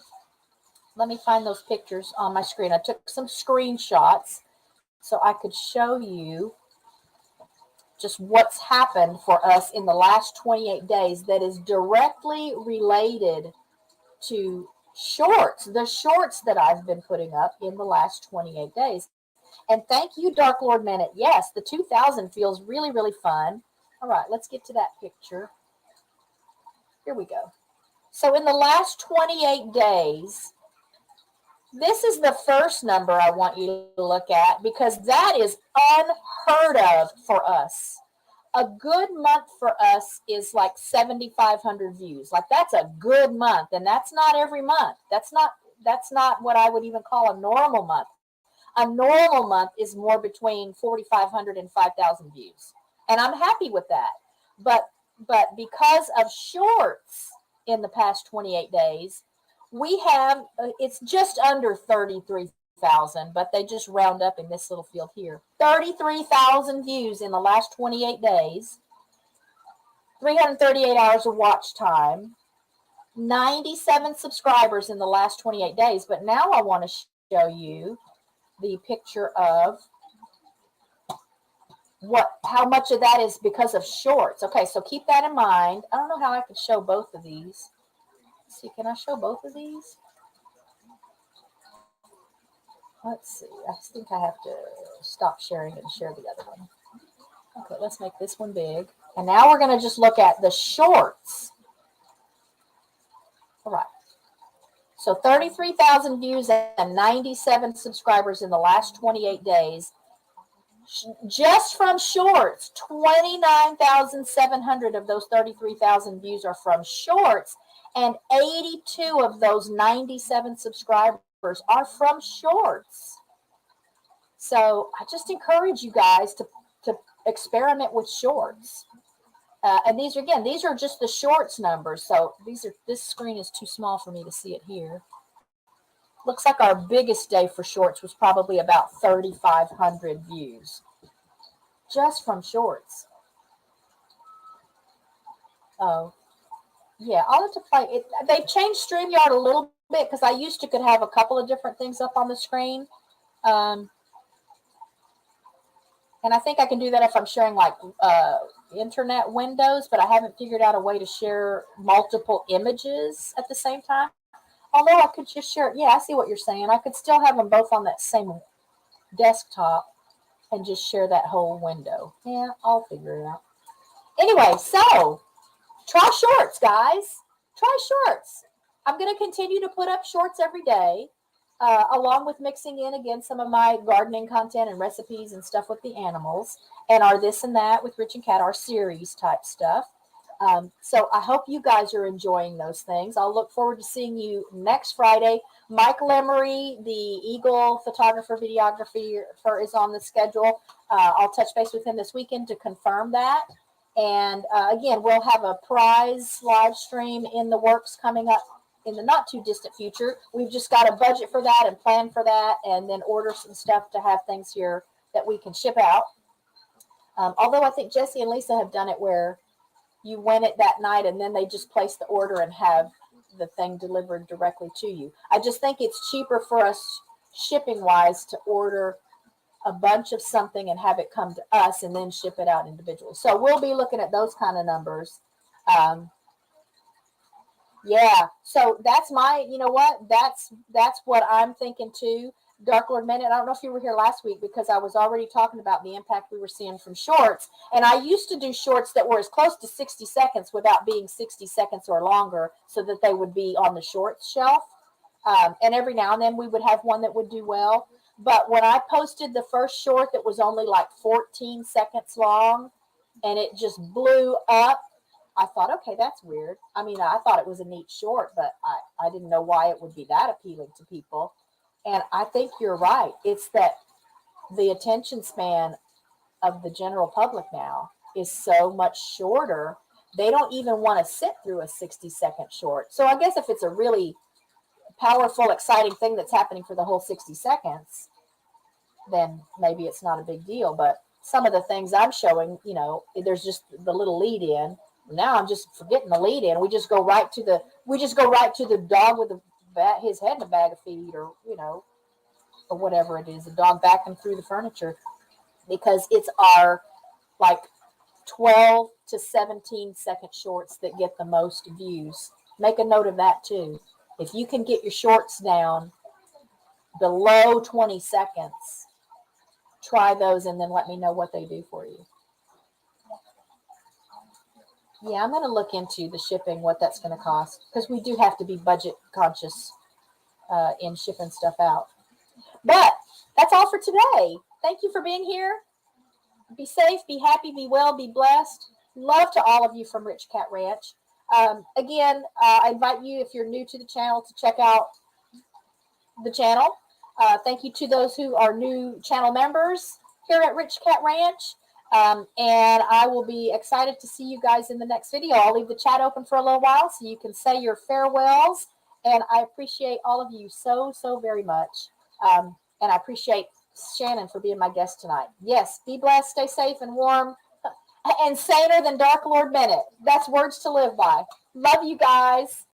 those pictures on my screen. I took some screenshots so I could show you just what's happened for us in the last 28 days that is directly related to shorts, the shorts that I've been putting up in the last 28 days. And thank you, Dark Lord Minute. Yes, the 2,000 feels really, really fun. All right, let's get to that picture. Here we go. So in the last 28 days, This is the first number I want you to look at because that is unheard of for us. A good month for us is like 7,500 views. Like that's a good month, and that's not every month. That's not what I would even call a normal month. A normal month is more between 4,500 and 5,000 views, and I'm happy with that. But because of shorts in the past 28 days, we have it's just under 33,000, but they just round up in this little field here. 33,000 views in the last 28 days, 338 hours of watch time, 97 subscribers in the last 28 days. But now I want to show you the picture of how much of that is because of shorts. Okay, so keep that in mind. I don't know how I could show both of these. Let's see, can I show both of these? Let's see. I think I have to stop sharing and share the other one. Okay, let's make this one big. And now we're going to just look at the shorts. All right. So 33,000 views and 97 subscribers in the last 28 days. Just from shorts, 29,700 of those 33,000 views are from shorts, and 82 of those 97 subscribers are from shorts. So I just encourage you guys to experiment with shorts. And these are just the shorts numbers. So this screen is too small for me to see it here. Looks like our biggest day for shorts was probably about 3,500 views just from shorts. Oh, yeah, I'll have to play it. They've changed StreamYard a little bit because I used to could have a couple of different things up on the screen. And I think I can do that if I'm sharing like internet windows, but I haven't figured out a way to share multiple images at the same time. Although I could just share, yeah, I see what you're saying. I could still have them both on that same desktop and just share that whole window. Yeah, I'll figure it out. Anyway, so try shorts, guys. Try shorts. I'm going to continue to put up shorts every day, along with mixing in again some of my gardening content and recipes and stuff with the animals, and our this and that with Rich and Kat, our series type stuff. So I hope you guys are enjoying those things. I'll look forward to seeing you next Friday. Mike Lemery, the Eagle photographer, videographer, is on the schedule. I'll touch base with him this weekend to confirm that. And again, we'll have a prize live stream in the works coming up in the not too distant future. We've just got a budget for that and plan for that, and then order some stuff to have things here that we can ship out. Although I think Jesse and Lisa have done it where you win it that night and then they just place the order and have the thing delivered directly to you. I just think it's cheaper for us shipping wise to order a bunch of something and have it come to us and then ship it out individually. So we'll be looking at those kind of numbers. Yeah, so that's my, you know what, that's what I'm thinking too. Dark Lord Minute, I don't know if you were here last week because I was already talking about the impact we were seeing from shorts. And I used to do shorts that were as close to 60 seconds without being 60 seconds or longer so that they would be on the shorts shelf. And every now and then we would have one that would do well. But when I posted the first short that was only like 14 seconds long and it just blew up, I thought, okay, that's weird. I mean, I thought it was a neat short, but I didn't know why it would be that appealing to people. And I think you're right. It's that the attention span of the general public now is so much shorter. They don't even want to sit through a 60-second short. So I guess if it's a really powerful, exciting thing that's happening for the whole 60 seconds, then maybe it's not a big deal. But some of the things I'm showing, you know, there's just the little lead in. Now I'm just forgetting the lead in. We just go right to the dog with his head in a bag of feed, or you know, or whatever it is, the dog backing through the furniture, because it's our like 12 to 17 second shorts that get the most views. Make a note of that too. If you can get your shorts down below 20 seconds, try those and then let me know what they do for you. Yeah, I'm going to look into the shipping, what that's going to cost, because we do have to be budget conscious in shipping stuff out. But that's all for today. Thank you for being here. Be safe, be happy, be well, be blessed. Love to all of you from RichKat Ranch. Again, I invite you, if you're new to the channel, to check out the channel. Thank you to those who are new channel members here at RichKat Ranch. And I will be excited to see you guys in the next video. I'll leave the chat open for a little while so you can say your farewells. And I appreciate all of you so, so very much. And I appreciate Shannon for being my guest tonight. Yes, be blessed, stay safe and warm, and saner than Dark Lord Bennett. That's words to live by. Love you guys.